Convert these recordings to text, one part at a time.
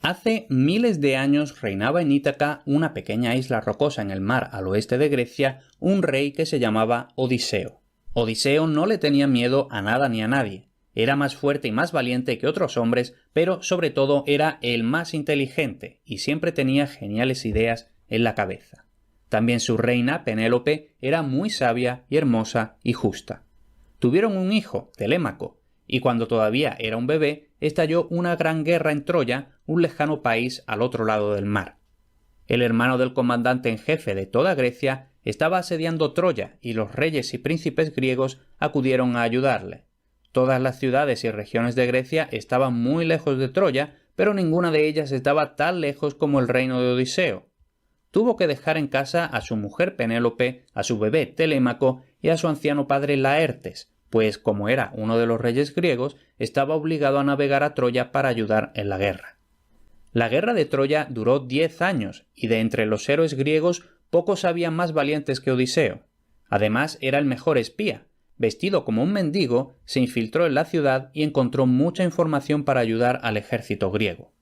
Hace miles de años reinaba en Ítaca, una pequeña isla rocosa en el mar al oeste de Grecia, un rey que se llamaba Odiseo. Odiseo no le tenía miedo a nada ni a nadie. Era más fuerte y más valiente que otros hombres, pero sobre todo era el más inteligente y siempre tenía geniales ideas en la cabeza. También su reina, Penélope, era muy sabia y hermosa y justa. Tuvieron un hijo, Telémaco, y cuando todavía era un bebé, estalló una gran guerra en Troya, un lejano país al otro lado del mar. El hermano del comandante en jefe de toda Grecia estaba asediando Troya y los reyes y príncipes griegos acudieron a ayudarle. Todas las ciudades y regiones de Grecia estaban muy lejos de Troya, pero ninguna de ellas estaba tan lejos como el reino de Odiseo. Tuvo que dejar en casa a su mujer Penélope, a su bebé Telémaco y a su anciano padre Laertes, pues como era uno de los reyes griegos, estaba obligado a navegar a Troya para ayudar en la guerra. La guerra de Troya duró 10 años, y de entre los héroes griegos pocos había más valientes que Odiseo. Además, era el mejor espía. Vestido como un mendigo, se infiltró en la ciudad y encontró mucha información para ayudar al ejército griego.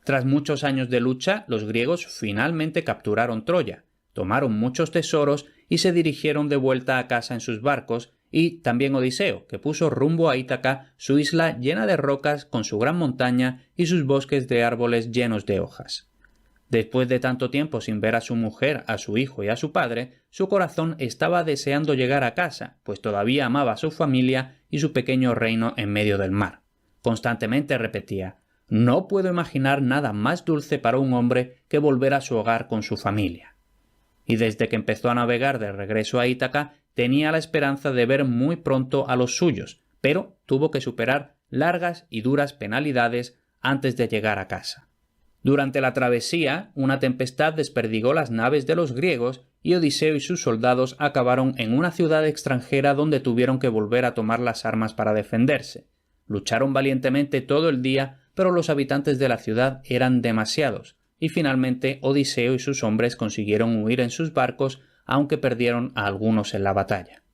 Tras muchos años de lucha, los griegos finalmente capturaron Troya, tomaron muchos tesoros y se dirigieron de vuelta a casa en sus barcos, y también Odiseo, que puso rumbo a Ítaca, su isla llena de rocas con su gran montaña y sus bosques de árboles llenos de hojas. Después de tanto tiempo sin ver a su mujer, a su hijo y a su padre, su corazón estaba deseando llegar a casa, pues todavía amaba a su familia y su pequeño reino en medio del mar. Constantemente repetía: «No puedo imaginar nada más dulce para un hombre que volver a su hogar con su familia». Y desde que empezó a navegar de regreso a Ítaca, tenía la esperanza de ver muy pronto a los suyos, pero tuvo que superar largas y duras penalidades antes de llegar a casa. Durante la travesía, una tempestad desperdigó las naves de los griegos y Odiseo y sus soldados acabaron en una ciudad extranjera donde tuvieron que volver a tomar las armas para defenderse. Lucharon valientemente todo el día, pero los habitantes de la ciudad eran demasiados, y finalmente Odiseo y sus hombres consiguieron huir en sus barcos, aunque perdieron a algunos en la batalla.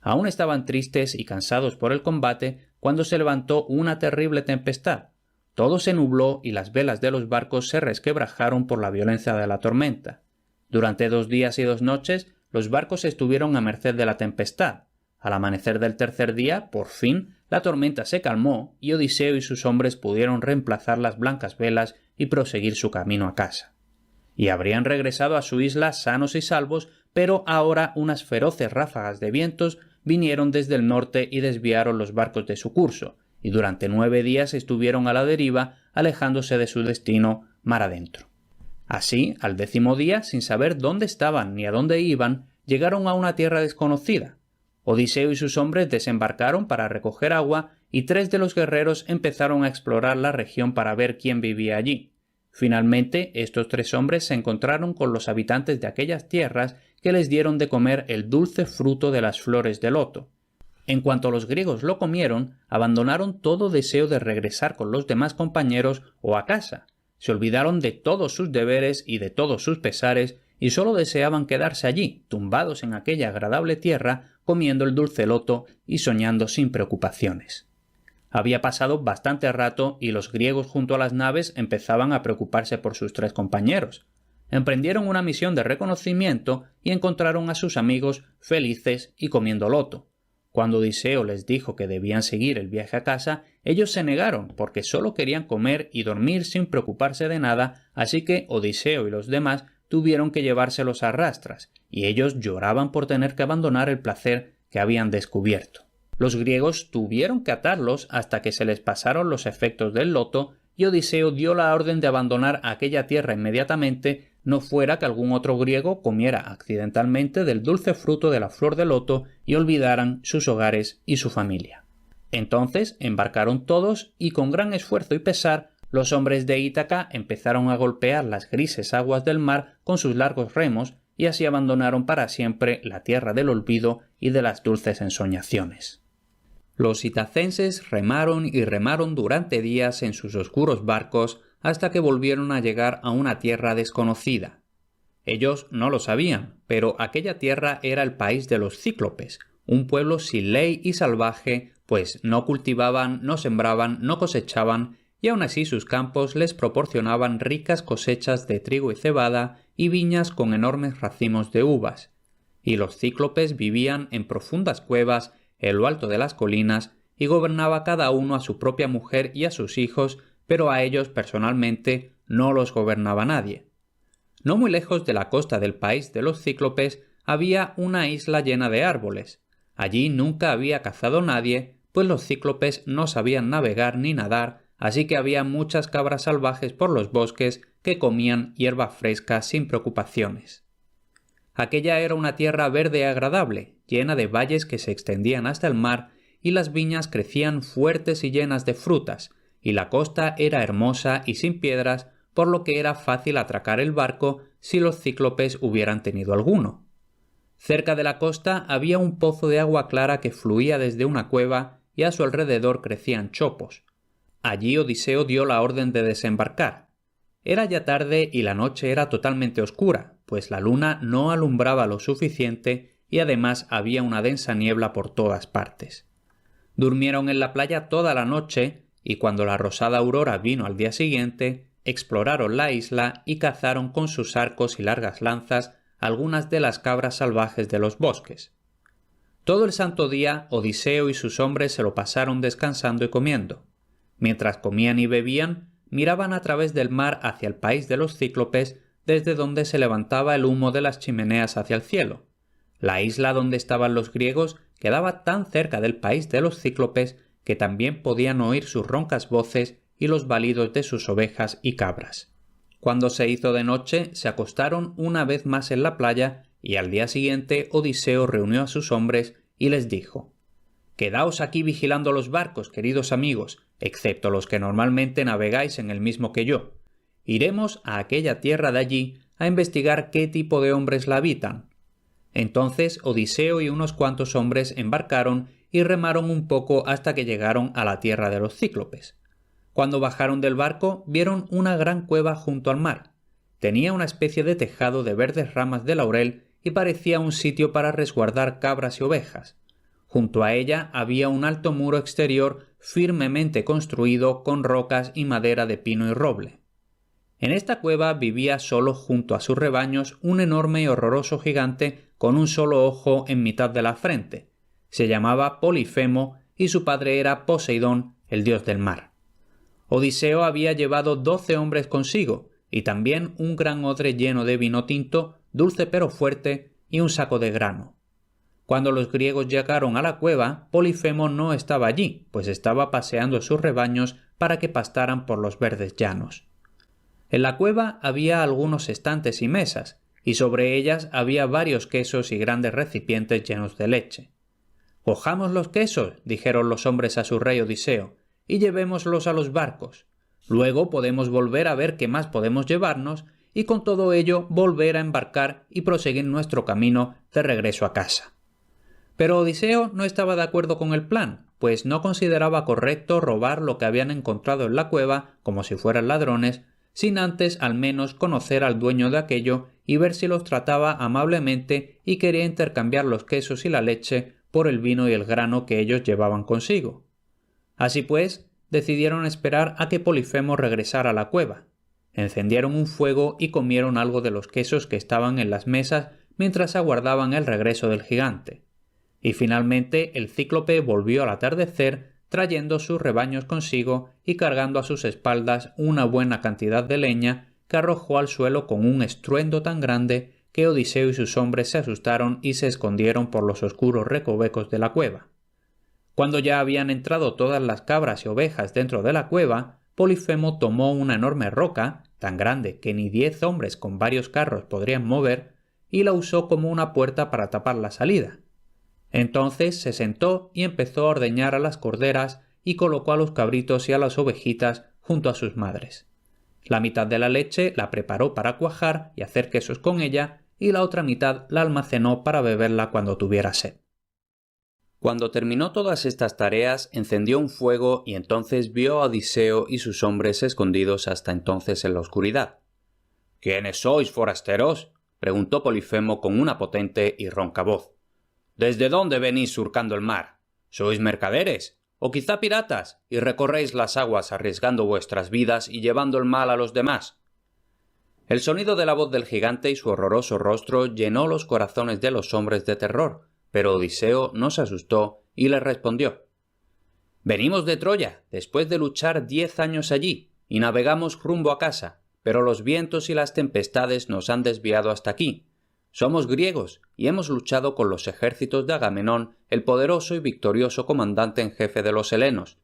Aún estaban tristes y cansados por el combate cuando se levantó una terrible tempestad. Todo se nubló y las velas de los barcos se resquebrajaron por la violencia de la tormenta. Durante 2 días y 2 noches, los barcos estuvieron a merced de la tempestad. Al amanecer del tercer día, por fin, la tormenta se calmó y Odiseo y sus hombres pudieron reemplazar las blancas velas y proseguir su camino a casa. Y habrían regresado a su isla sanos y salvos, pero ahora unas feroces ráfagas de vientos vinieron desde el norte y desviaron los barcos de su curso, y durante 9 días estuvieron a la deriva, alejándose de su destino mar adentro. Así, al 10º día, sin saber dónde estaban ni a dónde iban, llegaron a una tierra desconocida. Odiseo y sus hombres desembarcaron para recoger agua y 3 de los guerreros empezaron a explorar la región para ver quién vivía allí. Finalmente, estos 3 hombres se encontraron con los habitantes de aquellas tierras que les dieron de comer el dulce fruto de las flores de loto. En cuanto los griegos lo comieron, abandonaron todo deseo de regresar con los demás compañeros o a casa. Se olvidaron de todos sus deberes y de todos sus pesares y solo deseaban quedarse allí, tumbados en aquella agradable tierra, comiendo el dulce loto y soñando sin preocupaciones. Había pasado bastante rato y los griegos junto a las naves empezaban a preocuparse por sus 3 compañeros. Emprendieron una misión de reconocimiento y encontraron a sus amigos felices y comiendo loto. Cuando Odiseo les dijo que debían seguir el viaje a casa, ellos se negaron porque solo querían comer y dormir sin preocuparse de nada, así que Odiseo y los demás tuvieron que llevárselos a rastras, y ellos lloraban por tener que abandonar el placer que habían descubierto. Los griegos tuvieron que atarlos hasta que se les pasaron los efectos del loto, y Odiseo dio la orden de abandonar aquella tierra inmediatamente, no fuera que algún otro griego comiera accidentalmente del dulce fruto de la flor de loto y olvidaran sus hogares y su familia. Entonces embarcaron todos y con gran esfuerzo y pesar los hombres de Ítaca empezaron a golpear las grises aguas del mar con sus largos remos y así abandonaron para siempre la tierra del olvido y de las dulces ensoñaciones. Los itacenses remaron y remaron durante días en sus oscuros barcos hasta que volvieron a llegar a una tierra desconocida. Ellos no lo sabían, pero aquella tierra era el país de los cíclopes, un pueblo sin ley y salvaje, pues no cultivaban, no sembraban, no cosechaban, y aun así sus campos les proporcionaban ricas cosechas de trigo y cebada y viñas con enormes racimos de uvas, y los cíclopes vivían en profundas cuevas en lo alto de las colinas y gobernaba cada uno a su propia mujer y a sus hijos, pero a ellos personalmente no los gobernaba nadie. No muy lejos de la costa del país de los cíclopes había una isla llena de árboles. Allí nunca había cazado nadie, pues los cíclopes no sabían navegar ni nadar, así que había muchas cabras salvajes por los bosques que comían hierba fresca sin preocupaciones. Aquella era una tierra verde y agradable, llena de valles que se extendían hasta el mar, y las viñas crecían fuertes y llenas de frutas, y la costa era hermosa y sin piedras, por lo que era fácil atracar el barco si los cíclopes hubieran tenido alguno. Cerca de la costa había un pozo de agua clara que fluía desde una cueva y a su alrededor crecían chopos. Allí Odiseo dio la orden de desembarcar. Era ya tarde y la noche era totalmente oscura, pues la luna no alumbraba lo suficiente y además había una densa niebla por todas partes. Durmieron en la playa toda la noche y cuando la rosada aurora vino al día siguiente, exploraron la isla y cazaron con sus arcos y largas lanzas algunas de las cabras salvajes de los bosques. Todo el santo día Odiseo y sus hombres se lo pasaron descansando y comiendo. Mientras comían y bebían, miraban a través del mar hacia el país de los cíclopes, desde donde se levantaba el humo de las chimeneas hacia el cielo. La isla donde estaban los griegos quedaba tan cerca del país de los cíclopes que también podían oír sus roncas voces y los balidos de sus ovejas y cabras. Cuando se hizo de noche, se acostaron una vez más en la playa y al día siguiente Odiseo reunió a sus hombres y les dijo: «Quedaos aquí vigilando los barcos, queridos amigos, excepto los que normalmente navegáis en el mismo que yo. Iremos a aquella tierra de allí a investigar qué tipo de hombres la habitan». Entonces Odiseo y unos cuantos hombres embarcaron y remaron un poco hasta que llegaron a la tierra de los cíclopes. Cuando bajaron del barco, vieron una gran cueva junto al mar. Tenía una especie de tejado de verdes ramas de laurel y parecía un sitio para resguardar cabras y ovejas. Junto a ella había un alto muro exterior firmemente construido con rocas y madera de pino y roble. En esta cueva vivía solo junto a sus rebaños un enorme y horroroso gigante con un solo ojo en mitad de la frente. Se llamaba Polifemo y su padre era Poseidón, el dios del mar. Odiseo había llevado 12 hombres consigo, y también un gran odre lleno de vino tinto, dulce pero fuerte, y un saco de grano. Cuando los griegos llegaron a la cueva, Polifemo no estaba allí, pues estaba paseando sus rebaños para que pastaran por los verdes llanos. En la cueva había algunos estantes y mesas, y sobre ellas había varios quesos y grandes recipientes llenos de leche. «Cojamos los quesos», dijeron los hombres a su rey Odiseo, «y llevémoslos a los barcos. Luego podemos volver a ver qué más podemos llevarnos y con todo ello volver a embarcar y proseguir nuestro camino de regreso a casa». Pero Odiseo no estaba de acuerdo con el plan, pues no consideraba correcto robar lo que habían encontrado en la cueva como si fueran ladrones, sin antes al menos conocer al dueño de aquello y ver si los trataba amablemente y quería intercambiar los quesos y la leche por el vino y el grano que ellos llevaban consigo. Así pues, decidieron esperar a que Polifemo regresara a la cueva. Encendieron un fuego y comieron algo de los quesos que estaban en las mesas mientras aguardaban el regreso del gigante. Y finalmente el cíclope volvió al atardecer trayendo sus rebaños consigo y cargando a sus espaldas una buena cantidad de leña que arrojó al suelo con un estruendo tan grande que Odiseo y sus hombres se asustaron y se escondieron por los oscuros recovecos de la cueva. Cuando ya habían entrado todas las cabras y ovejas dentro de la cueva, Polifemo tomó una enorme roca, tan grande que ni 10 hombres con varios carros podrían mover, y la usó como una puerta para tapar la salida. Entonces se sentó y empezó a ordeñar a las corderas y colocó a los cabritos y a las ovejitas junto a sus madres. La mitad de la leche la preparó para cuajar y hacer quesos con ella, y la otra mitad la almacenó para beberla cuando tuviera sed. Cuando terminó todas estas tareas, encendió un fuego y entonces vio a Odiseo y sus hombres escondidos hasta entonces en la oscuridad. «¿Quiénes sois, forasteros?», preguntó Polifemo con una potente y ronca voz. «¿Desde dónde venís surcando el mar? ¿Sois mercaderes? o quizá piratas, y recorréis las aguas arriesgando vuestras vidas y llevando el mal a los demás. El sonido de la voz del gigante y su horroroso rostro llenó los corazones de los hombres de terror, pero Odiseo no se asustó y les respondió: «Venimos de Troya, después de luchar 10 años allí, y navegamos rumbo a casa, pero los vientos y las tempestades nos han desviado hasta aquí. Somos griegos y hemos luchado con los ejércitos de Agamenón, el poderoso y victorioso comandante en jefe de los helenos.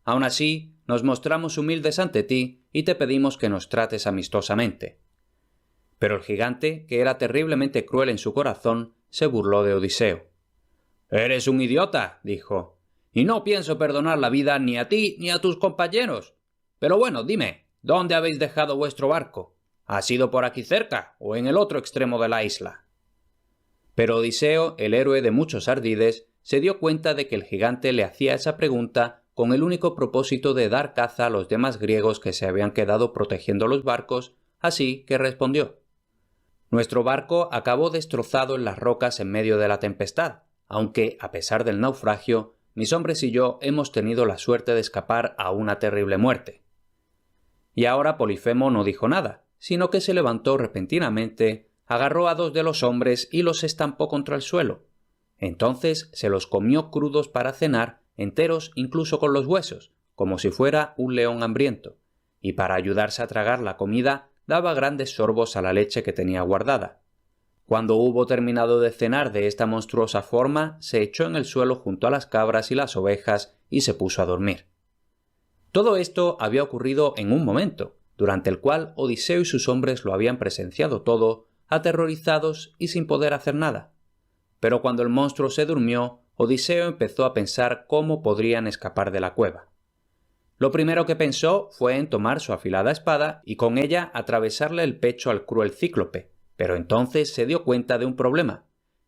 Aun así, nos mostramos humildes ante ti y te pedimos que nos trates amistosamente». Pero el gigante, que era terriblemente cruel en su corazón, se burló de Odiseo. «Eres un idiota», dijo, «y no pienso perdonar la vida ni a ti ni a tus compañeros. Pero bueno, dime, ¿dónde habéis dejado vuestro barco? ¿Ha sido por aquí cerca o en el otro extremo de la isla?» Pero Odiseo, el héroe de muchos ardides, se dio cuenta de que el gigante le hacía esa pregunta con el único propósito de dar caza a los demás griegos que se habían quedado protegiendo los barcos, así que respondió: «Nuestro barco acabó destrozado en las rocas en medio de la tempestad, aunque, a pesar del naufragio, mis hombres y yo hemos tenido la suerte de escapar a una terrible muerte». Y ahora Polifemo no dijo nada, sino que se levantó repentinamente, agarró a 2 de los hombres y los estampó contra el suelo. Entonces se los comió crudos para cenar, enteros incluso con los huesos, como si fuera un león hambriento, y para ayudarse a tragar la comida daba grandes sorbos a la leche que tenía guardada. Cuando hubo terminado de cenar de esta monstruosa forma, se echó en el suelo junto a las cabras y las ovejas y se puso a dormir. Todo esto había ocurrido en un momento, durante el cual Odiseo y sus hombres lo habían presenciado todo, aterrorizados y sin poder hacer nada. Pero cuando el monstruo se durmió, Odiseo empezó a pensar cómo podrían escapar de la cueva. Lo primero que pensó fue en tomar su afilada espada y con ella atravesarle el pecho al cruel cíclope, pero entonces se dio cuenta de un problema.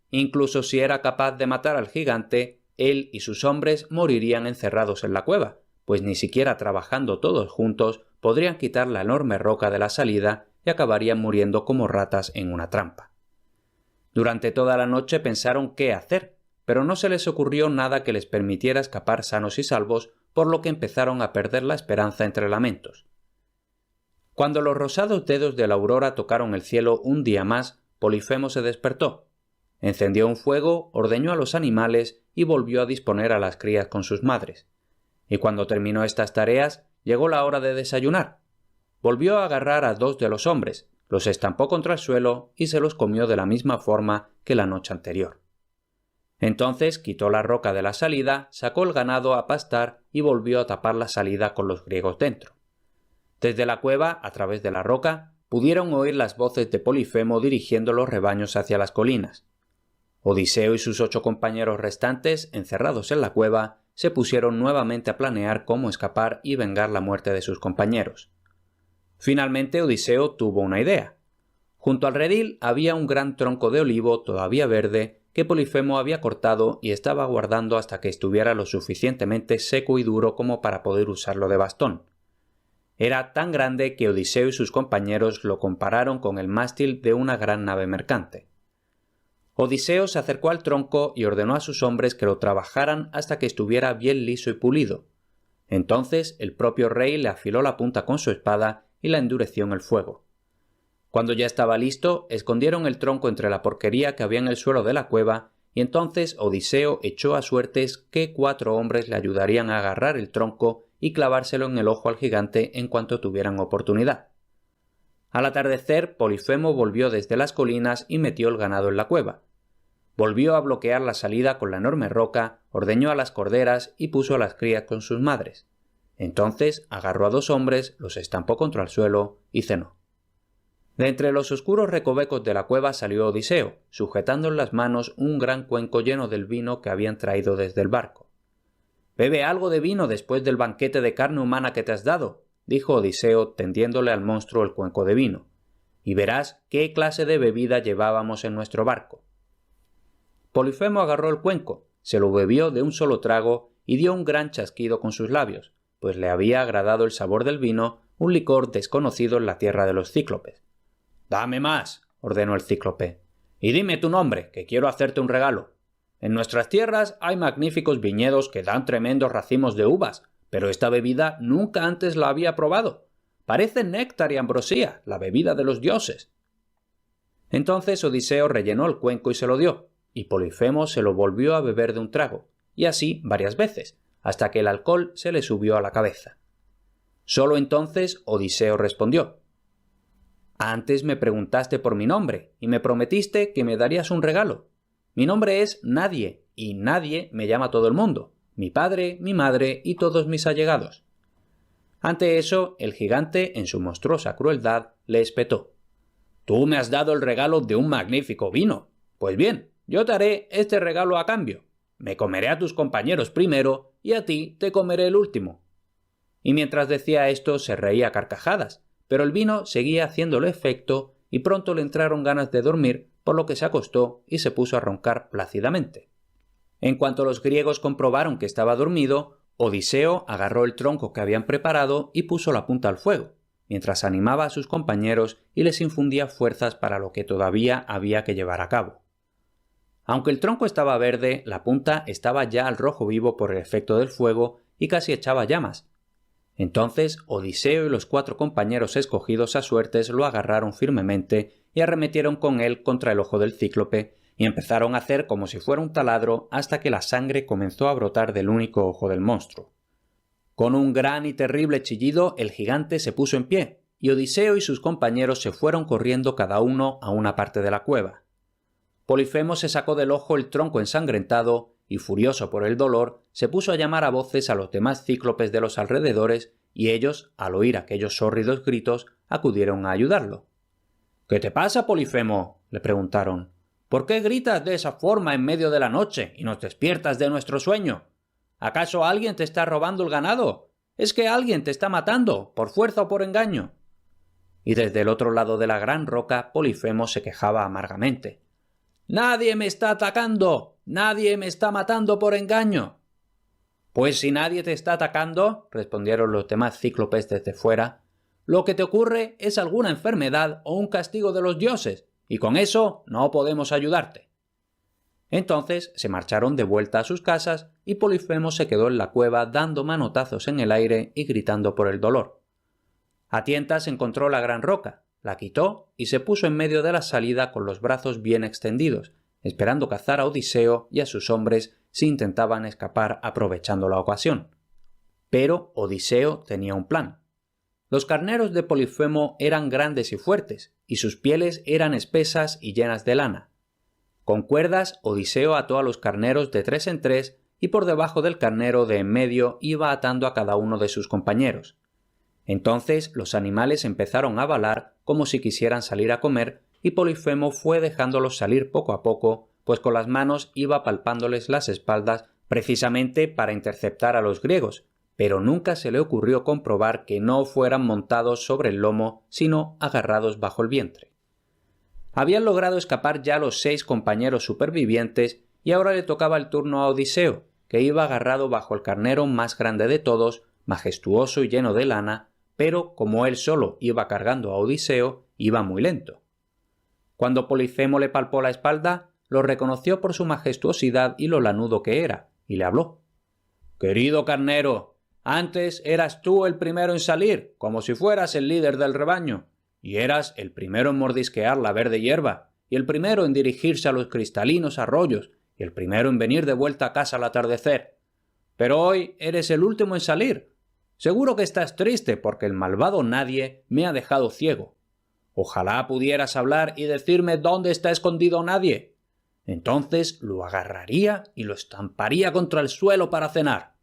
Incluso si era capaz de matar al gigante, él y sus hombres morirían encerrados en la cueva, pues ni siquiera trabajando todos juntos podrían quitar la enorme roca de la salida y acabarían muriendo como ratas en una trampa. Durante toda la noche pensaron qué hacer, pero no se les ocurrió nada que les permitiera escapar sanos y salvos, por lo que empezaron a perder la esperanza entre lamentos. Cuando los rosados dedos de la aurora tocaron el cielo un día más, Polifemo se despertó. Encendió un fuego, ordeñó a los animales y volvió a disponer a las crías con sus madres. Y cuando terminó estas tareas, llegó la hora de desayunar. Volvió a agarrar a 2 de los hombres, los estampó contra el suelo y se los comió de la misma forma que la noche anterior. Entonces quitó la roca de la salida, sacó el ganado a pastar y volvió a tapar la salida con los griegos dentro. Desde la cueva, a través de la roca, pudieron oír las voces de Polifemo dirigiendo los rebaños hacia las colinas. Odiseo y sus 8 compañeros restantes, encerrados en la cueva, se pusieron nuevamente a planear cómo escapar y vengar la muerte de sus compañeros. Finalmente Odiseo tuvo una idea. Junto al redil había un gran tronco de olivo todavía verde que Polifemo había cortado y estaba guardando hasta que estuviera lo suficientemente seco y duro como para poder usarlo de bastón. Era tan grande que Odiseo y sus compañeros lo compararon con el mástil de una gran nave mercante. Odiseo se acercó al tronco y ordenó a sus hombres que lo trabajaran hasta que estuviera bien liso y pulido. Entonces el propio rey le afiló la punta con su espada y la endureció en el fuego. Cuando ya estaba listo, escondieron el tronco entre la porquería que había en el suelo de la cueva, y entonces Odiseo echó a suertes que 4 hombres le ayudarían a agarrar el tronco y clavárselo en el ojo al gigante en cuanto tuvieran oportunidad. Al atardecer, Polifemo volvió desde las colinas y metió el ganado en la cueva. Volvió a bloquear la salida con la enorme roca, ordeñó a las corderas y puso a las crías con sus madres. Entonces agarró a 2 hombres, los estampó contra el suelo y cenó. De entre los oscuros recovecos de la cueva salió Odiseo, sujetando en las manos un gran cuenco lleno del vino que habían traído desde el barco. «Bebe algo de vino después del banquete de carne humana que te has dado», dijo Odiseo tendiéndole al monstruo el cuenco de vino, «y verás qué clase de bebida llevábamos en nuestro barco». Polifemo agarró el cuenco, se lo bebió de un solo trago y dio un gran chasquido con sus labios, pues le había agradado el sabor del vino, un licor desconocido en la tierra de los cíclopes. «Dame más», ordenó el cíclope, «y dime tu nombre, que quiero hacerte un regalo». En nuestras tierras hay magníficos viñedos que dan tremendos racimos de uvas, pero esta bebida nunca antes la había probado. Parece néctar y ambrosía, la bebida de los dioses. Entonces Odiseo rellenó el cuenco y se lo dio, y Polifemo se lo volvió a beber de un trago, y así varias veces, hasta que el alcohol se le subió a la cabeza. Solo entonces Odiseo respondió: «Antes me preguntaste por mi nombre, y me prometiste que me darías un regalo. Mi nombre es Nadie, y Nadie me llama todo el mundo, mi padre, mi madre y todos mis allegados». Ante eso, el gigante, en su monstruosa crueldad, le espetó: «Tú me has dado el regalo de un magnífico vino. Pues bien, yo te haré este regalo a cambio. Me comeré a tus compañeros primero y a ti te comeré el último». Y mientras decía esto se reía a carcajadas, pero el vino seguía haciéndole efecto y pronto le entraron ganas de dormir, por lo que se acostó y se puso a roncar plácidamente. En cuanto los griegos comprobaron que estaba dormido, Odiseo agarró el tronco que habían preparado y puso la punta al fuego, mientras animaba a sus compañeros y les infundía fuerzas para lo que todavía había que llevar a cabo. Aunque el tronco estaba verde, la punta estaba ya al rojo vivo por el efecto del fuego y casi echaba llamas. Entonces Odiseo y los 4 compañeros escogidos a suertes lo agarraron firmemente y arremetieron con él contra el ojo del cíclope y empezaron a hacer como si fuera un taladro hasta que la sangre comenzó a brotar del único ojo del monstruo. Con un gran y terrible chillido el gigante se puso en pie y Odiseo y sus compañeros se fueron corriendo cada uno a una parte de la cueva. Polifemo se sacó del ojo el tronco ensangrentado y, furioso por el dolor, se puso a llamar a voces a los demás cíclopes de los alrededores y ellos, al oír aquellos hórridos gritos, acudieron a ayudarlo. «¿Qué te pasa, Polifemo?», le preguntaron. «¿Por qué gritas de esa forma en medio de la noche y nos despiertas de nuestro sueño? ¿Acaso alguien te está robando el ganado? ¿Es que alguien te está matando, por fuerza o por engaño?». Y desde el otro lado de la gran roca Polifemo se quejaba amargamente. «¡Nadie me está atacando! ¡Nadie me está matando por engaño!». «Pues si nadie te está atacando», respondieron los demás cíclopes desde fuera, «lo que te ocurre es alguna enfermedad o un castigo de los dioses, y con eso no podemos ayudarte». Entonces se marcharon de vuelta a sus casas y Polifemo se quedó en la cueva dando manotazos en el aire y gritando por el dolor. A tientas encontró la gran roca, la quitó y se puso en medio de la salida con los brazos bien extendidos, esperando cazar a Odiseo y a sus hombres si intentaban escapar aprovechando la ocasión. Pero Odiseo tenía un plan. Los carneros de Polifemo eran grandes y fuertes, y sus pieles eran espesas y llenas de lana. Con cuerdas Odiseo ató a los carneros de 3 en 3 y por debajo del carnero de en medio iba atando a cada uno de sus compañeros. Entonces los animales empezaron a balar como si quisieran salir a comer y Polifemo fue dejándolos salir poco a poco, pues con las manos iba palpándoles las espaldas precisamente para interceptar a los griegos, pero nunca se le ocurrió comprobar que no fueran montados sobre el lomo, sino agarrados bajo el vientre. Habían logrado escapar ya los 6 compañeros supervivientes y ahora le tocaba el turno a Odiseo, que iba agarrado bajo el carnero más grande de todos, majestuoso y lleno de lana, pero como él solo iba cargando a Odiseo, iba muy lento. Cuando Polifemo le palpó la espalda, lo reconoció por su majestuosidad y lo lanudo que era, y le habló. «Querido carnero, antes eras tú el primero en salir, como si fueras el líder del rebaño, y eras el primero en mordisquear la verde hierba, y el primero en dirigirse a los cristalinos arroyos, y el primero en venir de vuelta a casa al atardecer. Pero hoy eres el último en salir. Seguro que estás triste porque el malvado Nadie me ha dejado ciego. Ojalá pudieras hablar y decirme dónde está escondido Nadie. Entonces lo agarraría y lo estamparía contra el suelo para cenar».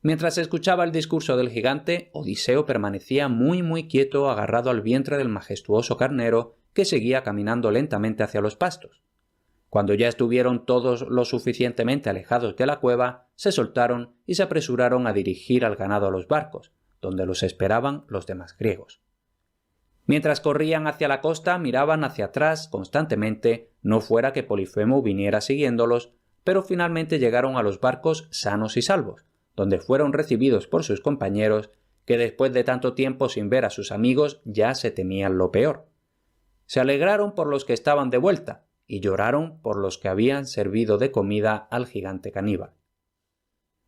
Mientras escuchaba el discurso del gigante, Odiseo permanecía muy quieto agarrado al vientre del majestuoso carnero que seguía caminando lentamente hacia los pastos. Cuando ya estuvieron todos lo suficientemente alejados de la cueva, se soltaron y se apresuraron a dirigir al ganado a los barcos, donde los esperaban los demás griegos. Mientras corrían hacia la costa, miraban hacia atrás constantemente, no fuera que Polifemo viniera siguiéndolos, pero finalmente llegaron a los barcos sanos y salvos, donde fueron recibidos por sus compañeros, que después de tanto tiempo sin ver a sus amigos ya se temían lo peor. Se alegraron por los que estaban de vuelta, y lloraron por los que habían servido de comida al gigante caníbal.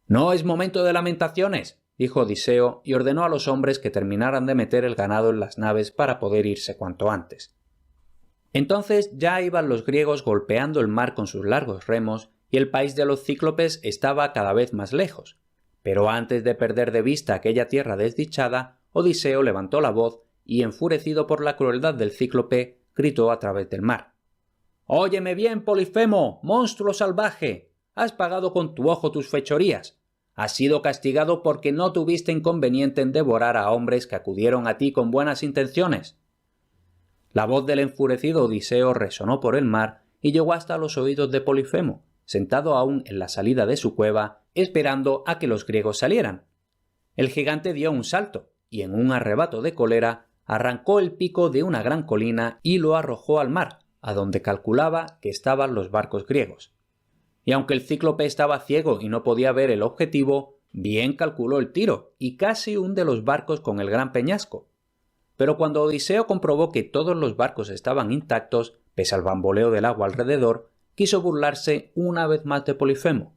«No es momento de lamentaciones», dijo Odiseo y ordenó a los hombres que terminaran de meter el ganado en las naves para poder irse cuanto antes. Entonces ya iban los griegos golpeando el mar con sus largos remos y el país de los cíclopes estaba cada vez más lejos. Pero antes de perder de vista aquella tierra desdichada, Odiseo levantó la voz y, enfurecido por la crueldad del cíclope, gritó a través del mar. «Óyeme bien, Polifemo, monstruo salvaje. Has pagado con tu ojo tus fechorías. Has sido castigado porque no tuviste inconveniente en devorar a hombres que acudieron a ti con buenas intenciones». La voz del enfurecido Odiseo resonó por el mar y llegó hasta los oídos de Polifemo, sentado aún en la salida de su cueva, esperando a que los griegos salieran. El gigante dio un salto y, en un arrebato de cólera, arrancó el pico de una gran colina y lo arrojó al mar, a donde calculaba que estaban los barcos griegos. Y aunque el cíclope estaba ciego y no podía ver el objetivo, bien calculó el tiro y casi hunde los barcos con el gran peñasco. Pero cuando Odiseo comprobó que todos los barcos estaban intactos, pese al bamboleo del agua alrededor, quiso burlarse una vez más de Polifemo.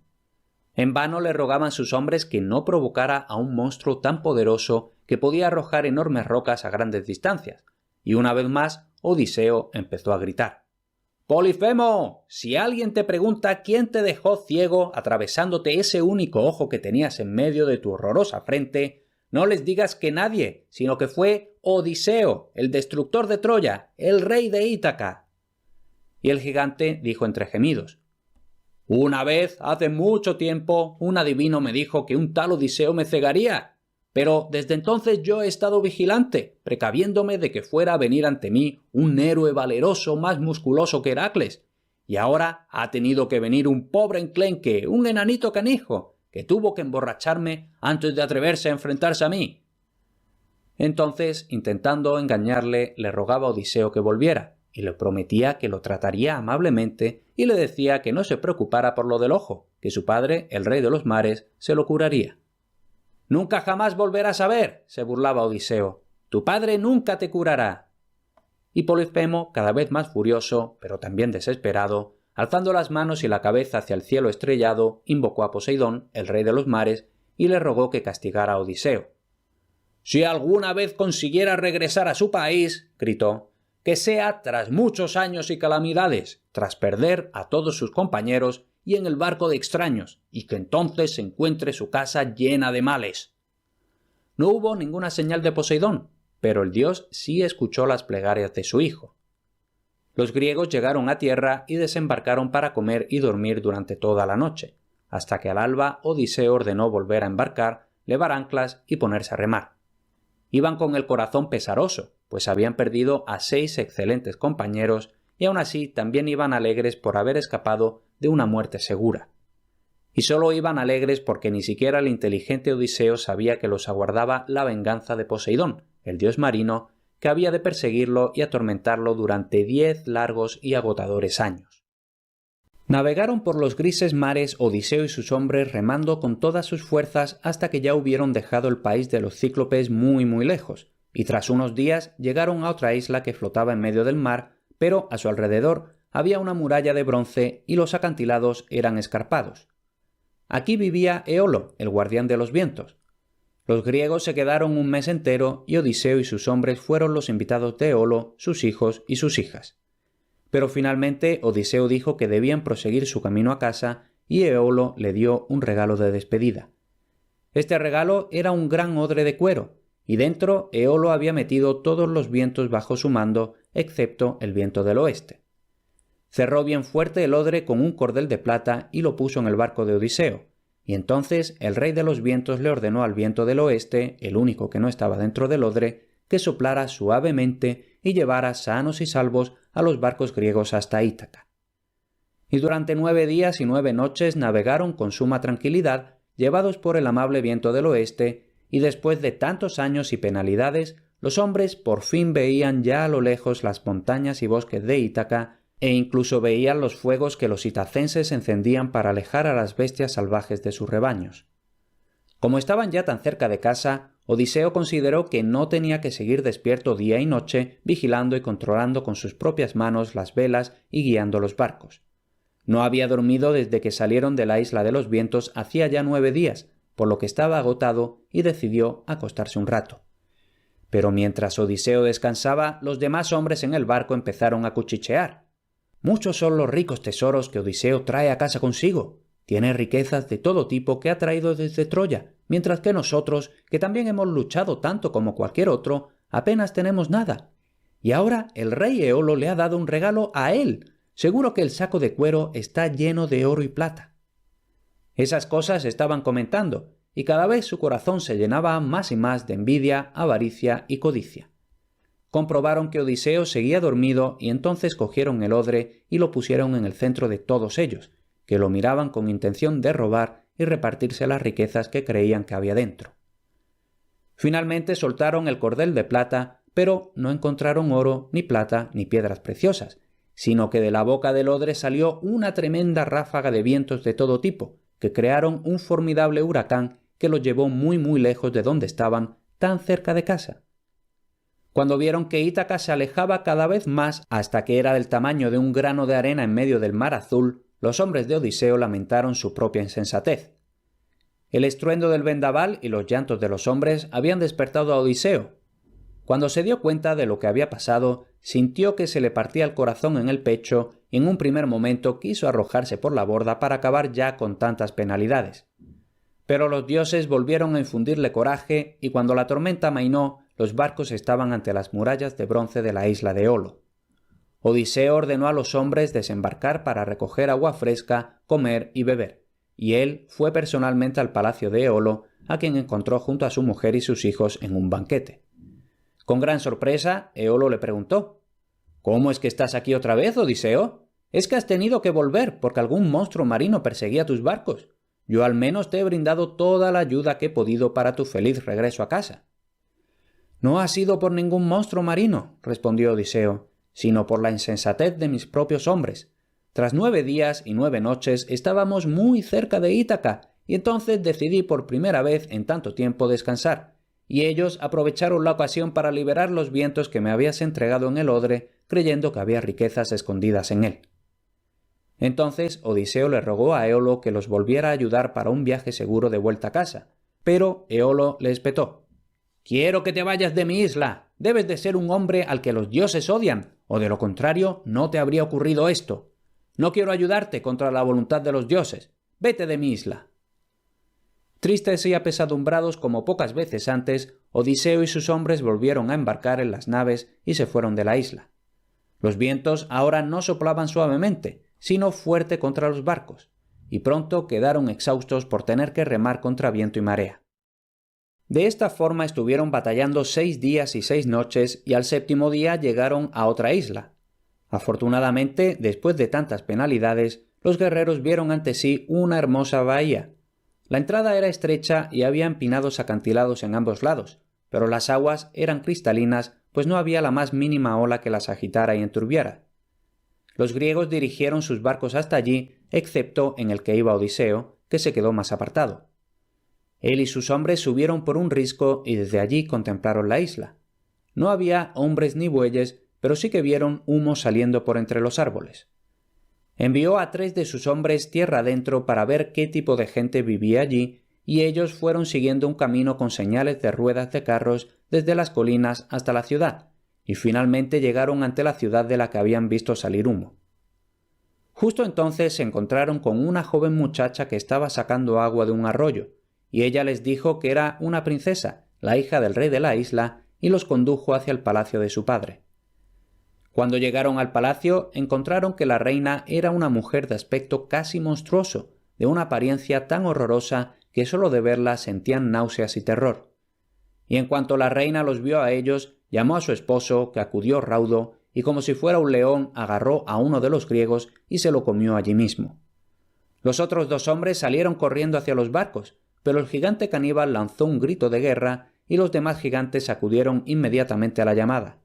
En vano le rogaban sus hombres que no provocara a un monstruo tan poderoso que podía arrojar enormes rocas a grandes distancias, y una vez más Odiseo empezó a gritar. «Polifemo, si alguien te pregunta quién te dejó ciego atravesándote ese único ojo que tenías en medio de tu horrorosa frente, no les digas que nadie, sino que fue Odiseo, el destructor de Troya, el rey de Ítaca». Y el gigante dijo entre gemidos. «Una vez, hace mucho tiempo, un adivino me dijo que un tal Odiseo me cegaría, pero desde entonces yo he estado vigilante, precaviéndome de que fuera a venir ante mí un héroe valeroso más musculoso que Heracles, y ahora ha tenido que venir un pobre enclenque, un enanito canijo, que tuvo que emborracharme antes de atreverse a enfrentarse a mí». Entonces, intentando engañarle, le rogaba a Odiseo que volviera, y le prometía que lo trataría amablemente y le decía que no se preocupara por lo del ojo, que su padre, el rey de los mares, se lo curaría. «Nunca jamás volverás a ver», se burlaba Odiseo. «Tu padre nunca te curará». Y Polifemo, cada vez más furioso, pero también desesperado, alzando las manos y la cabeza hacia el cielo estrellado, invocó a Poseidón, el rey de los mares, y le rogó que castigara a Odiseo. «Si alguna vez consiguiera regresar a su país», gritó, «que sea tras muchos años y calamidades, tras perder a todos sus compañeros y en el barco de extraños, y que entonces se encuentre su casa llena de males». No hubo ninguna señal de Poseidón, pero el dios sí escuchó las plegarias de su hijo. Los griegos llegaron a tierra y desembarcaron para comer y dormir durante toda la noche, hasta que al alba Odiseo ordenó volver a embarcar, levar anclas y ponerse a remar. Iban con el corazón pesaroso, pues habían perdido a 6 excelentes compañeros y aún así también iban alegres por haber escapado de una muerte segura. Y solo iban alegres porque ni siquiera el inteligente Odiseo sabía que los aguardaba la venganza de Poseidón, el dios marino, que había de perseguirlo y atormentarlo durante 10 largos y agotadores años. Navegaron por los grises mares Odiseo y sus hombres remando con todas sus fuerzas hasta que ya hubieron dejado el país de los cíclopes muy muy lejos, y tras unos días llegaron a otra isla que flotaba en medio del mar, pero a su alrededor había una muralla de bronce y los acantilados eran escarpados. Aquí vivía Eolo, el guardián de los vientos. Los griegos se quedaron un mes entero y Odiseo y sus hombres fueron los invitados de Eolo, sus hijos y sus hijas. Pero finalmente Odiseo dijo que debían proseguir su camino a casa y Eolo le dio un regalo de despedida. Este regalo era un gran odre de cuero, y dentro Eolo había metido todos los vientos bajo su mando, excepto el viento del oeste. Cerró bien fuerte el odre con un cordel de plata y lo puso en el barco de Odiseo, y entonces el rey de los vientos le ordenó al viento del oeste, el único que no estaba dentro del odre, que soplara suavemente y llevara sanos y salvos a los barcos griegos hasta Ítaca. Y durante 9 días y 9 noches navegaron con suma tranquilidad, llevados por el amable viento del oeste, y después de tantos años y penalidades, los hombres por fin veían ya a lo lejos las montañas y bosques de Ítaca, e incluso veían los fuegos que los itacenses encendían para alejar a las bestias salvajes de sus rebaños. Como estaban ya tan cerca de casa, Odiseo consideró que no tenía que seguir despierto día y noche, vigilando y controlando con sus propias manos las velas y guiando los barcos. No había dormido desde que salieron de la isla de los vientos hacía ya 9 días, por lo que estaba agotado y decidió acostarse un rato. Pero mientras Odiseo descansaba, los demás hombres en el barco empezaron a cuchichear. «Muchos son los ricos tesoros que Odiseo trae a casa consigo. Tiene riquezas de todo tipo que ha traído desde Troya, mientras que nosotros, que también hemos luchado tanto como cualquier otro, apenas tenemos nada. Y ahora el rey Eolo le ha dado un regalo a él. Seguro que el saco de cuero está lleno de oro y plata». Esas cosas estaban comentando, y cada vez su corazón se llenaba más y más de envidia, avaricia y codicia. Comprobaron que Odiseo seguía dormido y entonces cogieron el odre y lo pusieron en el centro de todos ellos, que lo miraban con intención de robar y repartirse las riquezas que creían que había dentro. Finalmente soltaron el cordel de plata, pero no encontraron oro, ni plata, ni piedras preciosas, sino que de la boca del odre salió una tremenda ráfaga de vientos de todo tipo, que crearon un formidable huracán que los llevó muy muy lejos de donde estaban, tan cerca de casa. Cuando vieron que Ítaca se alejaba cada vez más hasta que era del tamaño de un grano de arena en medio del mar azul, los hombres de Odiseo lamentaron su propia insensatez. El estruendo del vendaval y los llantos de los hombres habían despertado a Odiseo. Cuando se dio cuenta de lo que había pasado, sintió que se le partía el corazón en el pecho y en un primer momento quiso arrojarse por la borda para acabar ya con tantas penalidades. Pero los dioses volvieron a infundirle coraje y cuando la tormenta amainó, los barcos estaban ante las murallas de bronce de la isla de Eolo. Odiseo ordenó a los hombres desembarcar para recoger agua fresca, comer y beber, y él fue personalmente al palacio de Eolo, a quien encontró junto a su mujer y sus hijos en un banquete. Con gran sorpresa, Eolo le preguntó: «¿Cómo es que estás aquí otra vez, Odiseo? ¿Es que has tenido que volver porque algún monstruo marino perseguía tus barcos? Yo al menos te he brindado toda la ayuda que he podido para tu feliz regreso a casa». «No ha sido por ningún monstruo marino», respondió Odiseo, «sino por la insensatez de mis propios hombres. Tras 9 días y 9 noches estábamos muy cerca de Ítaca, y entonces decidí por primera vez en tanto tiempo descansar, y ellos aprovecharon la ocasión para liberar los vientos que me habías entregado en el odre, creyendo que había riquezas escondidas en él». Entonces Odiseo le rogó a Eolo que los volviera a ayudar para un viaje seguro de vuelta a casa, pero Eolo le espetó: «Quiero que te vayas de mi isla. Debes de ser un hombre al que los dioses odian, o de lo contrario no te habría ocurrido esto. No quiero ayudarte contra la voluntad de los dioses. Vete de mi isla». Tristes y apesadumbrados como pocas veces antes, Odiseo y sus hombres volvieron a embarcar en las naves y se fueron de la isla. Los vientos ahora no soplaban suavemente, sino fuerte contra los barcos, y pronto quedaron exhaustos por tener que remar contra viento y marea. De esta forma estuvieron batallando 6 días y 6 noches y al 7º día llegaron a otra isla. Afortunadamente, después de tantas penalidades, los guerreros vieron ante sí una hermosa bahía. La entrada era estrecha y había empinados acantilados en ambos lados, pero las aguas eran cristalinas, pues no había la más mínima ola que las agitara y enturbiara. Los griegos dirigieron sus barcos hasta allí, excepto en el que iba Odiseo, que se quedó más apartado. Él y sus hombres subieron por un risco y desde allí contemplaron la isla. No había hombres ni bueyes, pero sí que vieron humo saliendo por entre los árboles. Envió a 3 de sus hombres tierra adentro para ver qué tipo de gente vivía allí, y ellos fueron siguiendo un camino con señales de ruedas de carros desde las colinas hasta la ciudad, y finalmente llegaron ante la ciudad de la que habían visto salir humo. Justo entonces se encontraron con una joven muchacha que estaba sacando agua de un arroyo, y ella les dijo que era una princesa, la hija del rey de la isla, y los condujo hacia el palacio de su padre. Cuando llegaron al palacio, encontraron que la reina era una mujer de aspecto casi monstruoso, de una apariencia tan horrorosa que solo de verla sentían náuseas y terror. Y en cuanto la reina los vio a ellos, llamó a su esposo, que acudió raudo, y como si fuera un león agarró a uno de los griegos y se lo comió allí mismo. Los otros 2 hombres salieron corriendo hacia los barcos, pero el gigante caníbal lanzó un grito de guerra y los demás gigantes acudieron inmediatamente a la llamada.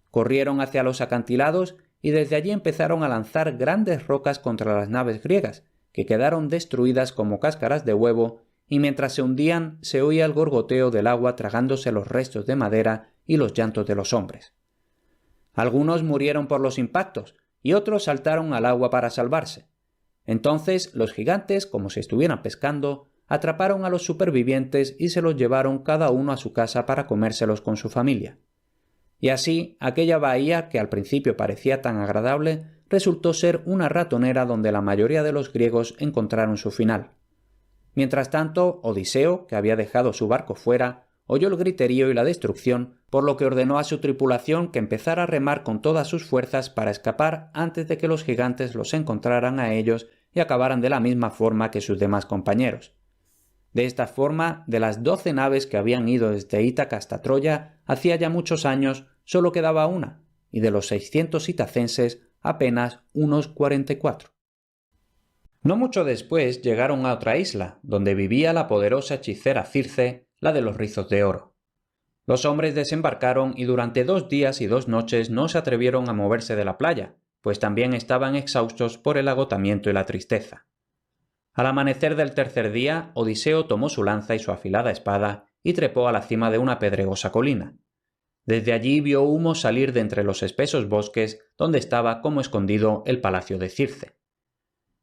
Corrieron hacia los acantilados y desde allí empezaron a lanzar grandes rocas contra las naves griegas, que quedaron destruidas como cáscaras de huevo, y mientras se hundían se oía el gorgoteo del agua tragándose los restos de madera y los llantos de los hombres. Algunos murieron por los impactos y otros saltaron al agua para salvarse. Entonces los gigantes, como si estuvieran pescando, atraparon a los supervivientes y se los llevaron cada uno a su casa para comérselos con su familia. Y así, aquella bahía que al principio parecía tan agradable, resultó ser una ratonera donde la mayoría de los griegos encontraron su final. Mientras tanto, Odiseo, que había dejado su barco fuera, oyó el griterío y la destrucción, por lo que ordenó a su tripulación que empezara a remar con todas sus fuerzas para escapar antes de que los gigantes los encontraran a ellos y acabaran de la misma forma que sus demás compañeros. De esta forma, de las 12 naves que habían ido desde Ítaca hasta Troya, hacía ya muchos años solo quedaba una, y de los 600 itacenses apenas unos 44. No mucho después llegaron a otra isla, donde vivía la poderosa hechicera Circe, la de los rizos de oro. Los hombres desembarcaron y durante 2 días y 2 noches no se atrevieron a moverse de la playa, pues también estaban exhaustos por el agotamiento y la tristeza. Al amanecer del tercer día, Odiseo tomó su lanza y su afilada espada y trepó a la cima de una pedregosa colina. Desde allí vio humo salir de entre los espesos bosques donde estaba como escondido el palacio de Circe.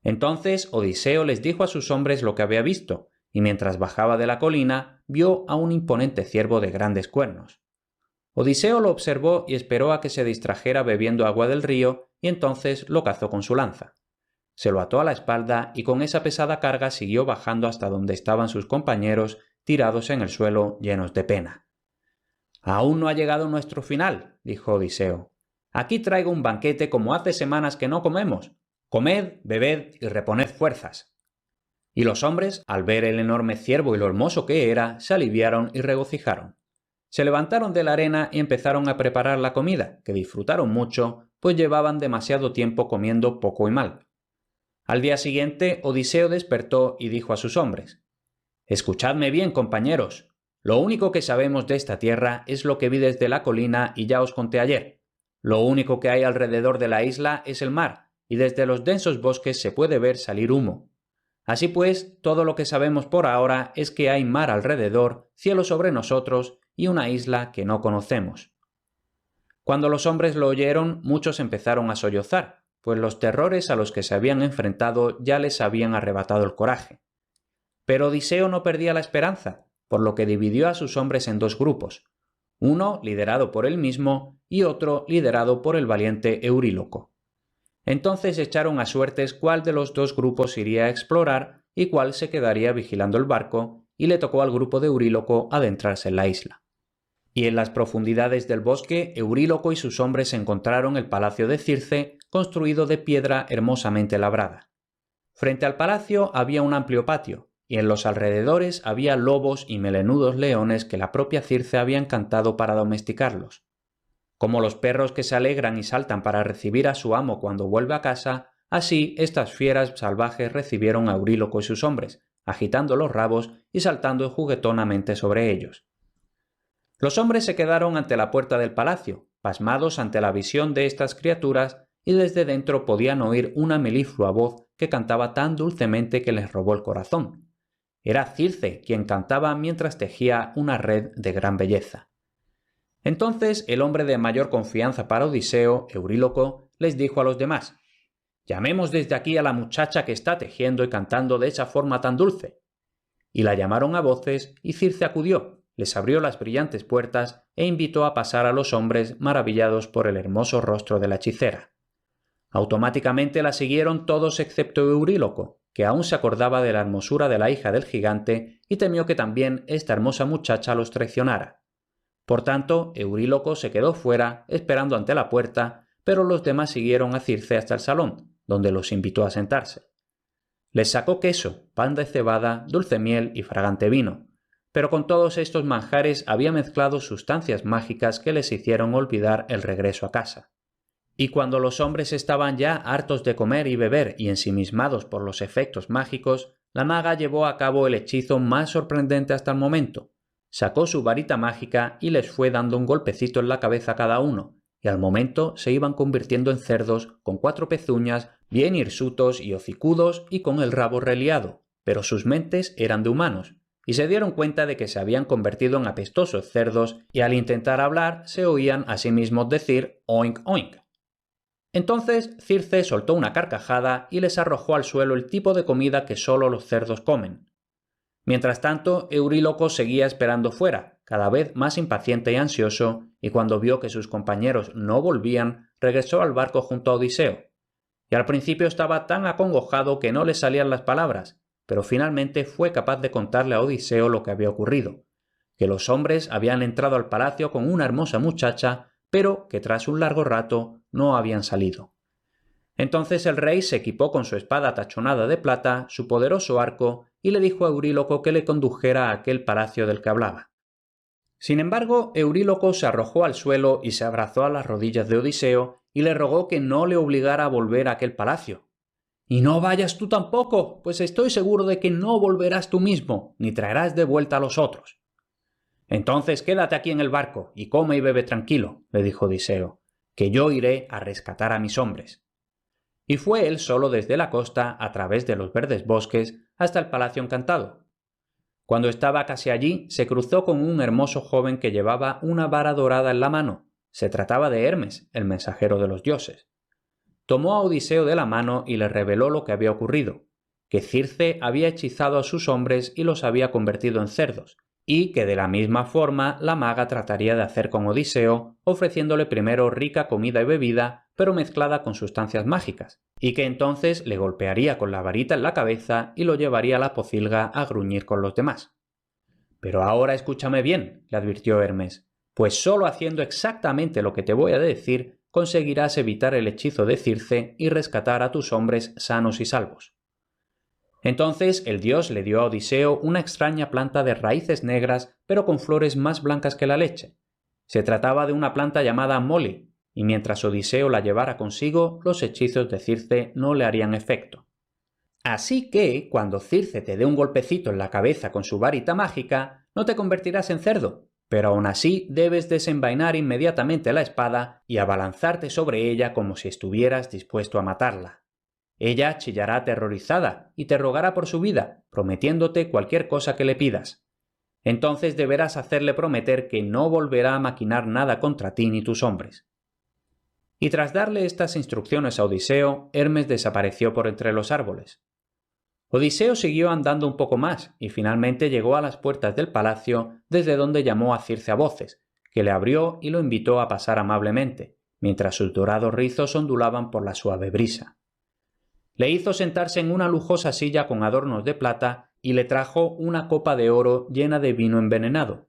Entonces Odiseo les dijo a sus hombres lo que había visto, y mientras bajaba de la colina vio a un imponente ciervo de grandes cuernos. Odiseo lo observó y esperó a que se distrajera bebiendo agua del río, y entonces lo cazó con su lanza. Se lo ató a la espalda y con esa pesada carga siguió bajando hasta donde estaban sus compañeros tirados en el suelo llenos de pena. «Aún no ha llegado nuestro final», dijo Odiseo. «Aquí traigo un banquete como hace semanas que no comemos. Comed, bebed y reponed fuerzas». Y los hombres, al ver el enorme ciervo y lo hermoso que era, se aliviaron y regocijaron. Se levantaron de la arena y empezaron a preparar la comida, que disfrutaron mucho, pues llevaban demasiado tiempo comiendo poco y mal. Al día siguiente, Odiseo despertó y dijo a sus hombres: «Escuchadme bien, compañeros. Lo único que sabemos de esta tierra es lo que vi desde la colina y ya os conté ayer. Lo único que hay alrededor de la isla es el mar, y desde los densos bosques se puede ver salir humo. Así pues, todo lo que sabemos por ahora es que hay mar alrededor, cielo sobre nosotros y una isla que no conocemos». Cuando los hombres lo oyeron, muchos empezaron a sollozar, pues los terrores a los que se habían enfrentado ya les habían arrebatado el coraje. Pero Odiseo no perdía la esperanza, por lo que dividió a sus hombres en 2 grupos, uno liderado por él mismo y otro liderado por el valiente Euríloco. Entonces echaron a suertes cuál de los 2 grupos iría a explorar y cuál se quedaría vigilando el barco, y le tocó al grupo de Euríloco adentrarse en la isla. Y en las profundidades del bosque, Euríloco y sus hombres encontraron el palacio de Circe, construido de piedra hermosamente labrada. Frente al palacio había un amplio patio, y en los alrededores había lobos y melenudos leones que la propia Circe había encantado para domesticarlos. Como los perros que se alegran y saltan para recibir a su amo cuando vuelve a casa, así estas fieras salvajes recibieron a Euríloco y sus hombres, agitando los rabos y saltando juguetonamente sobre ellos. Los hombres se quedaron ante la puerta del palacio, pasmados ante la visión de estas criaturas, y desde dentro podían oír una meliflua voz que cantaba tan dulcemente que les robó el corazón. Era Circe quien cantaba mientras tejía una red de gran belleza. Entonces el hombre de mayor confianza para Odiseo, Euríloco, les dijo a los demás: «Llamemos desde aquí a la muchacha que está tejiendo y cantando de esa forma tan dulce». Y la llamaron a voces y Circe acudió, les abrió las brillantes puertas e invitó a pasar a los hombres maravillados por el hermoso rostro de la hechicera. Automáticamente la siguieron todos excepto Euríloco, que aún se acordaba de la hermosura de la hija del gigante y temió que también esta hermosa muchacha los traicionara. Por tanto, Euríloco se quedó fuera, esperando ante la puerta, pero los demás siguieron a Circe hasta el salón, donde los invitó a sentarse. Les sacó queso, pan de cebada, dulce miel y fragante vino, pero con todos estos manjares había mezclado sustancias mágicas que les hicieron olvidar el regreso a casa. Y cuando los hombres estaban ya hartos de comer y beber y ensimismados por los efectos mágicos, la maga llevó a cabo el hechizo más sorprendente hasta el momento. Sacó su varita mágica y les fue dando un golpecito en la cabeza a cada uno, y al momento se iban convirtiendo en cerdos con 4 pezuñas, bien hirsutos y hocicudos y con el rabo reliado, pero sus mentes eran de humanos, y se dieron cuenta de que se habían convertido en apestosos cerdos y al intentar hablar se oían a sí mismos decir oink oink. Entonces Circe soltó una carcajada y les arrojó al suelo el tipo de comida que solo los cerdos comen. Mientras tanto, Euríloco seguía esperando fuera, cada vez más impaciente y ansioso, y cuando vio que sus compañeros no volvían, regresó al barco junto a Odiseo. Y al principio estaba tan acongojado que no le salían las palabras, pero finalmente fue capaz de contarle a Odiseo lo que había ocurrido, que los hombres habían entrado al palacio con una hermosa muchacha, pero que tras un largo rato no habían salido. Entonces el rey se equipó con su espada tachonada de plata, su poderoso arco, y le dijo a Euríloco que le condujera a aquel palacio del que hablaba. Sin embargo, Euríloco se arrojó al suelo y se abrazó a las rodillas de Odiseo y le rogó que no le obligara a volver a aquel palacio. «Y no vayas tú tampoco, pues estoy seguro de que no volverás tú mismo, ni traerás de vuelta a los otros». «Entonces quédate aquí en el barco y come y bebe tranquilo», le dijo Odiseo, «que yo iré a rescatar a mis hombres». Y fue él solo desde la costa, a través de los verdes bosques, hasta el palacio encantado. Cuando estaba casi allí, se cruzó con un hermoso joven que llevaba una vara dorada en la mano. Se trataba de Hermes, el mensajero de los dioses. Tomó a Odiseo de la mano y le reveló lo que había ocurrido, que Circe había hechizado a sus hombres y los había convertido en cerdos, y que de la misma forma la maga trataría de hacer con Odiseo, ofreciéndole primero rica comida y bebida, pero mezclada con sustancias mágicas, y que entonces le golpearía con la varita en la cabeza y lo llevaría a la pocilga a gruñir con los demás. «Pero ahora escúchame bien», le advirtió Hermes, «pues solo haciendo exactamente lo que te voy a decir conseguirás evitar el hechizo de Circe y rescatar a tus hombres sanos y salvos». Entonces el dios le dio a Odiseo una extraña planta de raíces negras pero con flores más blancas que la leche. Se trataba de una planta llamada Moli, y mientras Odiseo la llevara consigo, los hechizos de Circe no le harían efecto. Así que, cuando Circe te dé un golpecito en la cabeza con su varita mágica, no te convertirás en cerdo, pero aún así debes desenvainar inmediatamente la espada y abalanzarte sobre ella como si estuvieras dispuesto a matarla. Ella chillará aterrorizada y te rogará por su vida, prometiéndote cualquier cosa que le pidas. Entonces deberás hacerle prometer que no volverá a maquinar nada contra ti ni tus hombres. Y tras darle estas instrucciones a Odiseo, Hermes desapareció por entre los árboles. Odiseo siguió andando un poco más y finalmente llegó a las puertas del palacio, desde donde llamó a Circe a voces, que le abrió y lo invitó a pasar amablemente, mientras sus dorados rizos ondulaban por la suave brisa. Le hizo sentarse en una lujosa silla con adornos de plata y le trajo una copa de oro llena de vino envenenado.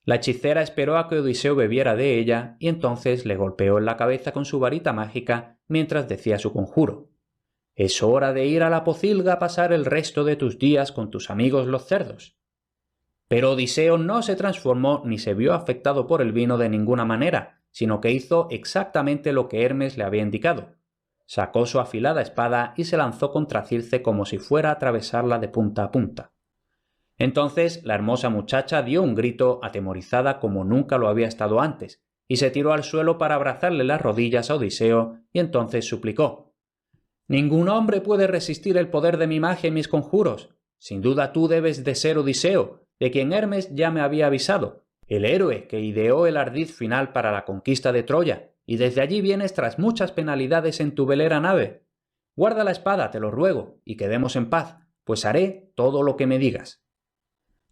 La hechicera esperó a que Odiseo bebiera de ella y entonces le golpeó en la cabeza con su varita mágica mientras decía su conjuro. «Es hora de ir a la pocilga a pasar el resto de tus días con tus amigos los cerdos». Pero Odiseo no se transformó ni se vio afectado por el vino de ninguna manera, sino que hizo exactamente lo que Hermes le había indicado. Sacó su afilada espada y se lanzó contra Circe como si fuera a atravesarla de punta a punta. Entonces la hermosa muchacha dio un grito atemorizada como nunca lo había estado antes, y se tiró al suelo para abrazarle las rodillas a Odiseo, y entonces suplicó: «Ningún hombre puede resistir el poder de mi magia y mis conjuros. Sin duda tú debes de ser Odiseo, de quien Hermes ya me había avisado, el héroe que ideó el ardid final para la conquista de Troya, y desde allí vienes tras muchas penalidades en tu velera nave. Guarda la espada, te lo ruego, y quedemos en paz, pues haré todo lo que me digas».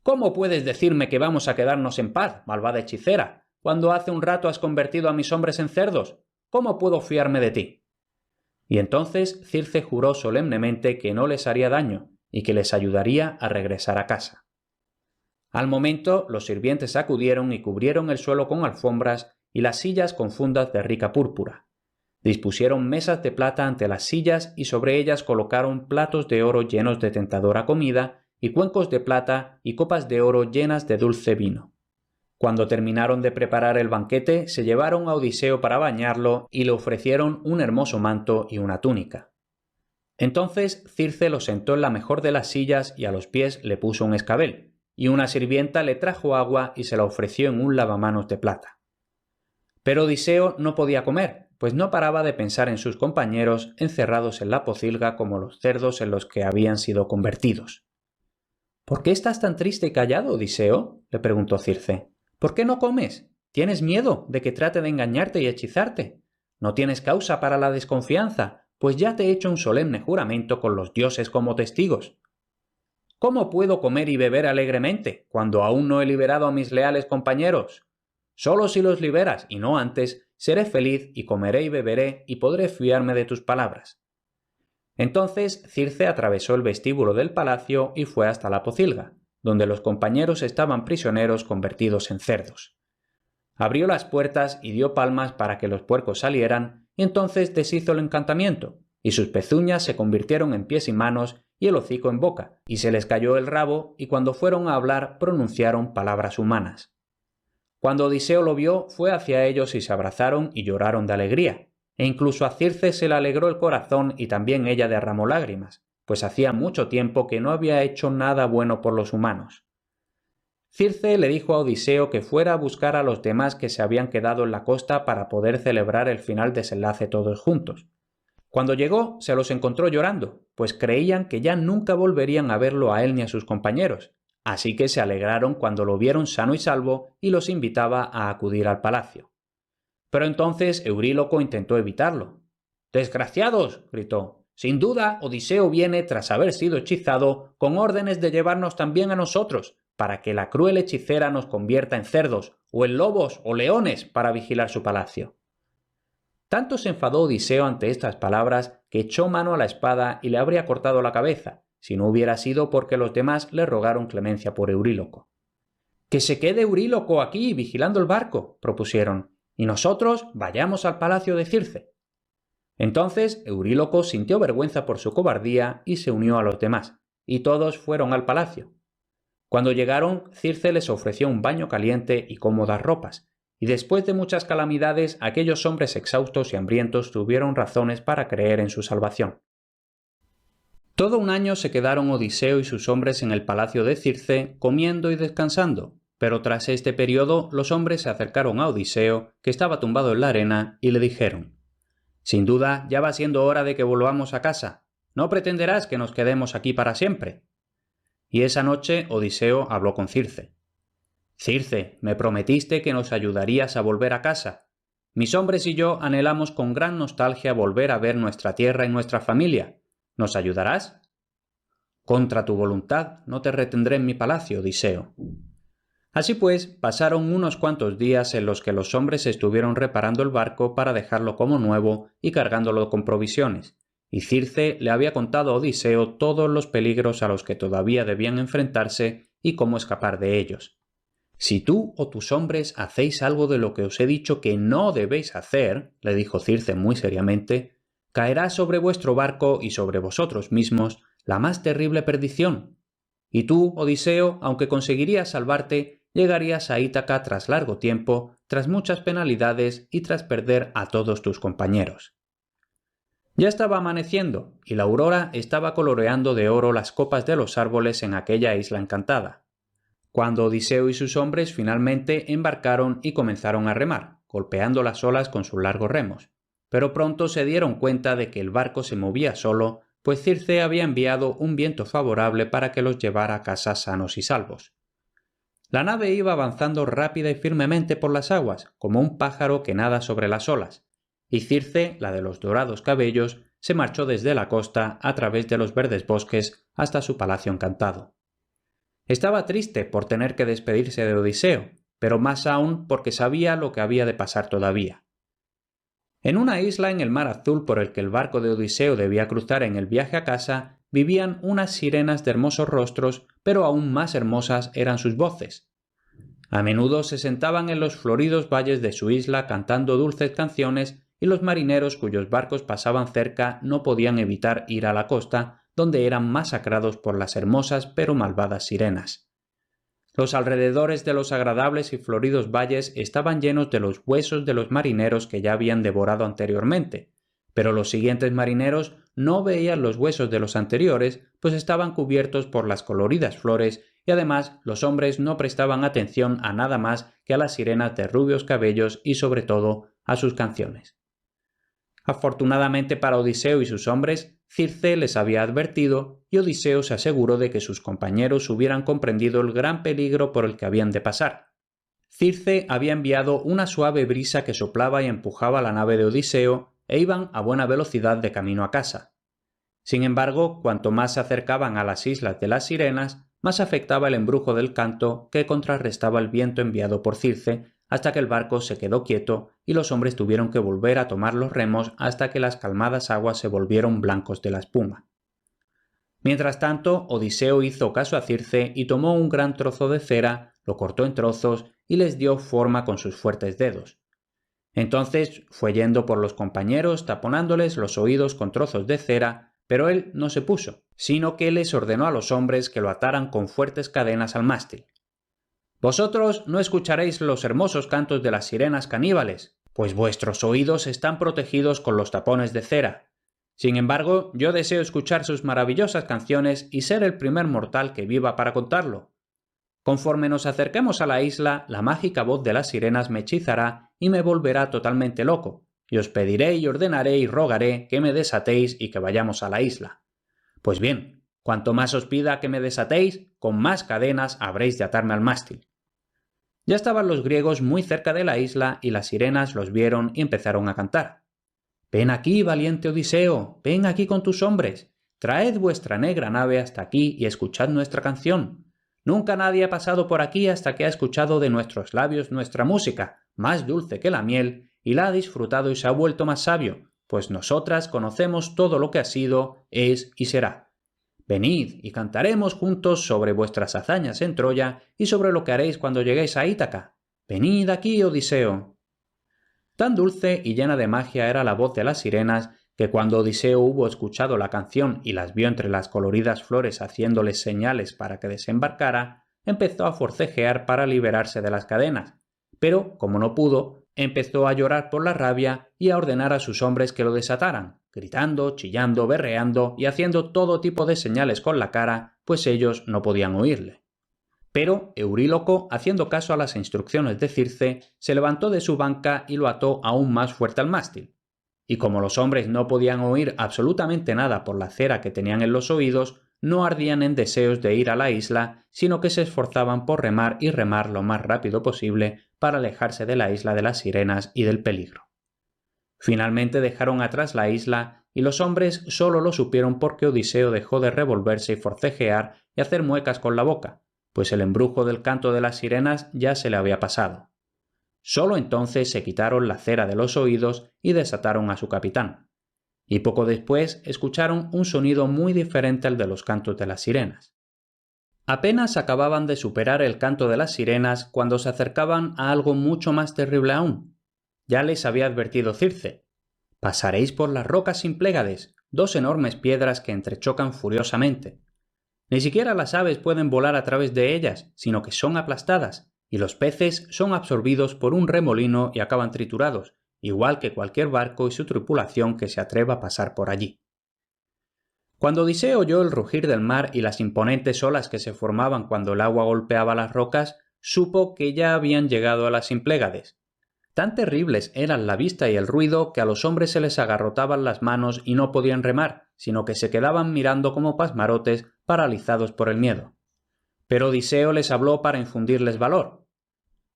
«¿Cómo puedes decirme que vamos a quedarnos en paz, malvada hechicera, cuando hace un rato has convertido a mis hombres en cerdos? ¿Cómo puedo fiarme de ti?». Y entonces Circe juró solemnemente que no les haría daño y que les ayudaría a regresar a casa. Al momento, los sirvientes acudieron y cubrieron el suelo con alfombras y las sillas con fundas de rica púrpura. Dispusieron mesas de plata ante las sillas y sobre ellas colocaron platos de oro llenos de tentadora comida y cuencos de plata y copas de oro llenas de dulce vino. Cuando terminaron de preparar el banquete, se llevaron a Odiseo para bañarlo y le ofrecieron un hermoso manto y una túnica. Entonces Circe lo sentó en la mejor de las sillas y a los pies le puso un escabel, y una sirvienta le trajo agua y se la ofreció en un lavamanos de plata. Pero Odiseo no podía comer, pues no paraba de pensar en sus compañeros encerrados en la pocilga como los cerdos en los que habían sido convertidos. ¿Por qué estás tan triste y callado, Odiseo?, le preguntó Circe. ¿Por qué no comes? ¿Tienes miedo de que trate de engañarte y hechizarte? No tienes causa para la desconfianza, pues ya te he hecho un solemne juramento con los dioses como testigos. ¿Cómo puedo comer y beber alegremente cuando aún no he liberado a mis leales compañeros? Solo si los liberas y no antes, seré feliz y comeré y beberé y podré fiarme de tus palabras. Entonces Circe atravesó el vestíbulo del palacio y fue hasta la pocilga, donde los compañeros estaban prisioneros convertidos en cerdos. Abrió las puertas y dio palmas para que los puercos salieran, y entonces deshizo el encantamiento, y sus pezuñas se convirtieron en pies y manos y el hocico en boca, y se les cayó el rabo, y cuando fueron a hablar pronunciaron palabras humanas. Cuando Odiseo lo vio, fue hacia ellos y se abrazaron y lloraron de alegría, e incluso a Circe se le alegró el corazón y también ella derramó lágrimas, pues hacía mucho tiempo que no había hecho nada bueno por los humanos. Circe le dijo a Odiseo que fuera a buscar a los demás que se habían quedado en la costa para poder celebrar el final desenlace todos juntos. Cuando llegó, se los encontró llorando, pues creían que ya nunca volverían a verlo a él ni a sus compañeros, así que se alegraron cuando lo vieron sano y salvo y los invitaba a acudir al palacio. Pero entonces Euríloco intentó evitarlo. «¡Desgraciados!», gritó. «Sin duda, Odiseo viene, tras haber sido hechizado, con órdenes de llevarnos también a nosotros, para que la cruel hechicera nos convierta en cerdos, o en lobos o leones para vigilar su palacio». Tanto se enfadó Odiseo ante estas palabras que echó mano a la espada y le habría cortado la cabeza, si no hubiera sido porque los demás le rogaron clemencia por Euríloco. «Que se quede Euríloco aquí vigilando el barco», propusieron, «y nosotros vayamos al palacio de Circe». Entonces Euríloco sintió vergüenza por su cobardía y se unió a los demás, y todos fueron al palacio. Cuando llegaron, Circe les ofreció un baño caliente y cómodas ropas, y después de muchas calamidades, aquellos hombres exhaustos y hambrientos tuvieron razones para creer en su salvación. Todo un año se quedaron Odiseo y sus hombres en el palacio de Circe, comiendo y descansando, pero tras este periodo los hombres se acercaron a Odiseo, que estaba tumbado en la arena, y le dijeron: «Sin duda ya va siendo hora de que volvamos a casa. ¿No pretenderás que nos quedemos aquí para siempre?». Y esa noche Odiseo habló con Circe. «Circe, me prometiste que nos ayudarías a volver a casa. Mis hombres y yo anhelamos con gran nostalgia volver a ver nuestra tierra y nuestra familia. ¿Nos ayudarás?». «Contra tu voluntad no te retendré en mi palacio, Odiseo». Así pues, pasaron unos cuantos días en los que los hombres estuvieron reparando el barco para dejarlo como nuevo y cargándolo con provisiones, y Circe le había contado a Odiseo todos los peligros a los que todavía debían enfrentarse y cómo escapar de ellos. «Si tú o tus hombres hacéis algo de lo que os he dicho que no debéis hacer», le dijo Circe muy seriamente, «caerá sobre vuestro barco y sobre vosotros mismos la más terrible perdición. Y tú, Odiseo, aunque conseguirías salvarte, llegarías a Ítaca tras largo tiempo, tras muchas penalidades y tras perder a todos tus compañeros». Ya estaba amaneciendo, y la aurora estaba coloreando de oro las copas de los árboles en aquella isla encantada, cuando Odiseo y sus hombres finalmente embarcaron y comenzaron a remar, golpeando las olas con sus largos remos. Pero pronto se dieron cuenta de que el barco se movía solo, pues Circe había enviado un viento favorable para que los llevara a casa sanos y salvos. La nave iba avanzando rápida y firmemente por las aguas, como un pájaro que nada sobre las olas, y Circe, la de los dorados cabellos, se marchó desde la costa a través de los verdes bosques hasta su palacio encantado. Estaba triste por tener que despedirse de Odiseo, pero más aún porque sabía lo que había de pasar todavía. En una isla en el mar azul por el que el barco de Odiseo debía cruzar en el viaje a casa, vivían unas sirenas de hermosos rostros, pero aún más hermosas eran sus voces. A menudo se sentaban en los floridos valles de su isla cantando dulces canciones, y los marineros cuyos barcos pasaban cerca no podían evitar ir a la costa, donde eran masacrados por las hermosas pero malvadas sirenas. Los alrededores de los agradables y floridos valles estaban llenos de los huesos de los marineros que ya habían devorado anteriormente, pero los siguientes marineros no veían los huesos de los anteriores, pues estaban cubiertos por las coloridas flores, y además los hombres no prestaban atención a nada más que a las sirenas de rubios cabellos y sobre todo a sus canciones. Afortunadamente para Odiseo y sus hombres, Circe les había advertido y Odiseo se aseguró de que sus compañeros hubieran comprendido el gran peligro por el que habían de pasar. Circe había enviado una suave brisa que soplaba y empujaba la nave de Odiseo e iban a buena velocidad de camino a casa. Sin embargo, cuanto más se acercaban a las islas de las sirenas, más afectaba el embrujo del canto que contrarrestaba el viento enviado por Circe, hasta que el barco se quedó quieto y los hombres tuvieron que volver a tomar los remos hasta que las calmadas aguas se volvieron blancos de la espuma. Mientras tanto, Odiseo hizo caso a Circe y tomó un gran trozo de cera, lo cortó en trozos y les dio forma con sus fuertes dedos. Entonces fue yendo por los compañeros taponándoles los oídos con trozos de cera, pero él no se puso, sino que les ordenó a los hombres que lo ataran con fuertes cadenas al mástil. «Vosotros no escucharéis los hermosos cantos de las sirenas caníbales, pues vuestros oídos están protegidos con los tapones de cera. Sin embargo, yo deseo escuchar sus maravillosas canciones y ser el primer mortal que viva para contarlo. Conforme nos acerquemos a la isla, la mágica voz de las sirenas me hechizará y me volverá totalmente loco, y os pediré y ordenaré y rogaré que me desatéis y que vayamos a la isla. Pues bien, cuanto más os pida que me desatéis, con más cadenas habréis de atarme al mástil». Ya estaban los griegos muy cerca de la isla y las sirenas los vieron y empezaron a cantar. «Ven aquí, valiente Odiseo, ven aquí con tus hombres, traed vuestra negra nave hasta aquí y escuchad nuestra canción. Nunca nadie ha pasado por aquí hasta que ha escuchado de nuestros labios nuestra música, más dulce que la miel, y la ha disfrutado y se ha vuelto más sabio, pues nosotras conocemos todo lo que ha sido, es y será. Venid y cantaremos juntos sobre vuestras hazañas en Troya y sobre lo que haréis cuando lleguéis a Ítaca. Venid aquí, Odiseo». Tan dulce y llena de magia era la voz de las sirenas que cuando Odiseo hubo escuchado la canción y las vio entre las coloridas flores haciéndoles señales para que desembarcara, empezó a forcejear para liberarse de las cadenas, pero, como no pudo, empezó a llorar por la rabia y a ordenar a sus hombres que lo desataran, gritando, chillando, berreando y haciendo todo tipo de señales con la cara, pues ellos no podían oírle. Pero Euríloco, haciendo caso a las instrucciones de Circe, se levantó de su banca y lo ató aún más fuerte al mástil. Y como los hombres no podían oír absolutamente nada por la cera que tenían en los oídos, no ardían en deseos de ir a la isla, sino que se esforzaban por remar y remar lo más rápido posible para alejarse de la isla de las sirenas y del peligro. Finalmente dejaron atrás la isla y los hombres solo lo supieron porque Odiseo dejó de revolverse y forcejear y hacer muecas con la boca, pues el embrujo del canto de las sirenas ya se le había pasado. Solo entonces se quitaron la cera de los oídos y desataron a su capitán. Y poco después escucharon un sonido muy diferente al de los cantos de las sirenas. Apenas acababan de superar el canto de las sirenas cuando se acercaban a algo mucho más terrible aún. Ya les había advertido Circe: «Pasaréis por las rocas sin Plégades, dos enormes piedras que entrechocan furiosamente. Ni siquiera las aves pueden volar a través de ellas, sino que son aplastadas, y los peces son absorbidos por un remolino y acaban triturados, igual que cualquier barco y su tripulación que se atreva a pasar por allí». Cuando Odiseo oyó el rugir del mar y las imponentes olas que se formaban cuando el agua golpeaba las rocas, supo que ya habían llegado a las Simplégades. Tan terribles eran la vista y el ruido que a los hombres se les agarrotaban las manos y no podían remar, sino que se quedaban mirando como pasmarotes, paralizados por el miedo. Pero Odiseo les habló para infundirles valor.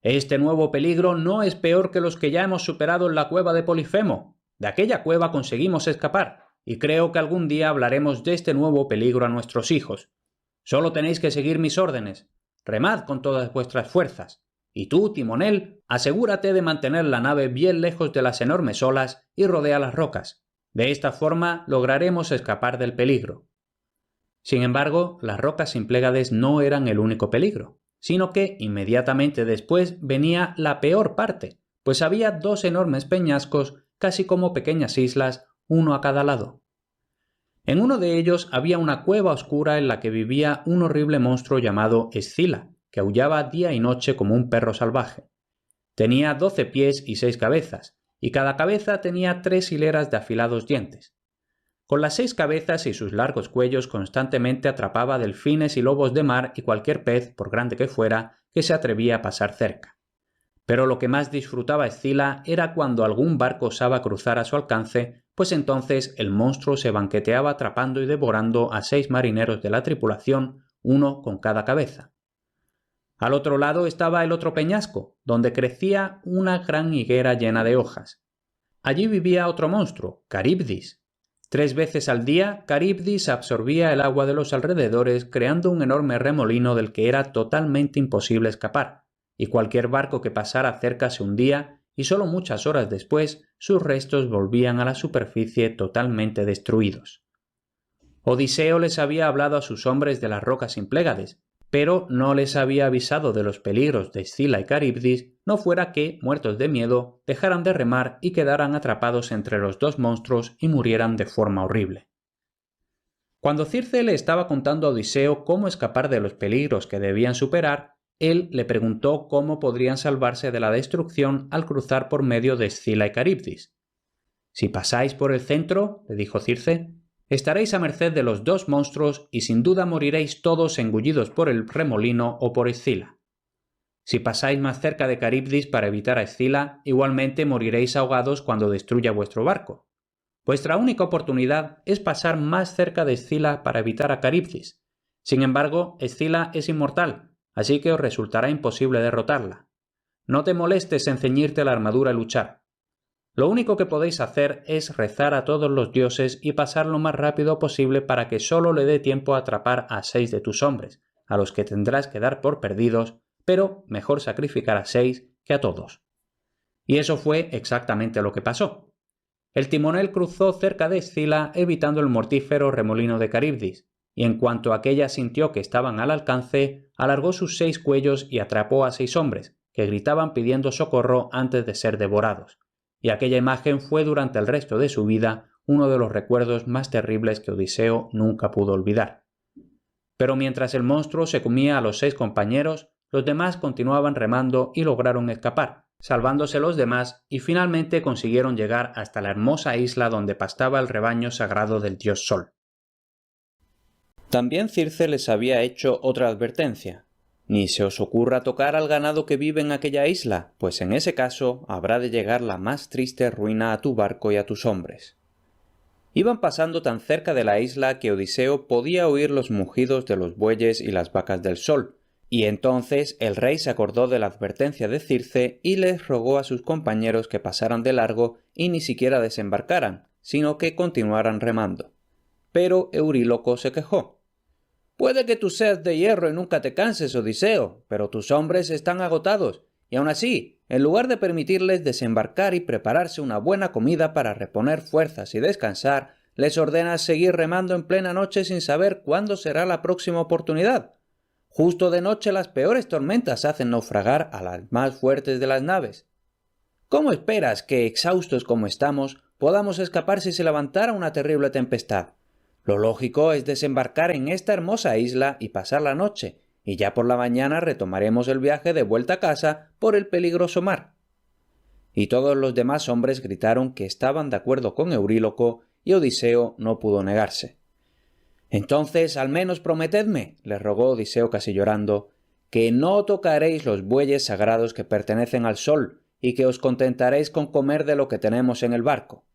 «Este nuevo peligro no es peor que los que ya hemos superado en la cueva de Polifemo. De aquella cueva conseguimos escapar, y creo que algún día hablaremos de este nuevo peligro a nuestros hijos. Solo tenéis que seguir mis órdenes. Remad con todas vuestras fuerzas. Y tú, timonel, asegúrate de mantener la nave bien lejos de las enormes olas y rodea las rocas. De esta forma lograremos escapar del peligro». Sin embargo, las rocas Simplégades no eran el único peligro, sino que inmediatamente después venía la peor parte, pues había dos enormes peñascos, casi como pequeñas islas, uno a cada lado. En uno de ellos había una cueva oscura en la que vivía un horrible monstruo llamado Escila, que aullaba día y noche como un perro salvaje. Tenía 12 pies y 6 cabezas, y cada cabeza tenía 3 hileras de afilados dientes. Con las 6 cabezas y sus largos cuellos constantemente atrapaba delfines y lobos de mar y cualquier pez, por grande que fuera, que se atrevía a pasar cerca. Pero lo que más disfrutaba Escila era cuando algún barco osaba cruzar a su alcance, pues entonces el monstruo se banqueteaba atrapando y devorando a 6 marineros de la tripulación, uno con cada cabeza. Al otro lado estaba el otro peñasco, donde crecía una gran higuera llena de hojas. Allí vivía otro monstruo, Caribdis. 3 veces al día, Caribdis absorbía el agua de los alrededores, creando un enorme remolino del que era totalmente imposible escapar, y cualquier barco que pasara cerca se hundía, y solo muchas horas después sus restos volvían a la superficie totalmente destruidos. Odiseo les había hablado a sus hombres de las rocas Implégades, pero no les había avisado de los peligros de Escila y Caribdis, no fuera que, muertos de miedo, dejaran de remar y quedaran atrapados entre los 2 monstruos y murieran de forma horrible. Cuando Circe le estaba contando a Odiseo cómo escapar de los peligros que debían superar, él le preguntó cómo podrían salvarse de la destrucción al cruzar por medio de Escila y Caribdis. «Si pasáis por el centro», le dijo Circe, «estaréis a merced de los 2 monstruos y sin duda moriréis todos engullidos por el remolino o por Escila. Si pasáis más cerca de Caribdis para evitar a Escila, igualmente moriréis ahogados cuando destruya vuestro barco. Vuestra única oportunidad es pasar más cerca de Escila para evitar a Caribdis. Sin embargo, Escila es inmortal, así que os resultará imposible derrotarla. No te molestes en ceñirte la armadura y luchar. Lo único que podéis hacer es rezar a todos los dioses y pasar lo más rápido posible para que solo le dé tiempo a atrapar a 6 de tus hombres, a los que tendrás que dar por perdidos, pero mejor sacrificar a 6 que a todos». Y eso fue exactamente lo que pasó. El timonel cruzó cerca de Escila evitando el mortífero remolino de Caribdis, y en cuanto aquella sintió que estaban al alcance, alargó sus 6 cuellos y atrapó a 6 hombres, que gritaban pidiendo socorro antes de ser devorados. Y aquella imagen fue durante el resto de su vida uno de los recuerdos más terribles que Odiseo nunca pudo olvidar. Pero mientras el monstruo se comía a los 6 compañeros, los demás continuaban remando y lograron escapar, salvándose los demás, y finalmente consiguieron llegar hasta la hermosa isla donde pastaba el rebaño sagrado del dios Sol. También Circe les había hecho otra advertencia. «Ni se os ocurra tocar al ganado que vive en aquella isla, pues en ese caso habrá de llegar la más triste ruina a tu barco y a tus hombres». Iban pasando tan cerca de la isla que Odiseo podía oír los mugidos de los bueyes y las vacas del sol, y entonces el rey se acordó de la advertencia de Circe y les rogó a sus compañeros que pasaran de largo y ni siquiera desembarcaran, sino que continuaran remando. Pero Euríloco se quejó. «Puede que tú seas de hierro y nunca te canses, Odiseo, pero tus hombres están agotados, y aun así, en lugar de permitirles desembarcar y prepararse una buena comida para reponer fuerzas y descansar, les ordenas seguir remando en plena noche sin saber cuándo será la próxima oportunidad. Justo de noche las peores tormentas hacen naufragar a las más fuertes de las naves. ¿Cómo esperas que, exhaustos como estamos, podamos escapar si se levantara una terrible tempestad? Lo lógico es desembarcar en esta hermosa isla y pasar la noche, y ya por la mañana retomaremos el viaje de vuelta a casa por el peligroso mar». Y todos los demás hombres gritaron que estaban de acuerdo con Euríloco, y Odiseo no pudo negarse. «Entonces, al menos prometedme», le rogó Odiseo casi llorando, «que no tocaréis los bueyes sagrados que pertenecen al sol, y que os contentaréis con comer de lo que tenemos en el barco».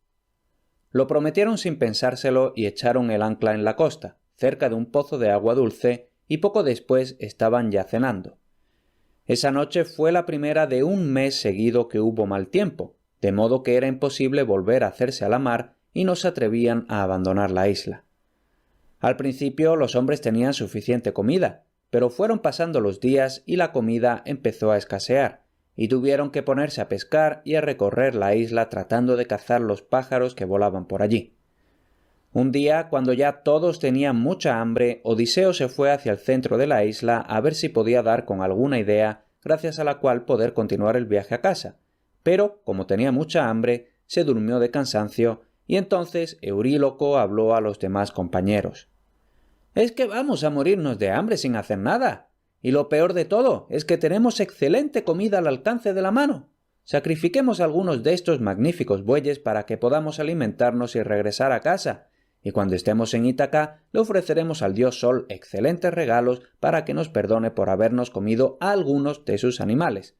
Lo prometieron sin pensárselo y echaron el ancla en la costa, cerca de un pozo de agua dulce, y poco después estaban ya cenando. Esa noche fue la primera de un mes seguido que hubo mal tiempo, de modo que era imposible volver a hacerse a la mar y no se atrevían a abandonar la isla. Al principio los hombres tenían suficiente comida, pero fueron pasando los días y la comida empezó a escasear, y tuvieron que ponerse a pescar y a recorrer la isla tratando de cazar los pájaros que volaban por allí. Un día, cuando ya todos tenían mucha hambre, Odiseo se fue hacia el centro de la isla a ver si podía dar con alguna idea gracias a la cual poder continuar el viaje a casa, pero, como tenía mucha hambre, se durmió de cansancio y entonces Euríloco habló a los demás compañeros. «Es que vamos a morirnos de hambre sin hacer nada. Y lo peor de todo es que tenemos excelente comida al alcance de la mano. Sacrifiquemos algunos de estos magníficos bueyes para que podamos alimentarnos y regresar a casa, y cuando estemos en Ítaca le ofreceremos al dios Sol excelentes regalos para que nos perdone por habernos comido a algunos de sus animales.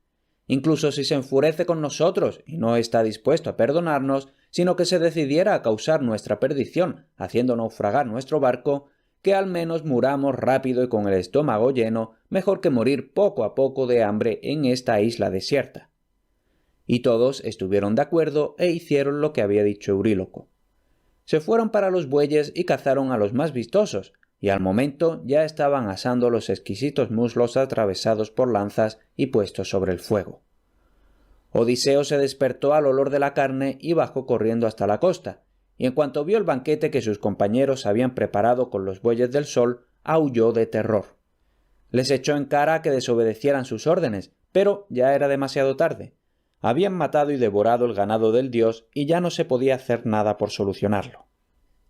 incluso si se enfurece con nosotros y no está dispuesto a perdonarnos, sino que se decidiera a causar nuestra perdición, haciendo naufragar nuestro barco, que al menos muramos rápido y con el estómago lleno, mejor que morir poco a poco de hambre en esta isla desierta. Y todos estuvieron de acuerdo e hicieron lo que había dicho Euríloco. Se fueron para los bueyes y cazaron a los más vistosos, y al momento ya estaban asando los exquisitos muslos atravesados por lanzas y puestos sobre el fuego. Odiseo se despertó al olor de la carne y bajó corriendo hasta la costa, y en cuanto vio el banquete que sus compañeros habían preparado con los bueyes del sol, aulló de terror. Les echó en cara que desobedecieran sus órdenes, pero ya era demasiado tarde. Habían matado y devorado el ganado del dios y ya no se podía hacer nada por solucionarlo.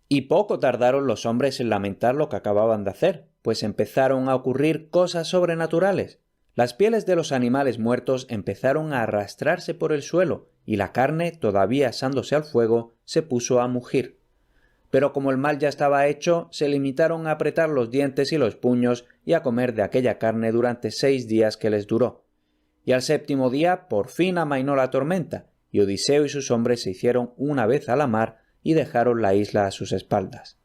Y poco tardaron los hombres en lamentar lo que acababan de hacer, pues empezaron a ocurrir cosas sobrenaturales. Las pieles de los animales muertos empezaron a arrastrarse por el suelo y la carne, todavía asándose al fuego, se puso a mugir. Pero como el mal ya estaba hecho, se limitaron a apretar los dientes y los puños y a comer de aquella carne durante 6 días que les duró. Y al 7º día por fin amainó la tormenta, y Odiseo y sus hombres se hicieron una vez a la mar y dejaron la isla a sus espaldas.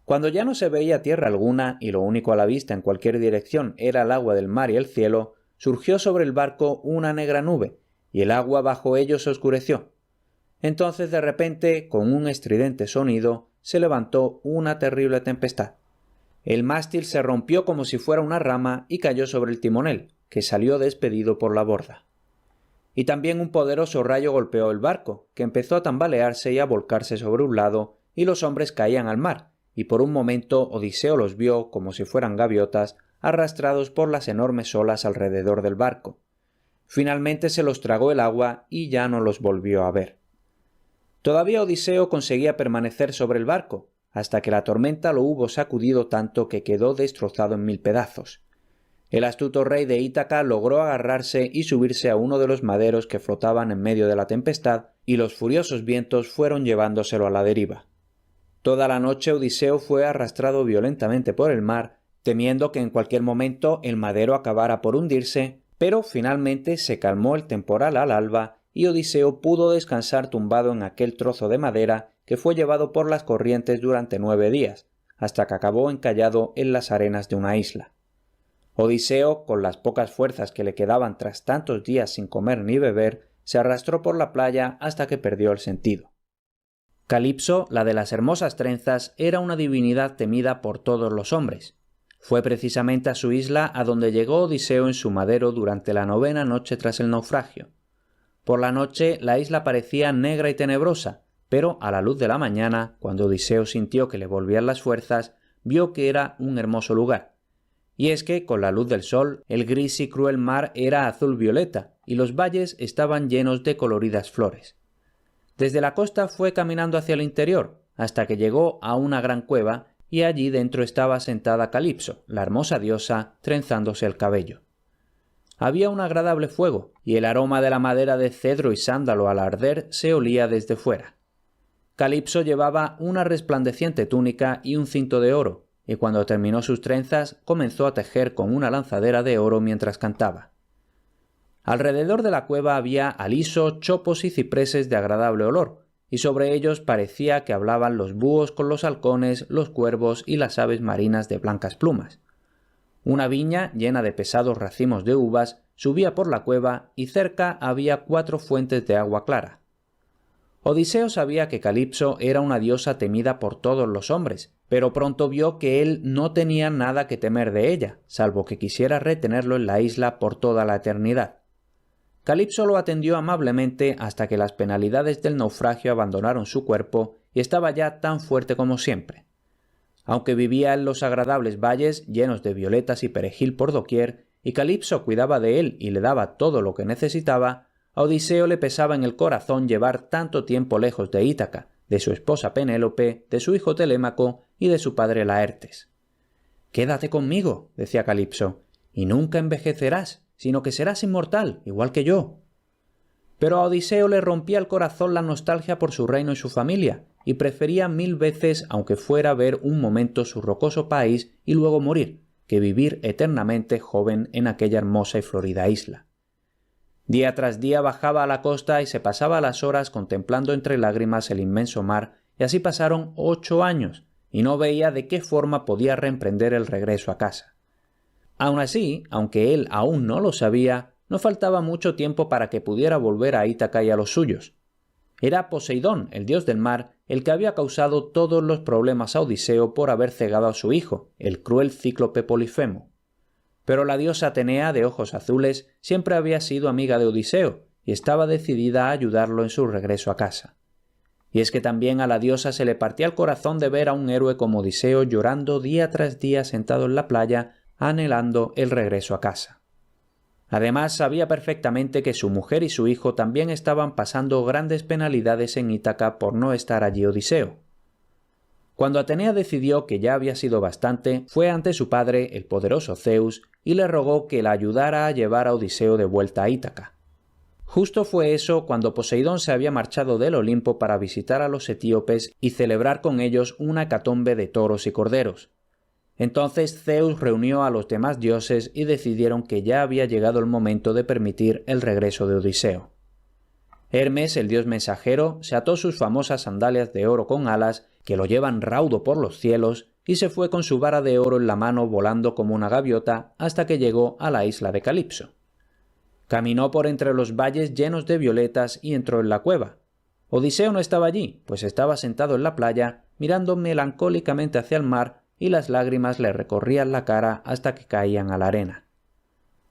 Cuando ya no se veía tierra alguna y lo único a la vista en cualquier dirección era el agua del mar y el cielo, surgió sobre el barco una negra nube, y el agua bajo ellos se oscureció. Entonces de repente, con un estridente sonido, se levantó una terrible tempestad. El mástil se rompió como si fuera una rama y cayó sobre el timonel, que salió despedido por la borda. Y también un poderoso rayo golpeó el barco, que empezó a tambalearse y a volcarse sobre un lado, y los hombres caían al mar, y por un momento Odiseo los vio, como si fueran gaviotas, arrastrados por las enormes olas alrededor del barco. Finalmente se los tragó el agua y ya no los volvió a ver. Todavía Odiseo conseguía permanecer sobre el barco, hasta que la tormenta lo hubo sacudido tanto que quedó destrozado en 1000 pedazos. El astuto rey de Ítaca logró agarrarse y subirse a uno de los maderos que flotaban en medio de la tempestad, y los furiosos vientos fueron llevándoselo a la deriva. Toda la noche Odiseo fue arrastrado violentamente por el mar, temiendo que en cualquier momento el madero acabara por hundirse, pero finalmente se calmó el temporal al alba y Odiseo pudo descansar tumbado en aquel trozo de madera que fue llevado por las corrientes durante 9 días, hasta que acabó encallado en las arenas de una isla. Odiseo, con las pocas fuerzas que le quedaban tras tantos días sin comer ni beber, se arrastró por la playa hasta que perdió el sentido. Calipso, la de las hermosas trenzas, era una divinidad temida por todos los hombres. Fue precisamente a su isla a donde llegó Odiseo en su madero durante la 9ª noche tras el naufragio. Por la noche la isla parecía negra y tenebrosa, pero a la luz de la mañana, cuando Odiseo sintió que le volvían las fuerzas, vio que era un hermoso lugar. Y es que, con la luz del sol, el gris y cruel mar era azul violeta, y los valles estaban llenos de coloridas flores. Desde la costa fue caminando hacia el interior, hasta que llegó a una gran cueva, y allí dentro estaba sentada Calipso, la hermosa diosa, trenzándose el cabello. Había un agradable fuego, y el aroma de la madera de cedro y sándalo al arder se olía desde fuera. Calipso llevaba una resplandeciente túnica y un cinto de oro, y cuando terminó sus trenzas comenzó a tejer con una lanzadera de oro mientras cantaba. Alrededor de la cueva había aliso, chopos y cipreses de agradable olor, y sobre ellos parecía que hablaban los búhos con los halcones, los cuervos y las aves marinas de blancas plumas. Una viña llena de pesados racimos de uvas subía por la cueva y cerca había 4 fuentes de agua clara. Odiseo sabía que Calipso era una diosa temida por todos los hombres, pero pronto vio que él no tenía nada que temer de ella, salvo que quisiera retenerlo en la isla por toda la eternidad. Calipso lo atendió amablemente hasta que las penalidades del naufragio abandonaron su cuerpo y estaba ya tan fuerte como siempre. Aunque vivía en los agradables valles llenos de violetas y perejil por doquier, y Calipso cuidaba de él y le daba todo lo que necesitaba, a Odiseo le pesaba en el corazón llevar tanto tiempo lejos de Ítaca, de su esposa Penélope, de su hijo Telémaco y de su padre Laertes. «Quédate conmigo», decía Calipso, «y nunca envejecerás, sino que serás inmortal, igual que yo». Pero a Odiseo le rompía el corazón la nostalgia por su reino y su familia, y prefería 1000 veces, aunque fuera ver un momento su rocoso país y luego morir, que vivir eternamente joven en aquella hermosa y florida isla. Día tras día bajaba a la costa y se pasaba las horas contemplando entre lágrimas el inmenso mar, y así pasaron 8 años, y no veía de qué forma podía reemprender el regreso a casa. Aun así, aunque él aún no lo sabía, no faltaba mucho tiempo para que pudiera volver a Ítaca y a los suyos. Era Poseidón, el dios del mar, el que había causado todos los problemas a Odiseo por haber cegado a su hijo, el cruel cíclope Polifemo. Pero la diosa Atenea, de ojos azules, siempre había sido amiga de Odiseo y estaba decidida a ayudarlo en su regreso a casa. Y es que también a la diosa se le partía el corazón de ver a un héroe como Odiseo llorando día tras día sentado en la playa, anhelando el regreso a casa. Además, sabía perfectamente que su mujer y su hijo también estaban pasando grandes penalidades en Ítaca por no estar allí Odiseo. Cuando Atenea decidió que ya había sido bastante, fue ante su padre, el poderoso Zeus, y le rogó que la ayudara a llevar a Odiseo de vuelta a Ítaca. Justo fue eso cuando Poseidón se había marchado del Olimpo para visitar a los etíopes y celebrar con ellos una hecatombe de toros y corderos. Entonces Zeus reunió a los demás dioses y decidieron que ya había llegado el momento de permitir el regreso de Odiseo. Hermes, el dios mensajero, se ató sus famosas sandalias de oro con alas, que lo llevan raudo por los cielos, y se fue con su vara de oro en la mano volando como una gaviota hasta que llegó a la isla de Calipso. Caminó por entre los valles llenos de violetas y entró en la cueva. Odiseo no estaba allí, pues estaba sentado en la playa, mirando melancólicamente hacia el mar, y las lágrimas le recorrían la cara hasta que caían a la arena.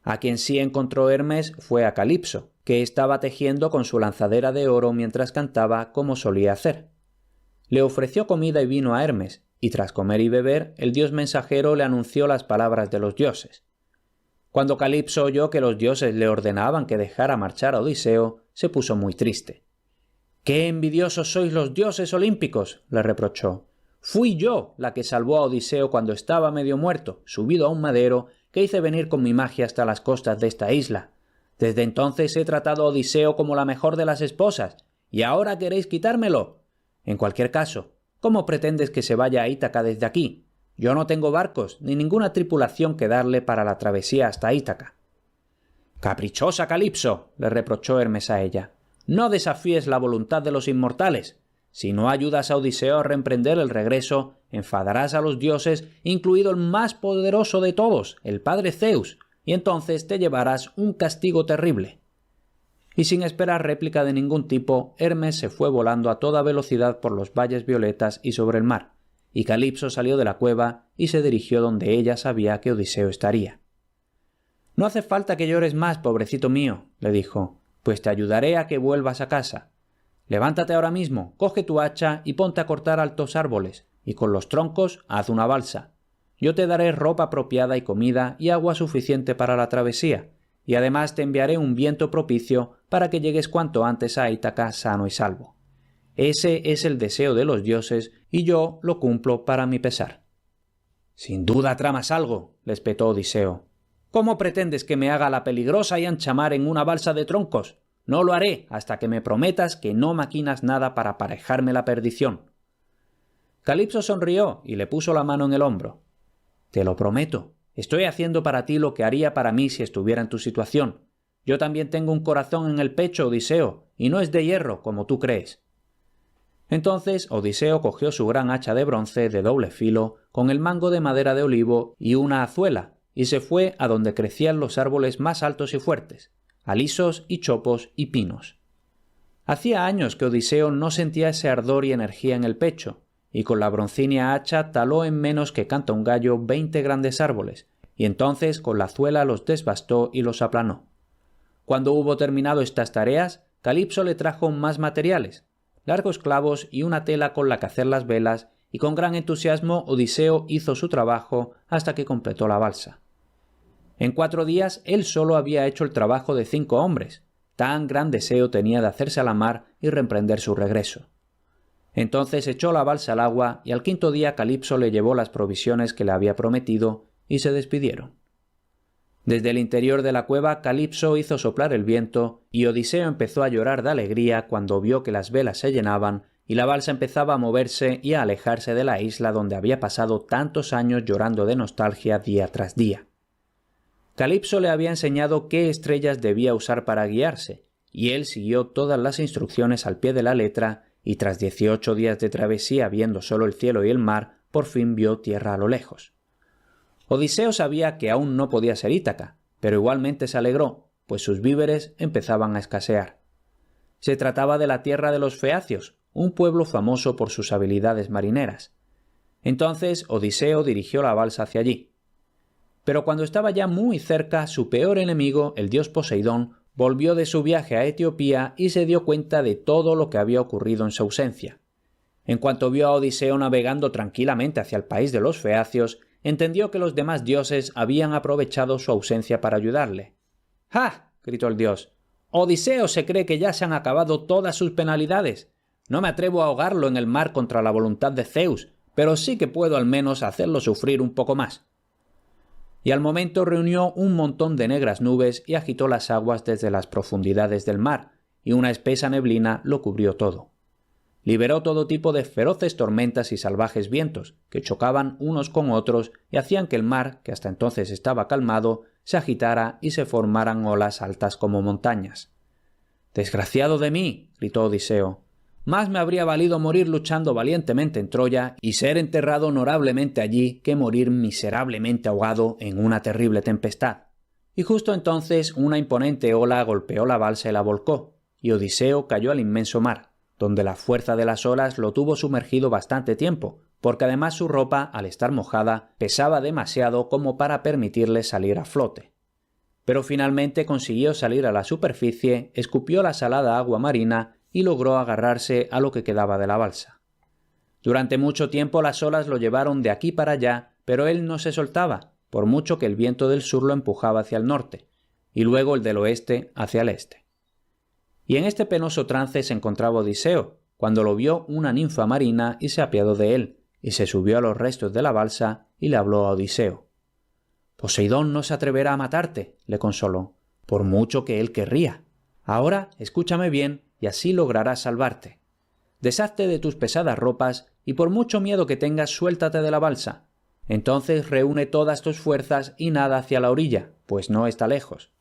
A quien sí encontró Hermes fue a Calipso, que estaba tejiendo con su lanzadera de oro mientras cantaba como solía hacer. Le ofreció comida y vino a Hermes, y tras comer y beber, el dios mensajero le anunció las palabras de los dioses. Cuando Calipso oyó que los dioses le ordenaban que dejara marchar a Odiseo, se puso muy triste. «¡Qué envidiosos sois los dioses olímpicos!», le reprochó. «Fui yo la que salvó a Odiseo cuando estaba medio muerto, subido a un madero, que hice venir con mi magia hasta las costas de esta isla. Desde entonces he tratado a Odiseo como la mejor de las esposas, y ahora queréis quitármelo. En cualquier caso, ¿cómo pretendes que se vaya a Ítaca desde aquí? Yo no tengo barcos ni ninguna tripulación que darle para la travesía hasta Ítaca». «¡Caprichosa Calipso!», le reprochó Hermes a ella. «No desafíes la voluntad de los inmortales. Si no ayudas a Odiseo a reemprender el regreso, enfadarás a los dioses, incluido el más poderoso de todos, el padre Zeus, y entonces te llevarás un castigo terrible». Y sin esperar réplica de ningún tipo, Hermes se fue volando a toda velocidad por los valles violetas y sobre el mar, y Calipso salió de la cueva y se dirigió donde ella sabía que Odiseo estaría. «No hace falta que llores más, pobrecito mío», le dijo, «pues te ayudaré a que vuelvas a casa. Levántate ahora mismo, coge tu hacha y ponte a cortar altos árboles, y con los troncos haz una balsa. Yo te daré ropa apropiada y comida y agua suficiente para la travesía, y además te enviaré un viento propicio para que llegues cuanto antes a Ítaca sano y salvo. Ese es el deseo de los dioses, y yo lo cumplo para mi pesar». «Sin duda tramas algo», le espetó Odiseo. «¿Cómo pretendes que me haga la peligrosa y ancha mar en una balsa de troncos? No lo haré hasta que me prometas que no maquinas nada para aparejarme la perdición». Calipso sonrió y le puso la mano en el hombro. «Te lo prometo. Estoy haciendo para ti lo que haría para mí si estuviera en tu situación. Yo también tengo un corazón en el pecho, Odiseo, y no es de hierro, como tú crees». Entonces Odiseo cogió su gran hacha de bronce de doble filo, con el mango de madera de olivo y una azuela, y se fue a donde crecían los árboles más altos y fuertes, alisos y chopos y pinos. Hacía años que Odiseo no sentía ese ardor y energía en el pecho, y con la broncínea hacha taló en menos que canta un gallo 20 grandes árboles, y entonces con la azuela los desbastó y los aplanó. Cuando hubo terminado estas tareas, Calipso le trajo más materiales, largos clavos y una tela con la que hacer las velas, y con gran entusiasmo Odiseo hizo su trabajo hasta que completó la balsa. En 4 días él solo había hecho el trabajo de 5 hombres, tan gran deseo tenía de hacerse a la mar y reemprender su regreso. Entonces echó la balsa al agua y al 5.º día Calipso le llevó las provisiones que le había prometido y se despidieron. Desde el interior de la cueva Calipso hizo soplar el viento y Odiseo empezó a llorar de alegría cuando vio que las velas se llenaban y la balsa empezaba a moverse y a alejarse de la isla donde había pasado tantos años llorando de nostalgia día tras día. Calipso le había enseñado qué estrellas debía usar para guiarse, y él siguió todas las instrucciones al pie de la letra, y tras 18 días de travesía viendo solo el cielo y el mar, por fin vio tierra a lo lejos. Odiseo sabía que aún no podía ser Ítaca, pero igualmente se alegró, pues sus víveres empezaban a escasear. Se trataba de la tierra de los feacios, un pueblo famoso por sus habilidades marineras. Entonces Odiseo dirigió la balsa hacia allí. Pero cuando estaba ya muy cerca, su peor enemigo, el dios Poseidón, volvió de su viaje a Etiopía y se dio cuenta de todo lo que había ocurrido en su ausencia. En cuanto vio a Odiseo navegando tranquilamente hacia el país de los feacios, entendió que los demás dioses habían aprovechado su ausencia para ayudarle. ¡Ja! —gritó el dios—. Odiseo se cree que ya se han acabado todas sus penalidades. No me atrevo a ahogarlo en el mar contra la voluntad de Zeus, pero sí que puedo al menos hacerlo sufrir un poco más. Y al momento reunió un montón de negras nubes y agitó las aguas desde las profundidades del mar, y una espesa neblina lo cubrió todo. Liberó todo tipo de feroces tormentas y salvajes vientos, que chocaban unos con otros y hacían que el mar, que hasta entonces estaba calmado, se agitara y se formaran olas altas como montañas. «¡Desgraciado de mí!» gritó Odiseo. «Más me habría valido morir luchando valientemente en Troya y ser enterrado honorablemente allí que morir miserablemente ahogado en una terrible tempestad». Y justo entonces una imponente ola golpeó la balsa y la volcó, y Odiseo cayó al inmenso mar, donde la fuerza de las olas lo tuvo sumergido bastante tiempo, porque además su ropa, al estar mojada, pesaba demasiado como para permitirle salir a flote. Pero finalmente consiguió salir a la superficie, escupió la salada agua marina y logró agarrarse a lo que quedaba de la balsa. Durante mucho tiempo las olas lo llevaron de aquí para allá, pero él no se soltaba, por mucho que el viento del sur lo empujaba hacia el norte, y luego el del oeste hacia el este. Y en este penoso trance se encontraba Odiseo, cuando lo vio una ninfa marina y se apiadó de él, y se subió a los restos de la balsa y le habló a Odiseo. «Poseidón no se atreverá a matarte», le consoló, «por mucho que él querría. Ahora escúchame bien y así lograrás salvarte. Deshazte de tus pesadas ropas y por mucho miedo que tengas suéltate de la balsa. Entonces reúne todas tus fuerzas y nada hacia la orilla, pues no está lejos.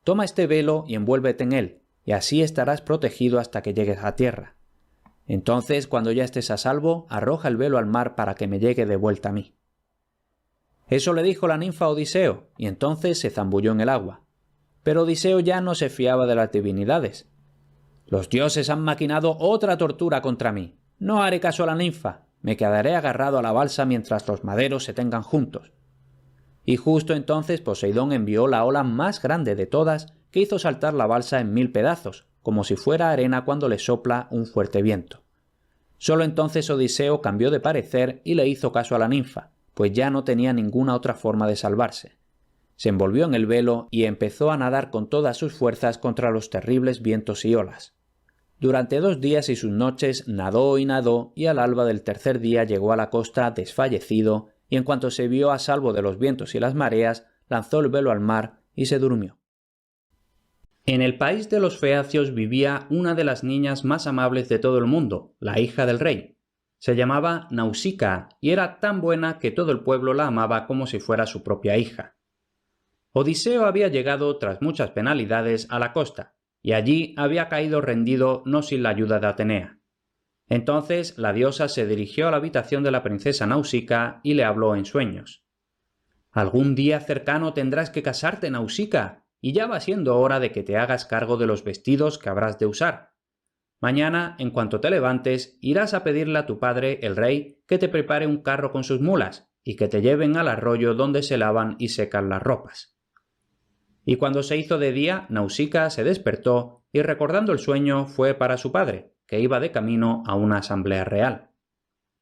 Toma este velo y envuélvete en él, y así estarás protegido hasta que llegues a tierra. Entonces, cuando ya estés a salvo, arroja el velo al mar para que me llegue de vuelta a mí». Eso le dijo la ninfa a Odiseo, y entonces se zambulló en el agua. Pero Odiseo ya no se fiaba de las divinidades. «Los dioses han maquinado otra tortura contra mí. No haré caso a la ninfa. Me quedaré agarrado a la balsa mientras los maderos se tengan juntos». Y justo entonces Poseidón envió la ola más grande de todas, que hizo saltar la balsa en 1000 pedazos, como si fuera arena cuando le sopla un fuerte viento. Solo entonces Odiseo cambió de parecer y le hizo caso a la ninfa, pues ya no tenía ninguna otra forma de salvarse. Se envolvió en el velo y empezó a nadar con todas sus fuerzas contra los terribles vientos y olas. Durante 2 días y sus noches nadó y al alba del tercer día llegó a la costa desfallecido, y en cuanto se vio a salvo de los vientos y las mareas, lanzó el velo al mar y se durmió. En el país de los feacios vivía una de las niñas más amables de todo el mundo, la hija del rey. Se llamaba Nausicaa y era tan buena que todo el pueblo la amaba como si fuera su propia hija. Odiseo había llegado, tras muchas penalidades, a la costa, y allí había caído rendido no sin la ayuda de Atenea. Entonces la diosa se dirigió a la habitación de la princesa Nausicaa y le habló en sueños. «Algún día cercano tendrás que casarte, Nausicaa, y ya va siendo hora de que te hagas cargo de los vestidos que habrás de usar. Mañana, en cuanto te levantes, irás a pedirle a tu padre, el rey, que te prepare un carro con sus mulas y que te lleven al arroyo donde se lavan y secan las ropas». Y cuando se hizo de día, Nausicaa se despertó y, recordando el sueño, fue para su padre, que iba de camino a una asamblea real.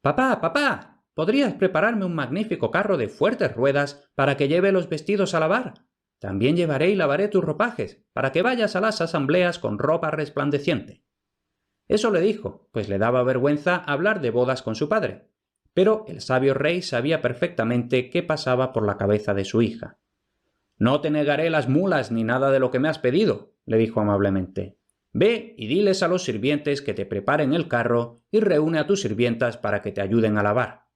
«Papá, papá, ¿podrías prepararme un magnífico carro de fuertes ruedas para que lleve los vestidos a lavar? También llevaré y lavaré tus ropajes, para que vayas a las asambleas con ropa resplandeciente». Eso le dijo, pues le daba vergüenza hablar de bodas con su padre. Pero el sabio rey sabía perfectamente qué pasaba por la cabeza de su hija. «No te negaré las mulas ni nada de lo que me has pedido», le dijo amablemente. «Ve y diles a los sirvientes que te preparen el carro y reúne a tus sirvientas para que te ayuden a lavar».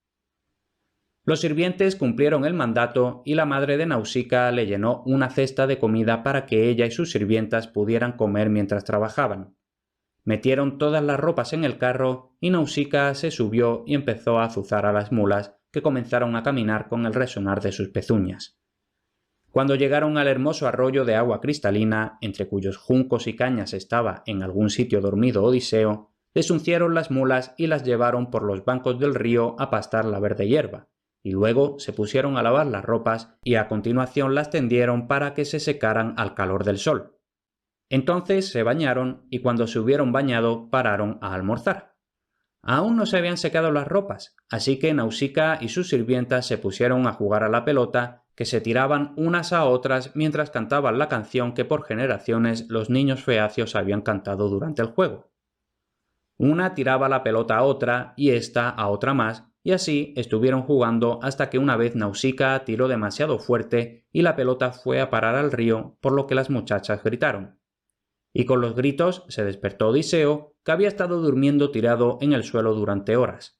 Los sirvientes cumplieron el mandato y la madre de Nausicaa le llenó una cesta de comida para que ella y sus sirvientas pudieran comer mientras trabajaban. Metieron todas las ropas en el carro y Nausicaa se subió y empezó a azuzar a las mulas, que comenzaron a caminar con el resonar de sus pezuñas. Cuando llegaron al hermoso arroyo de agua cristalina, entre cuyos juncos y cañas estaba en algún sitio dormido Odiseo, desuncieron las mulas y las llevaron por los bancos del río a pastar la verde hierba, y luego se pusieron a lavar las ropas y a continuación las tendieron para que se secaran al calor del sol. Entonces se bañaron y cuando se hubieron bañado pararon a almorzar. Aún no se habían secado las ropas, así que Nausicaa y sus sirvientas se pusieron a jugar a la pelota, que se tiraban unas a otras mientras cantaban la canción que por generaciones los niños feacios habían cantado durante el juego. Una tiraba la pelota a otra y ésta a otra más, y así estuvieron jugando hasta que una vez Nausicaa tiró demasiado fuerte y la pelota fue a parar al río, por lo que las muchachas gritaron. Y con los gritos se despertó Odiseo, que había estado durmiendo tirado en el suelo durante horas.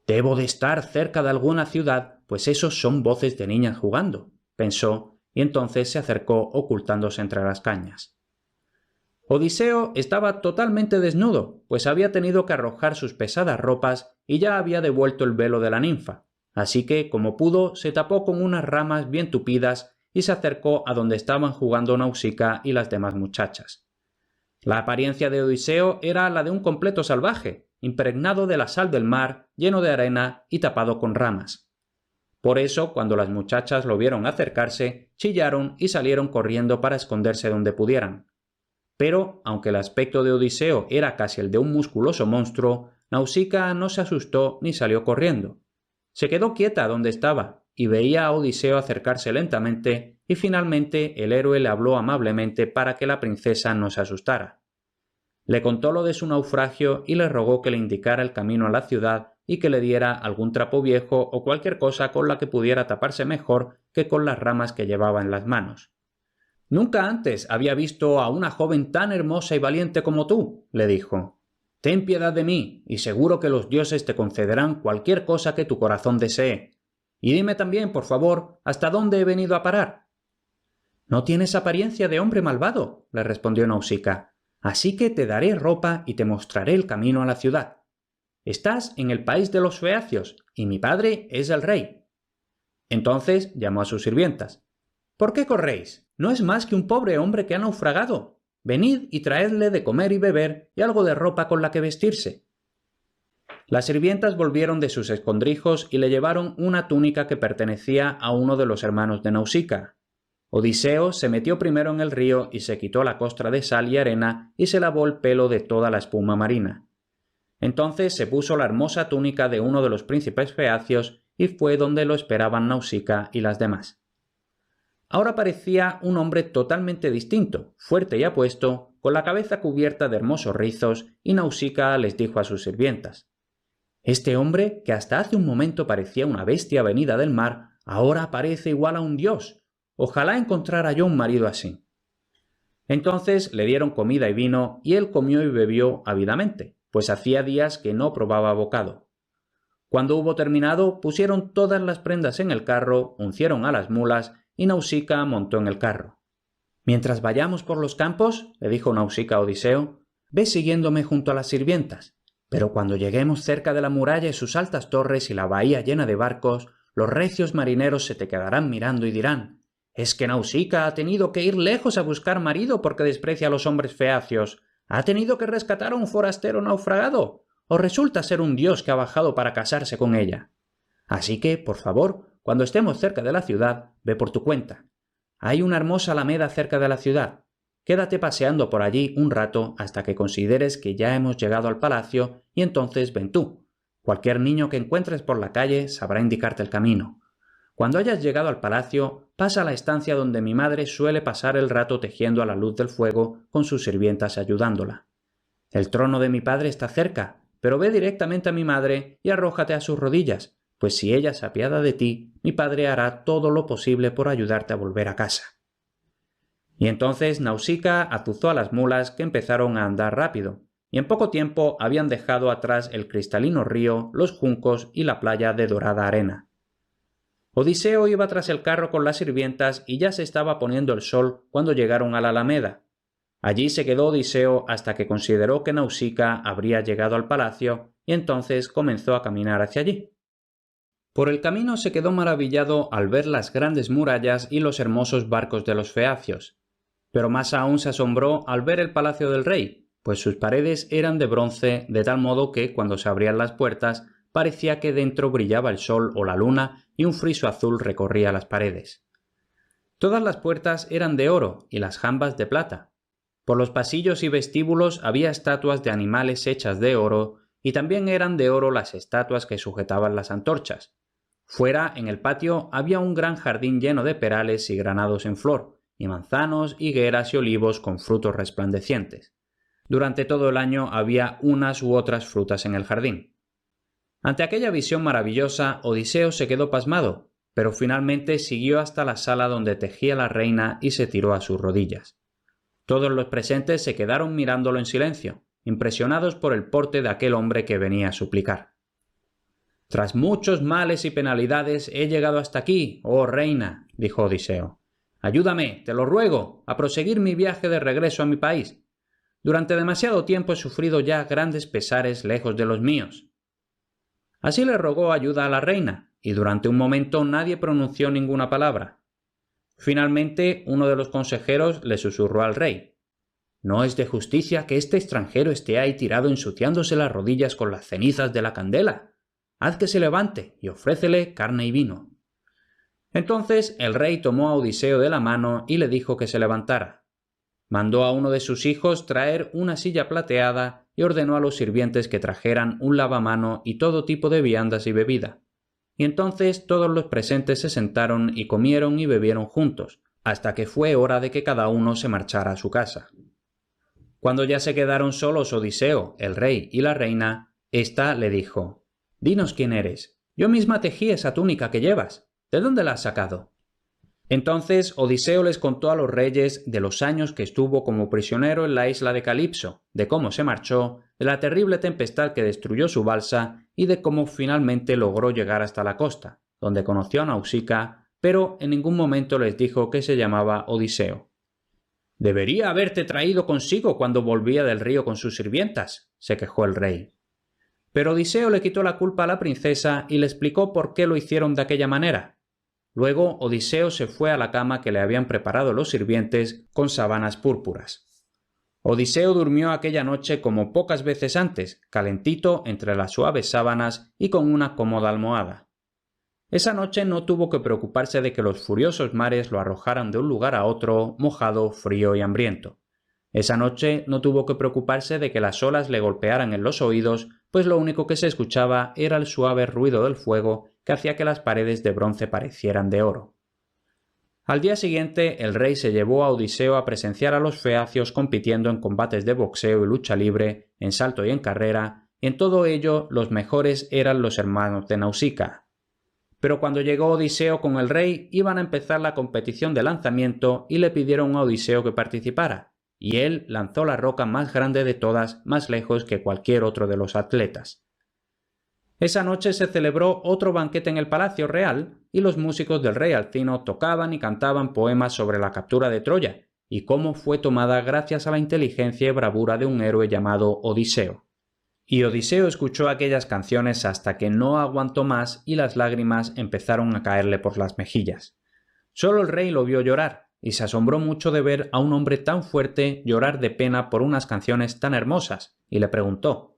«Debo de estar cerca de alguna ciudad, pues esos son voces de niñas jugando», pensó, y entonces se acercó ocultándose entre las cañas. Odiseo estaba totalmente desnudo, pues había tenido que arrojar sus pesadas ropas y ya había devuelto el velo de la ninfa, así que, como pudo, se tapó con unas ramas bien tupidas y se acercó a donde estaban jugando Nausicaa y las demás muchachas. La apariencia de Odiseo era la de un completo salvaje, impregnado de la sal del mar, lleno de arena y tapado con ramas. Por eso, cuando las muchachas lo vieron acercarse, chillaron y salieron corriendo para esconderse donde pudieran. Pero, aunque el aspecto de Odiseo era casi el de un musculoso monstruo, Nausicaa no se asustó ni salió corriendo. Se quedó quieta donde estaba y veía a Odiseo acercarse lentamente y finalmente el héroe le habló amablemente para que la princesa no se asustara. Le contó lo de su naufragio y le rogó que le indicara el camino a la ciudad y que le diera algún trapo viejo o cualquier cosa con la que pudiera taparse mejor que con las ramas que llevaba en las manos. «Nunca antes había visto a una joven tan hermosa y valiente como tú», le dijo. «Ten piedad de mí, y seguro que los dioses te concederán cualquier cosa que tu corazón desee. Y dime también, por favor, ¿hasta dónde he venido a parar?» «No tienes apariencia de hombre malvado», le respondió Nausicaa, «así que te daré ropa y te mostraré el camino a la ciudad. Estás en el país de los feacios, y mi padre es el rey». Entonces llamó a sus sirvientas. «¿Por qué corréis? No es más que un pobre hombre que ha naufragado. Venid y traedle de comer y beber y algo de ropa con la que vestirse». Las sirvientas volvieron de sus escondrijos y le llevaron una túnica que pertenecía a uno de los hermanos de Nausicaa. Odiseo se metió primero en el río y se quitó la costra de sal y arena y se lavó el pelo de toda la espuma marina. Entonces se puso la hermosa túnica de uno de los príncipes feacios y fue donde lo esperaban Nausicaa y las demás. Ahora parecía un hombre totalmente distinto, fuerte y apuesto, con la cabeza cubierta de hermosos rizos, y Nausicaa les dijo a sus sirvientas: «Este hombre, que hasta hace un momento parecía una bestia venida del mar, ahora parece igual a un dios. Ojalá encontrara yo un marido así». Entonces le dieron comida y vino, y él comió y bebió ávidamente, pues hacía días que no probaba bocado. Cuando hubo terminado, pusieron todas las prendas en el carro, uncieron a las mulas, y Nausicaa montó en el carro. «Mientras vayamos por los campos», le dijo Nausicaa a Odiseo, «ve siguiéndome junto a las sirvientas, pero cuando lleguemos cerca de la muralla y sus altas torres y la bahía llena de barcos, los recios marineros se te quedarán mirando y dirán: «¿Es que Nausicaa ha tenido que ir lejos a buscar marido porque desprecia a los hombres feacios? ¿Ha tenido que rescatar a un forastero naufragado? ¿O resulta ser un dios que ha bajado para casarse con ella? Así que, por favor, cuando estemos cerca de la ciudad, ve por tu cuenta. Hay una hermosa alameda cerca de la ciudad. Quédate paseando por allí un rato hasta que consideres que ya hemos llegado al palacio y entonces ven tú. Cualquier niño que encuentres por la calle sabrá indicarte el camino. Cuando hayas llegado al palacio, pasa a la estancia donde mi madre suele pasar el rato tejiendo a la luz del fuego con sus sirvientas ayudándola. El trono de mi padre está cerca, pero ve directamente a mi madre y arrójate a sus rodillas, pues si ella se apiada de ti, mi padre hará todo lo posible por ayudarte a volver a casa». Y entonces Nausicaa azuzó a las mulas, que empezaron a andar rápido, y en poco tiempo habían dejado atrás el cristalino río, los juncos y la playa de dorada arena. Odiseo iba tras el carro con las sirvientas y ya se estaba poniendo el sol cuando llegaron a la Alameda. Allí se quedó Odiseo hasta que consideró que Nausicaa habría llegado al palacio y entonces comenzó a caminar hacia allí. Por el camino se quedó maravillado al ver las grandes murallas y los hermosos barcos de los feacios, pero más aún se asombró al ver el palacio del rey, pues sus paredes eran de bronce de tal modo que cuando se abrían las puertas parecía que dentro brillaba el sol o la luna y un friso azul recorría las paredes. Todas las puertas eran de oro y las jambas de plata. Por los pasillos y vestíbulos había estatuas de animales hechas de oro y también eran de oro las estatuas que sujetaban las antorchas. Fuera, en el patio, había un gran jardín lleno de perales y granados en flor, y manzanos, higueras y olivos con frutos resplandecientes. Durante todo el año había unas u otras frutas en el jardín. Ante aquella visión maravillosa, Odiseo se quedó pasmado, pero finalmente siguió hasta la sala donde tejía la reina y se tiró a sus rodillas. Todos los presentes se quedaron mirándolo en silencio, impresionados por el porte de aquel hombre que venía a suplicar. «Tras muchos males y penalidades he llegado hasta aquí, oh reina», dijo Odiseo. «Ayúdame, te lo ruego, a proseguir mi viaje de regreso a mi país. Durante demasiado tiempo he sufrido ya grandes pesares lejos de los míos». Así le rogó ayuda a la reina, y durante un momento nadie pronunció ninguna palabra. Finalmente, uno de los consejeros le susurró al rey: «No es de justicia que este extranjero esté ahí tirado ensuciándose las rodillas con las cenizas de la candela. Haz que se levante y ofrécele carne y vino». Entonces el rey tomó a Odiseo de la mano y le dijo que se levantara. Mandó a uno de sus hijos traer una silla plateada y ordenó a los sirvientes que trajeran un lavamano y todo tipo de viandas y bebida. Y entonces todos los presentes se sentaron y comieron y bebieron juntos, hasta que fue hora de que cada uno se marchara a su casa. Cuando ya se quedaron solos Odiseo, el rey y la reina, ésta le dijo: «Dinos quién eres. Yo misma tejí esa túnica que llevas. ¿De dónde la has sacado?» Entonces Odiseo les contó a los reyes de los años que estuvo como prisionero en la isla de Calipso, de cómo se marchó, de la terrible tempestad que destruyó su balsa y de cómo finalmente logró llegar hasta la costa, donde conoció a Nausicaa, pero en ningún momento les dijo que se llamaba Odiseo. «Debería haberte traído consigo cuando volvía del río con sus sirvientas», se quejó el rey. Pero Odiseo le quitó la culpa a la princesa y le explicó por qué lo hicieron de aquella manera. Luego Odiseo se fue a la cama que le habían preparado los sirvientes con sábanas púrpuras. Odiseo durmió aquella noche como pocas veces antes, calentito entre las suaves sábanas y con una cómoda almohada. Esa noche no tuvo que preocuparse de que los furiosos mares lo arrojaran de un lugar a otro, mojado, frío y hambriento. Esa noche no tuvo que preocuparse de que las olas le golpearan en los oídos, pues lo único que se escuchaba era el suave ruido del fuego que hacía que las paredes de bronce parecieran de oro. Al día siguiente, el rey se llevó a Odiseo a presenciar a los feacios compitiendo en combates de boxeo y lucha libre, en salto y en carrera, y en todo ello los mejores eran los hermanos de Nausicaa. Pero cuando llegó Odiseo con el rey, iban a empezar la competición de lanzamiento y le pidieron a Odiseo que participara, y él lanzó la roca más grande de todas más lejos que cualquier otro de los atletas. Esa noche se celebró otro banquete en el Palacio Real y los músicos del rey Alcino tocaban y cantaban poemas sobre la captura de Troya y cómo fue tomada gracias a la inteligencia y bravura de un héroe llamado Odiseo. Y Odiseo escuchó aquellas canciones hasta que no aguantó más y las lágrimas empezaron a caerle por las mejillas. Solo el rey lo vio llorar y se asombró mucho de ver a un hombre tan fuerte llorar de pena por unas canciones tan hermosas y le preguntó.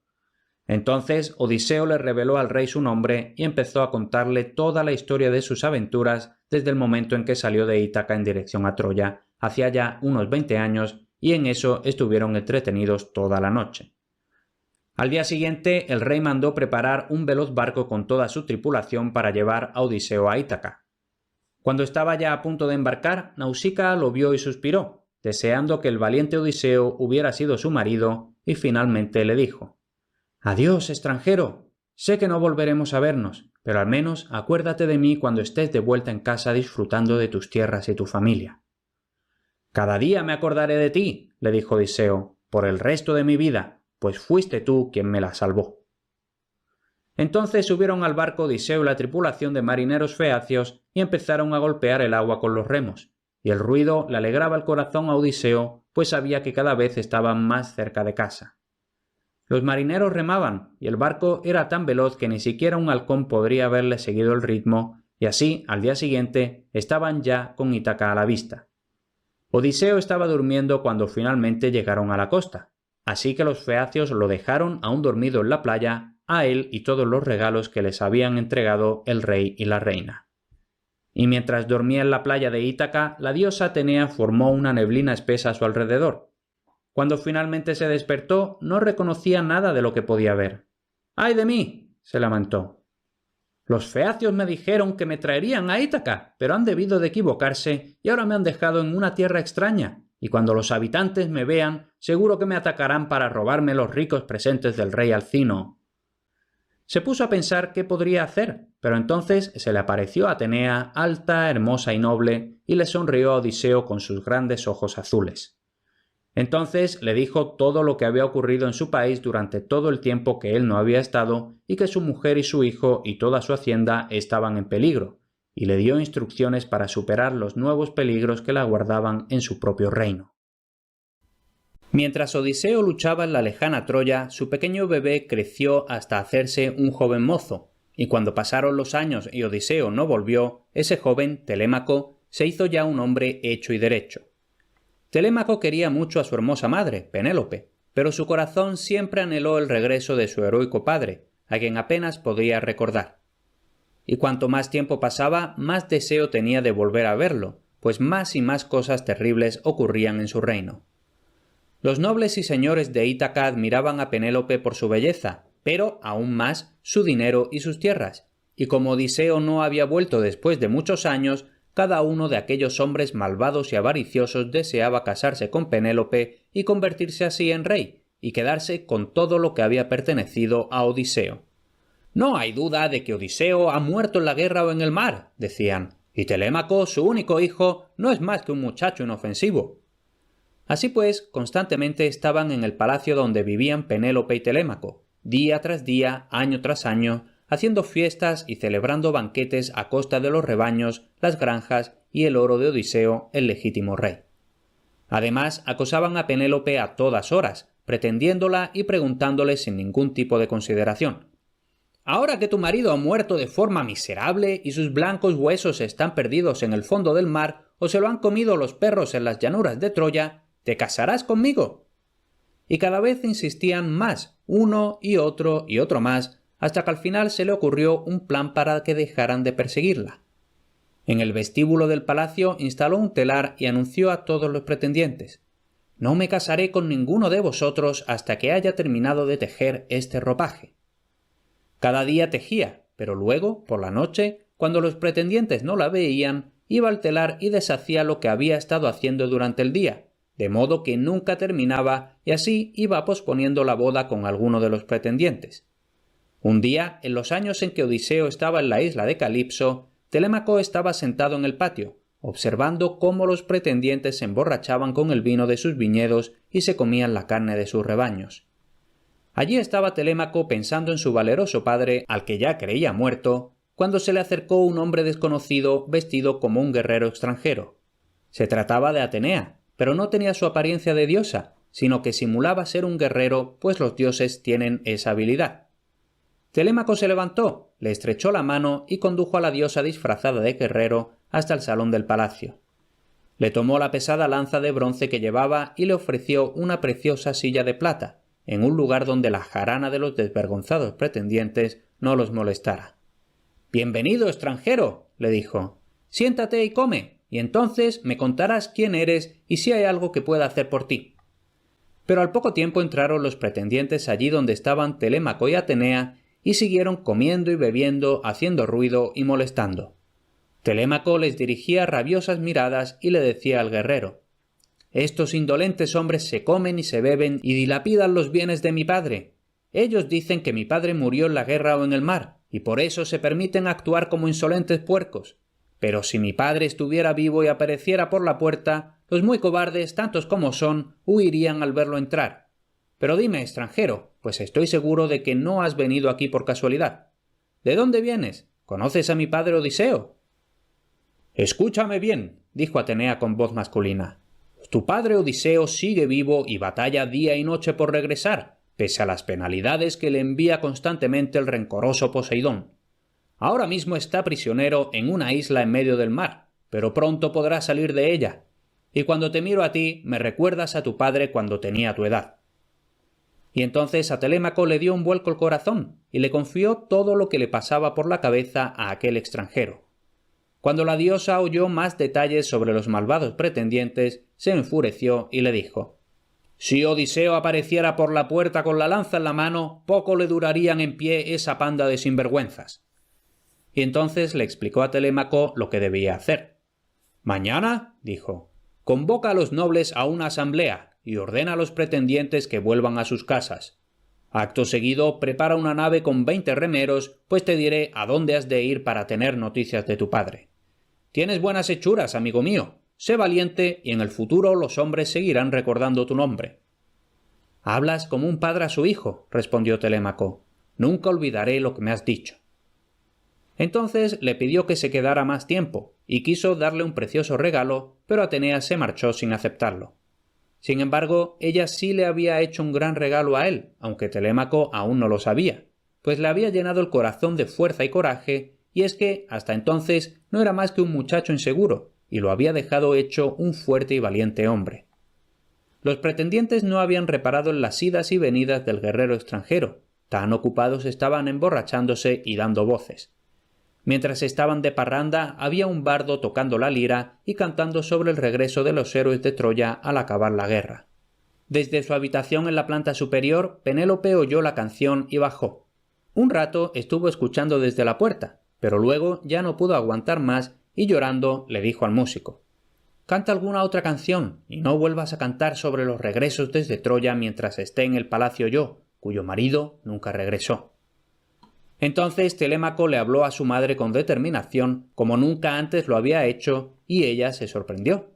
Entonces Odiseo le reveló al rey su nombre y empezó a contarle toda la historia de sus aventuras desde el momento en que salió de Ítaca en dirección a Troya, hacía ya unos 20 años, y en eso estuvieron entretenidos toda la noche. Al día siguiente el rey mandó preparar un veloz barco con toda su tripulación para llevar a Odiseo a Ítaca. Cuando estaba ya a punto de embarcar, Nausicaa lo vio y suspiró, deseando que el valiente Odiseo hubiera sido su marido, y finalmente le dijo: «Adiós, extranjero. Sé que no volveremos a vernos, pero al menos acuérdate de mí cuando estés de vuelta en casa disfrutando de tus tierras y tu familia». «Cada día me acordaré de ti», le dijo Odiseo, «por el resto de mi vida, pues fuiste tú quien me la salvó». Entonces subieron al barco Odiseo y la tripulación de marineros feacios y empezaron a golpear el agua con los remos, y el ruido le alegraba el corazón a Odiseo, pues sabía que cada vez estaban más cerca de casa. Los marineros remaban, y el barco era tan veloz que ni siquiera un halcón podría haberle seguido el ritmo, y así, al día siguiente, estaban ya con Ítaca a la vista. Odiseo estaba durmiendo cuando finalmente llegaron a la costa, así que los feacios lo dejaron aún dormido en la playa, a él y todos los regalos que les habían entregado el rey y la reina. Y mientras dormía en la playa de Ítaca, la diosa Atenea formó una neblina espesa a su alrededor. Cuando finalmente se despertó, no reconocía nada de lo que podía ver. ¡Ay de mí!, se lamentó. Los feacios me dijeron que me traerían a Ítaca, pero han debido de equivocarse y ahora me han dejado en una tierra extraña, y cuando los habitantes me vean, seguro que me atacarán para robarme los ricos presentes del rey Alcino. Se puso a pensar qué podría hacer, pero entonces se le apareció Atenea, alta, hermosa y noble, y le sonrió a Odiseo con sus grandes ojos azules. Entonces le dijo todo lo que había ocurrido en su país durante todo el tiempo que él no había estado, y que su mujer y su hijo y toda su hacienda estaban en peligro, y le dio instrucciones para superar los nuevos peligros que la aguardaban en su propio reino. Mientras Odiseo luchaba en la lejana Troya, su pequeño bebé creció hasta hacerse un joven mozo, y cuando pasaron los años y Odiseo no volvió, ese joven, Telémaco, se hizo ya un hombre hecho y derecho. Telémaco quería mucho a su hermosa madre, Penélope, pero su corazón siempre anheló el regreso de su heroico padre, a quien apenas podía recordar. Y cuanto más tiempo pasaba, más deseo tenía de volver a verlo, pues más y más cosas terribles ocurrían en su reino. Los nobles y señores de Ítaca admiraban a Penélope por su belleza, pero aún más su dinero y sus tierras, y como Odiseo no había vuelto después de muchos años, cada uno de aquellos hombres malvados y avariciosos deseaba casarse con Penélope y convertirse así en rey, y quedarse con todo lo que había pertenecido a Odiseo. «No hay duda de que Odiseo ha muerto en la guerra o en el mar», decían, «y Telémaco, su único hijo, no es más que un muchacho inofensivo». Así pues, constantemente estaban en el palacio donde vivían Penélope y Telémaco, día tras día, año tras año, haciendo fiestas y celebrando banquetes a costa de los rebaños, las granjas y el oro de Odiseo, el legítimo rey. Además, acosaban a Penélope a todas horas, pretendiéndola y preguntándole sin ningún tipo de consideración. «Ahora que tu marido ha muerto de forma miserable y sus blancos huesos están perdidos en el fondo del mar o se lo han comido los perros en las llanuras de Troya, ¿te casarás conmigo?». Y cada vez insistían más, uno y otro más, hasta que al final se le ocurrió un plan para que dejaran de perseguirla. En el vestíbulo del palacio instaló un telar y anunció a todos los pretendientes: «No me casaré con ninguno de vosotros hasta que haya terminado de tejer este ropaje». Cada día tejía, pero luego, por la noche, cuando los pretendientes no la veían, iba al telar y deshacía lo que había estado haciendo durante el día, de modo que nunca terminaba y así iba posponiendo la boda con alguno de los pretendientes. Un día, en los años en que Odiseo estaba en la isla de Calipso, Telémaco estaba sentado en el patio, observando cómo los pretendientes se emborrachaban con el vino de sus viñedos y se comían la carne de sus rebaños. Allí estaba Telémaco pensando en su valeroso padre, al que ya creía muerto, cuando se le acercó un hombre desconocido vestido como un guerrero extranjero. Se trataba de Atenea, pero no tenía su apariencia de diosa, sino que simulaba ser un guerrero, pues los dioses tienen esa habilidad. Telémaco se levantó, le estrechó la mano y condujo a la diosa disfrazada de guerrero hasta el salón del palacio. Le tomó la pesada lanza de bronce que llevaba y le ofreció una preciosa silla de plata, en un lugar donde la jarana de los desvergonzados pretendientes no los molestara. «Bienvenido, extranjero», le dijo. «Siéntate y come, y entonces me contarás quién eres y si hay algo que pueda hacer por ti». Pero al poco tiempo entraron los pretendientes allí donde estaban Telémaco y Atenea y siguieron comiendo y bebiendo, haciendo ruido y molestando. Telémaco les dirigía rabiosas miradas y le decía al guerrero: «Estos indolentes hombres se comen y se beben y dilapidan los bienes de mi padre. Ellos dicen que mi padre murió en la guerra o en el mar, y por eso se permiten actuar como insolentes puercos. Pero si mi padre estuviera vivo y apareciera por la puerta, los muy cobardes, tantos como son, huirían al verlo entrar. Pero dime, extranjero, pues estoy seguro de que no has venido aquí por casualidad. ¿De dónde vienes? ¿Conoces a mi padre Odiseo? Escúchame bien, dijo Atenea con voz masculina. Tu padre Odiseo sigue vivo y batalla día y noche por regresar, pese a las penalidades que le envía constantemente el rencoroso Poseidón. Ahora mismo está prisionero en una isla en medio del mar, pero pronto podrá salir de ella. Y cuando te miro a ti, me recuerdas a tu padre cuando tenía tu edad. Y entonces a Telémaco le dio un vuelco el corazón y le confió todo lo que le pasaba por la cabeza a aquel extranjero. Cuando la diosa oyó más detalles sobre los malvados pretendientes, se enfureció y le dijo: «Si Odiseo apareciera por la puerta con la lanza en la mano, poco le durarían en pie esa panda de sinvergüenzas». Y entonces le explicó a Telémaco lo que debía hacer. «Mañana», dijo, «convoca a los nobles a una asamblea y ordena a los pretendientes que vuelvan a sus casas. Acto seguido, prepara una nave con 20 remeros, pues te diré a dónde has de ir para tener noticias de tu padre. Tienes buenas hechuras, amigo mío. Sé valiente y en el futuro los hombres seguirán recordando tu nombre». «Hablas como un padre a su hijo», respondió Telémaco. «Nunca olvidaré lo que me has dicho». Entonces le pidió que se quedara más tiempo, y quiso darle un precioso regalo, pero Atenea se marchó sin aceptarlo. Sin embargo, ella sí le había hecho un gran regalo a él, aunque Telémaco aún no lo sabía, pues le había llenado el corazón de fuerza y coraje, y es que, hasta entonces, no era más que un muchacho inseguro, y lo había dejado hecho un fuerte y valiente hombre. Los pretendientes no habían reparado en las idas y venidas del guerrero extranjero, tan ocupados estaban emborrachándose y dando voces. Mientras estaban de parranda, había un bardo tocando la lira y cantando sobre el regreso de los héroes de Troya al acabar la guerra. Desde su habitación en la planta superior, Penélope oyó la canción y bajó. Un rato estuvo escuchando desde la puerta, pero luego ya no pudo aguantar más y llorando le dijo al músico: «Canta alguna otra canción y no vuelvas a cantar sobre los regresos desde Troya mientras esté en el palacio yo, cuyo marido nunca regresó». Entonces Telémaco le habló a su madre con determinación, como nunca antes lo había hecho, y ella se sorprendió.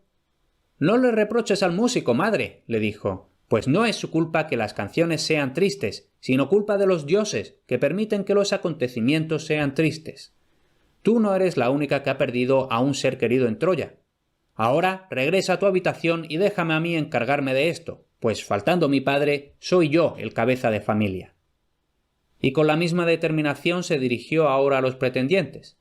«No le reproches al músico, madre», le dijo, «pues no es su culpa que las canciones sean tristes, sino culpa de los dioses, que permiten que los acontecimientos sean tristes. Tú no eres la única que ha perdido a un ser querido en Troya. Ahora regresa a tu habitación y déjame a mí encargarme de esto, pues faltando mi padre, soy yo el cabeza de familia». Y con la misma determinación se dirigió ahora a los pretendientes.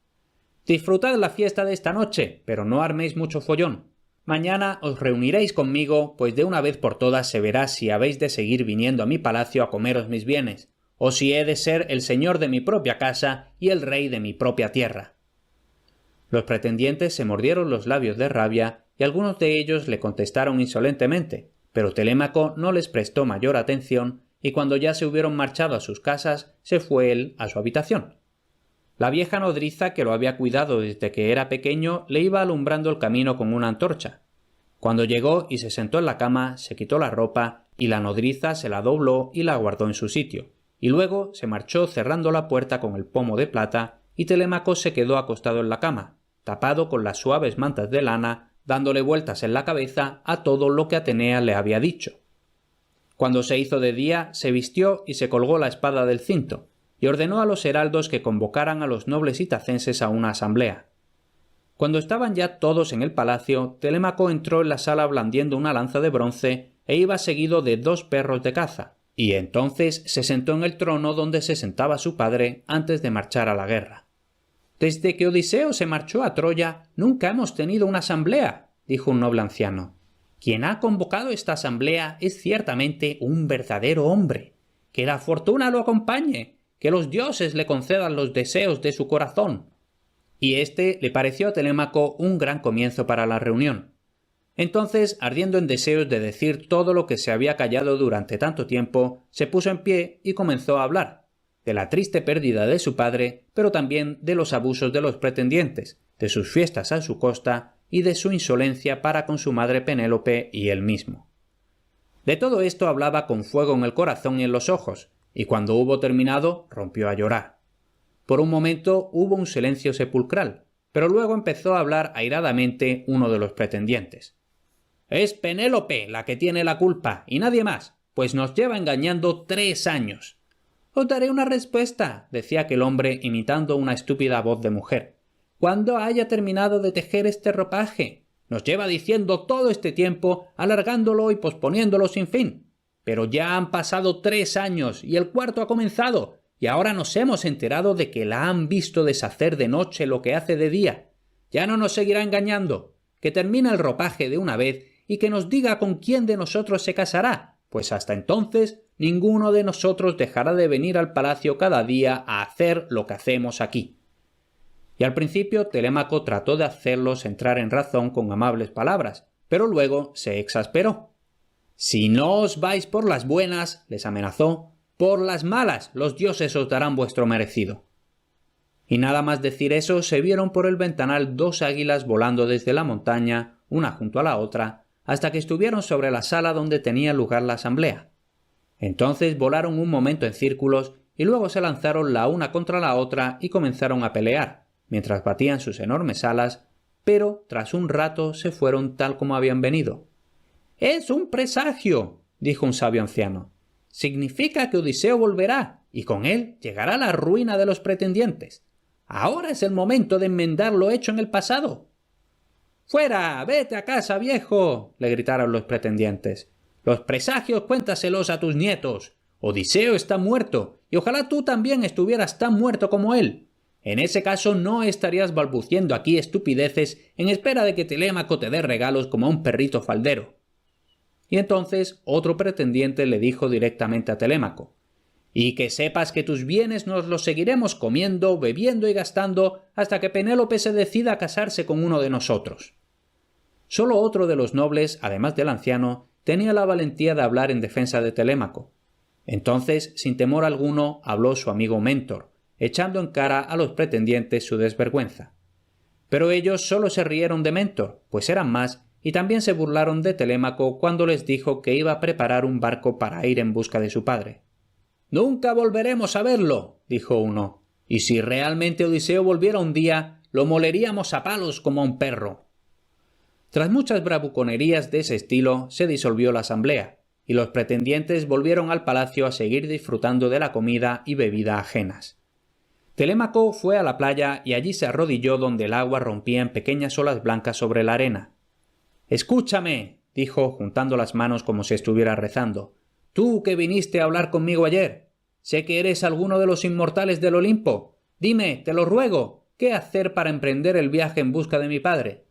«Disfrutad la fiesta de esta noche, pero no arméis mucho follón. Mañana os reuniréis conmigo, pues de una vez por todas se verá si habéis de seguir viniendo a mi palacio a comeros mis bienes, o si he de ser el señor de mi propia casa y el rey de mi propia tierra». Los pretendientes se mordieron los labios de rabia y algunos de ellos le contestaron insolentemente, pero Telémaco no les prestó mayor atención y cuando ya se hubieron marchado a sus casas, se fue él a su habitación. La vieja nodriza, que lo había cuidado desde que era pequeño, le iba alumbrando el camino con una antorcha. Cuando llegó y se sentó en la cama, se quitó la ropa y la nodriza se la dobló y la guardó en su sitio, y luego se marchó cerrando la puerta con el pomo de plata, y Telémaco se quedó acostado en la cama, tapado con las suaves mantas de lana, dándole vueltas en la cabeza a todo lo que Atenea le había dicho. Cuando se hizo de día, se vistió y se colgó la espada del cinto, y ordenó a los heraldos que convocaran a los nobles itacenses a una asamblea. Cuando estaban ya todos en el palacio, Telémaco entró en la sala blandiendo una lanza de bronce e iba seguido de 2 perros de caza, y entonces se sentó en el trono donde se sentaba su padre antes de marchar a la guerra. «Desde que Odiseo se marchó a Troya, nunca hemos tenido una asamblea», dijo un noble anciano. «Quien ha convocado esta asamblea es ciertamente un verdadero hombre. Que la fortuna lo acompañe, que los dioses le concedan los deseos de su corazón». Y este le pareció a Telémaco un gran comienzo para la reunión. Entonces, ardiendo en deseos de decir todo lo que se había callado durante tanto tiempo, se puso en pie y comenzó a hablar, de la triste pérdida de su padre, pero también de los abusos de los pretendientes, de sus fiestas a su costa y de su insolencia para con su madre Penélope y él mismo. De todo esto hablaba con fuego en el corazón y en los ojos, y cuando hubo terminado rompió a llorar. Por un momento hubo un silencio sepulcral, pero luego empezó a hablar airadamente uno de los pretendientes. «Es Penélope la que tiene la culpa, y nadie más, pues nos lleva engañando 3 años. Os daré una respuesta, decía aquel hombre imitando una estúpida voz de mujer, cuando haya terminado de tejer este ropaje. Nos lleva diciendo todo este tiempo, alargándolo y posponiéndolo sin fin. Pero ya han pasado 3 años y el cuarto ha comenzado, y ahora nos hemos enterado de que la han visto deshacer de noche lo que hace de día. Ya no nos seguirá engañando. Que termine el ropaje de una vez y que nos diga con quién de nosotros se casará, pues hasta entonces ninguno de nosotros dejará de venir al palacio cada día a hacer lo que hacemos aquí. Y al principio Telémaco trató de hacerlos entrar en razón con amables palabras, pero luego se exasperó. «Si no os vais por las buenas», les amenazó, «por las malas los dioses os darán vuestro merecido». Y nada más decir eso, se vieron por el ventanal 2 águilas volando desde la montaña, una junto a la otra, hasta que estuvieron sobre la sala donde tenía lugar la asamblea. Entonces volaron un momento en círculos y luego se lanzaron la una contra la otra y comenzaron a pelear, mientras batían sus enormes alas, pero tras un rato se fueron tal como habían venido. «Es un presagio», dijo un sabio anciano. «Significa que Odiseo volverá, y con él llegará la ruina de los pretendientes. Ahora es el momento de enmendar lo hecho en el pasado». «¡Fuera! ¡Vete a casa, viejo!», le gritaron los pretendientes. «Los presagios cuéntaselos a tus nietos. Odiseo está muerto, y ojalá tú también estuvieras tan muerto como él. En ese caso no estarías balbuciendo aquí estupideces en espera de que Telémaco te dé regalos como a un perrito faldero». Y entonces otro pretendiente le dijo directamente a Telémaco: «Y que sepas que tus bienes nos los seguiremos comiendo, bebiendo y gastando hasta que Penélope se decida a casarse con uno de nosotros». Solo otro de los nobles, además del anciano, tenía la valentía de hablar en defensa de Telémaco. Entonces, sin temor alguno, habló su amigo Mentor, echando en cara a los pretendientes su desvergüenza. Pero ellos solo se rieron de Mentor, pues eran más, y también se burlaron de Telémaco cuando les dijo que iba a preparar un barco para ir en busca de su padre. «Nunca volveremos a verlo», dijo uno, «y si realmente Odiseo volviera un día, lo moleríamos a palos como a un perro». Tras muchas bravuconerías de ese estilo, se disolvió la asamblea, y los pretendientes volvieron al palacio a seguir disfrutando de la comida y bebida ajenas. Telémaco fue a la playa y allí se arrodilló donde el agua rompía en pequeñas olas blancas sobre la arena. «Escúchame», dijo, juntando las manos como si estuviera rezando, «tú que viniste a hablar conmigo ayer. Sé que eres alguno de los inmortales del Olimpo. Dime, te lo ruego, ¿qué hacer para emprender el viaje en busca de mi padre?».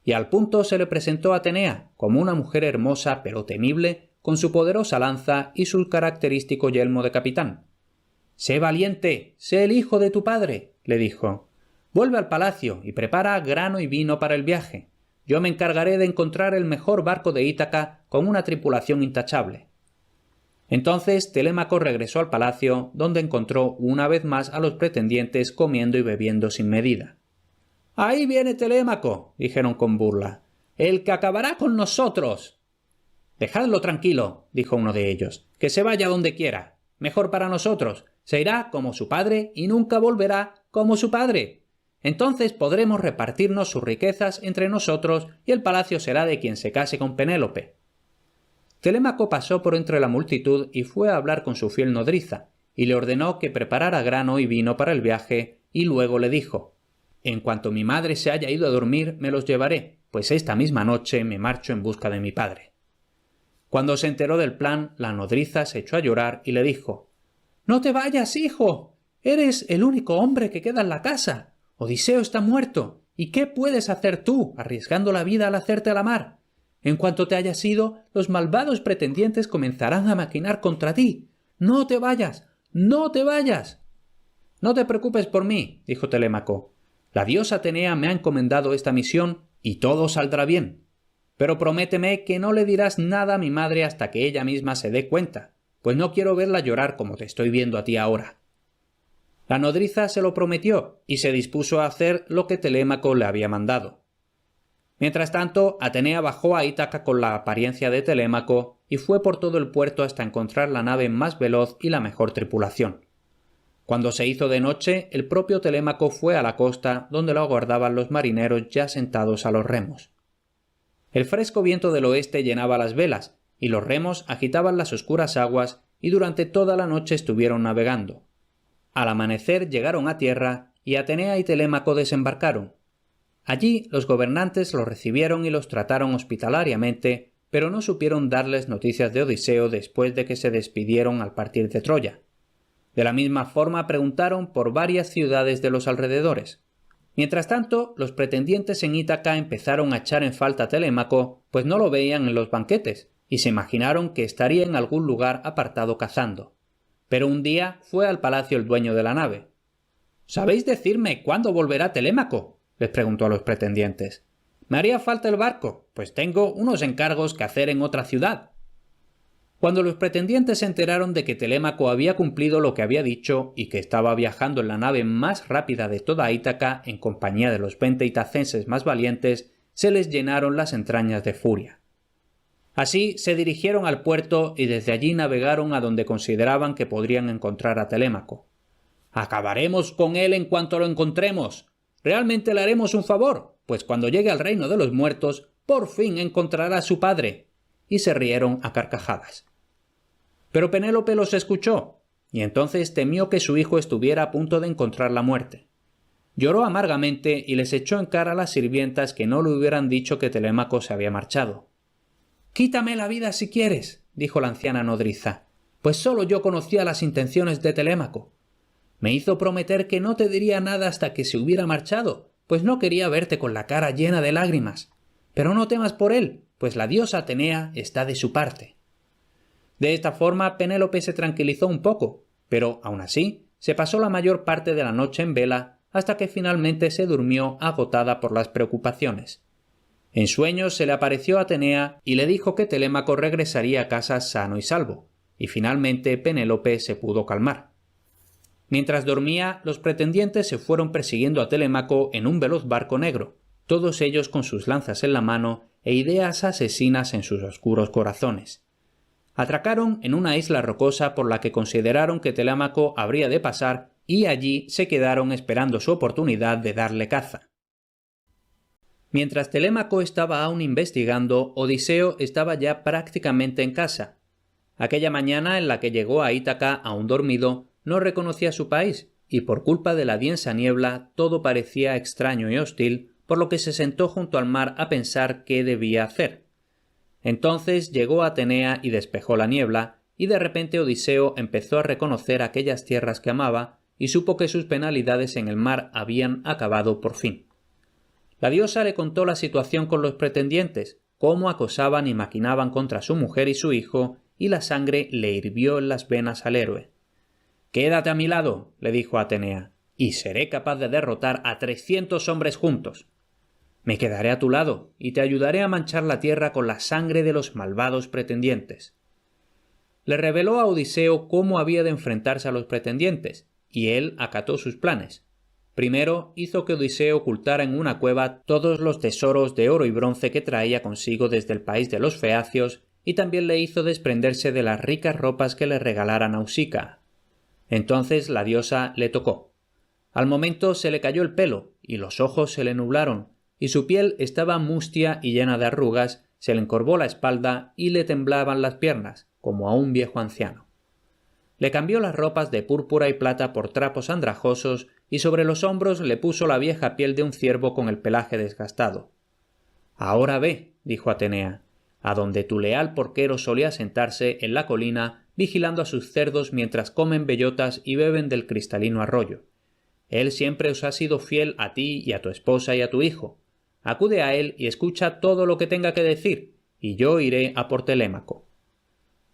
Y al punto se le presentó Atenea, como una mujer hermosa pero temible, con su poderosa lanza y su característico yelmo de capitán. «Sé valiente, sé el hijo de tu padre», le dijo. «Vuelve al palacio y prepara grano y vino para el viaje. Yo me encargaré de encontrar el mejor barco de Ítaca con una tripulación intachable». Entonces Telémaco regresó al palacio, donde encontró una vez más a los pretendientes comiendo y bebiendo sin medida. «Ahí viene Telémaco», dijeron con burla, «el que acabará con nosotros». «Dejadlo tranquilo», dijo uno de ellos, «que se vaya donde quiera. Mejor para nosotros. Se irá como su padre y nunca volverá como su padre. Entonces podremos repartirnos sus riquezas entre nosotros y el palacio será de quien se case con Penélope». Telémaco pasó por entre la multitud y fue a hablar con su fiel nodriza, y le ordenó que preparara grano y vino para el viaje, y luego le dijo: «En cuanto mi madre se haya ido a dormir, me los llevaré, pues esta misma noche me marcho en busca de mi padre». Cuando se enteró del plan, la nodriza se echó a llorar y le dijo: «No te vayas, hijo. Eres el único hombre que queda en la casa. Odiseo está muerto. ¿Y qué puedes hacer tú, arriesgando la vida al hacerte a la mar? En cuanto te hayas ido, los malvados pretendientes comenzarán a maquinar contra ti. ¡No te vayas! ¡No te vayas!». «No te preocupes por mí», dijo Telémaco. «La diosa Atenea me ha encomendado esta misión y todo saldrá bien. Pero prométeme que no le dirás nada a mi madre hasta que ella misma se dé cuenta, pues no quiero verla llorar como te estoy viendo a ti ahora». La nodriza se lo prometió y se dispuso a hacer lo que Telémaco le había mandado. Mientras tanto, Atenea bajó a Ítaca con la apariencia de Telémaco y fue por todo el puerto hasta encontrar la nave más veloz y la mejor tripulación. Cuando se hizo de noche, el propio Telémaco fue a la costa, donde lo aguardaban los marineros ya sentados a los remos. El fresco viento del oeste llenaba las velas, y los remos agitaban las oscuras aguas y durante toda la noche estuvieron navegando. Al amanecer llegaron a tierra y Atenea y Telémaco desembarcaron. Allí los gobernantes los recibieron y los trataron hospitalariamente, pero no supieron darles noticias de Odiseo después de que se despidieron al partir de Troya. De la misma forma preguntaron por varias ciudades de los alrededores. Mientras tanto, los pretendientes en Ítaca empezaron a echar en falta a Telémaco, pues no lo veían en los banquetes, y se imaginaron que estaría en algún lugar apartado cazando. Pero un día fue al palacio el dueño de la nave. «¿Sabéis decirme cuándo volverá Telémaco?», les preguntó a los pretendientes. «Me haría falta el barco, pues tengo unos encargos que hacer en otra ciudad». Cuando los pretendientes se enteraron de que Telémaco había cumplido lo que había dicho y que estaba viajando en la nave más rápida de toda Ítaca en compañía de los 20 itacenses más valientes, se les llenaron las entrañas de furia. Así se dirigieron al puerto y desde allí navegaron a donde consideraban que podrían encontrar a Telémaco. «Acabaremos con él en cuanto lo encontremos. Realmente le haremos un favor, pues cuando llegue al reino de los muertos, por fin encontrará a su padre». Y se rieron a carcajadas. Pero Penélope los escuchó, y entonces temió que su hijo estuviera a punto de encontrar la muerte. Lloró amargamente y les echó en cara a las sirvientas que no le hubieran dicho que Telémaco se había marchado. «Quítame la vida si quieres», dijo la anciana nodriza, «pues solo yo conocía las intenciones de Telémaco. Me hizo prometer que no te diría nada hasta que se hubiera marchado, pues no quería verte con la cara llena de lágrimas. Pero no temas por él, pues la diosa Atenea está de su parte». De esta forma Penélope se tranquilizó un poco, pero aún así se pasó la mayor parte de la noche en vela hasta que finalmente se durmió agotada por las preocupaciones. En sueños se le apareció Atenea y le dijo que Telémaco regresaría a casa sano y salvo, y finalmente Penélope se pudo calmar. Mientras dormía, los pretendientes se fueron persiguiendo a Telémaco en un veloz barco negro, todos ellos con sus lanzas en la mano e ideas asesinas en sus oscuros corazones. Atracaron en una isla rocosa por la que consideraron que Telémaco habría de pasar y allí se quedaron esperando su oportunidad de darle caza. Mientras Telémaco estaba aún investigando, Odiseo estaba ya prácticamente en casa. Aquella mañana en la que llegó a Ítaca aún dormido, no reconocía su país y por culpa de la densa niebla todo parecía extraño y hostil, por lo que se sentó junto al mar a pensar qué debía hacer. Entonces llegó Atenea y despejó la niebla, y de repente Odiseo empezó a reconocer aquellas tierras que amaba y supo que sus penalidades en el mar habían acabado por fin. La diosa le contó la situación con los pretendientes, cómo acosaban y maquinaban contra su mujer y su hijo, y la sangre le hirvió en las venas al héroe. «Quédate a mi lado», le dijo Atenea, «y seré capaz de derrotar a 300 hombres juntos». «Me quedaré a tu lado y te ayudaré a manchar la tierra con la sangre de los malvados pretendientes». Le reveló a Odiseo cómo había de enfrentarse a los pretendientes, y él acató sus planes. Primero hizo que Odiseo ocultara en una cueva todos los tesoros de oro y bronce que traía consigo desde el país de los feacios, y también le hizo desprenderse de las ricas ropas que le regalara Nausicaa. Entonces la diosa le tocó. Al momento se le cayó el pelo, y los ojos se le nublaron, y su piel estaba mustia y llena de arrugas, se le encorvó la espalda y le temblaban las piernas, como a un viejo anciano. Le cambió las ropas de púrpura y plata por trapos andrajosos y sobre los hombros le puso la vieja piel de un ciervo con el pelaje desgastado. «Ahora ve», dijo Atenea, «a donde tu leal porquero solía sentarse en la colina vigilando a sus cerdos mientras comen bellotas y beben del cristalino arroyo. Él siempre os ha sido fiel a ti y a tu esposa y a tu hijo. Acude a él y escucha todo lo que tenga que decir, y yo iré a por Telémaco».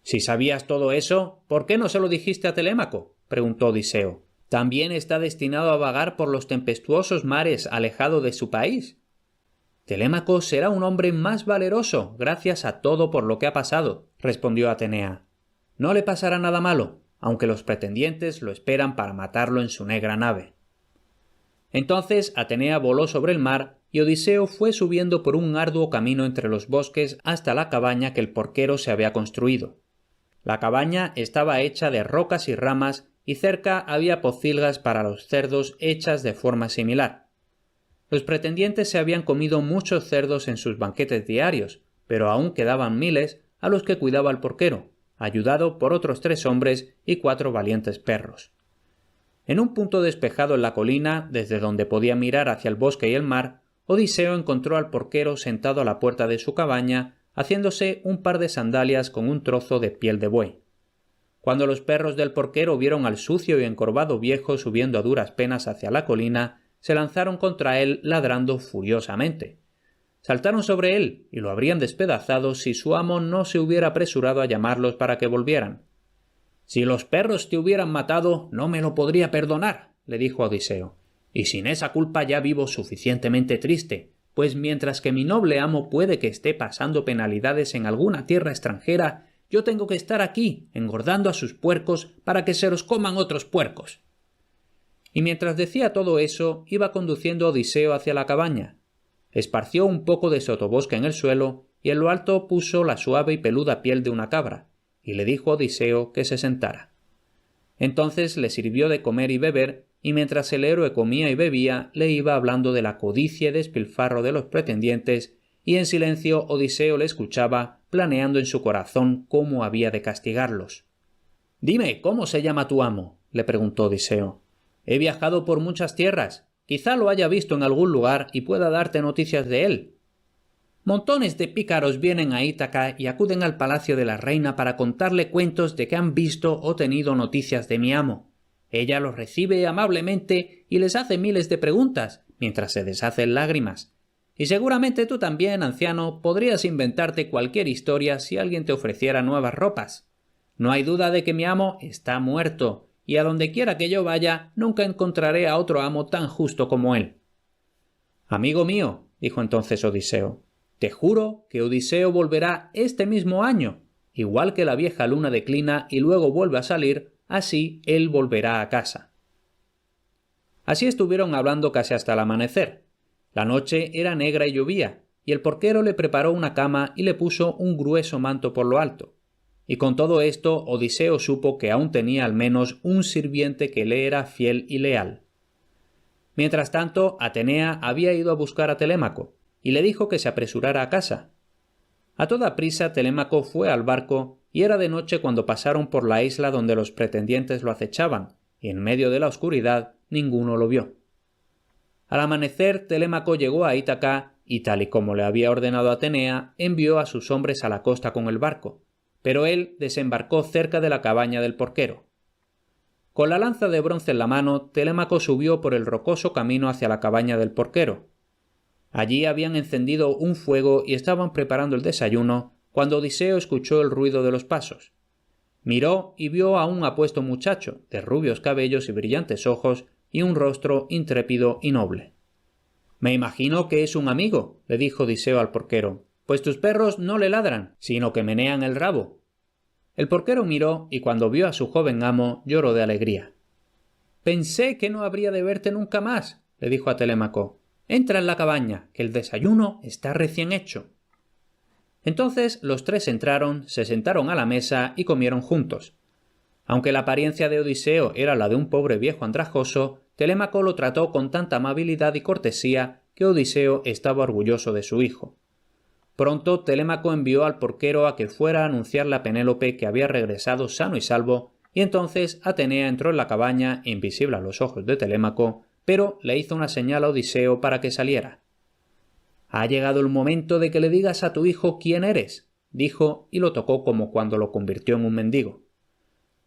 «Si sabías todo eso, ¿por qué no se lo dijiste a Telémaco?», preguntó Odiseo. «¿También está destinado a vagar por los tempestuosos mares alejado de su país?» «Telémaco será un hombre más valeroso, gracias a todo por lo que ha pasado», respondió Atenea. «No le pasará nada malo, aunque los pretendientes lo esperan para matarlo en su negra nave». Entonces Atenea voló sobre el mar y Odiseo fue subiendo por un arduo camino entre los bosques hasta la cabaña que el porquero se había construido. La cabaña estaba hecha de rocas y ramas y cerca había pocilgas para los cerdos hechas de forma similar. Los pretendientes se habían comido muchos cerdos en sus banquetes diarios, pero aún quedaban miles, a los que cuidaba el porquero, ayudado por otros 3 hombres y 4 valientes perros. En un punto despejado en la colina, desde donde podía mirar hacia el bosque y el mar, Odiseo encontró al porquero sentado a la puerta de su cabaña, haciéndose un par de sandalias con un trozo de piel de buey. Cuando los perros del porquero vieron al sucio y encorvado viejo subiendo a duras penas hacia la colina, se lanzaron contra él ladrando furiosamente. Saltaron sobre él y lo habrían despedazado si su amo no se hubiera apresurado a llamarlos para que volvieran. «Si los perros te hubieran matado, no me lo podría perdonar», le dijo a Odiseo, «y sin esa culpa ya vivo suficientemente triste, pues mientras que mi noble amo puede que esté pasando penalidades en alguna tierra extranjera, yo tengo que estar aquí, engordando a sus puercos para que se los coman otros puercos». Y mientras decía todo eso, iba conduciendo a Odiseo hacia la cabaña. Esparció un poco de sotobosque en el suelo y en lo alto puso la suave y peluda piel de una cabra, y le dijo a Odiseo que se sentara. Entonces le sirvió de comer y beber, y mientras el héroe comía y bebía, le iba hablando de la codicia y despilfarro de los pretendientes, y en silencio Odiseo le escuchaba, planeando en su corazón cómo había de castigarlos. «Dime, ¿cómo se llama tu amo?», le preguntó Odiseo. «He viajado por muchas tierras. Quizá lo haya visto en algún lugar y pueda darte noticias de él». «Montones de pícaros vienen a Ítaca y acuden al palacio de la reina para contarle cuentos de que han visto o tenido noticias de mi amo. Ella los recibe amablemente y les hace miles de preguntas, mientras se deshace en lágrimas. Y seguramente tú también, anciano, podrías inventarte cualquier historia si alguien te ofreciera nuevas ropas. No hay duda de que mi amo está muerto, y a donde quiera que yo vaya nunca encontraré a otro amo tan justo como él». «Amigo mío», dijo entonces Odiseo, «te juro que Odiseo volverá este mismo año. Igual que la vieja luna declina y luego vuelve a salir, así él volverá a casa». Así estuvieron hablando casi hasta el amanecer. La noche era negra y llovía, y el porquero le preparó una cama y le puso un grueso manto por lo alto. Y con todo esto Odiseo supo que aún tenía al menos un sirviente que le era fiel y leal. Mientras tanto, Atenea había ido a buscar a Telémaco, y le dijo que se apresurara a casa. A toda prisa Telémaco fue al barco, y era de noche cuando pasaron por la isla donde los pretendientes lo acechaban, y en medio de la oscuridad ninguno lo vio. Al amanecer Telémaco llegó a Ítaca, y tal y como le había ordenado Atenea, envió a sus hombres a la costa con el barco, pero él desembarcó cerca de la cabaña del porquero. Con la lanza de bronce en la mano, Telémaco subió por el rocoso camino hacia la cabaña del porquero. Allí habían encendido un fuego y estaban preparando el desayuno cuando Odiseo escuchó el ruido de los pasos. Miró y vio a un apuesto muchacho, de rubios cabellos y brillantes ojos, y un rostro intrépido y noble. «Me imagino que es un amigo», le dijo Odiseo al porquero, «pues tus perros no le ladran, sino que menean el rabo». El porquero miró y cuando vio a su joven amo lloró de alegría. «Pensé que no habría de verte nunca más», le dijo a Telémaco. «Entra en la cabaña, que el desayuno está recién hecho». Entonces los 3 entraron, se sentaron a la mesa y comieron juntos. Aunque la apariencia de Odiseo era la de un pobre viejo andrajoso, Telémaco lo trató con tanta amabilidad y cortesía que Odiseo estaba orgulloso de su hijo. Pronto Telémaco envió al porquero a que fuera a anunciarle a Penélope que había regresado sano y salvo, y entonces Atenea entró en la cabaña, invisible a los ojos de Telémaco, pero le hizo una señal a Odiseo para que saliera. «Ha llegado el momento de que le digas a tu hijo quién eres», dijo, y lo tocó como cuando lo convirtió en un mendigo.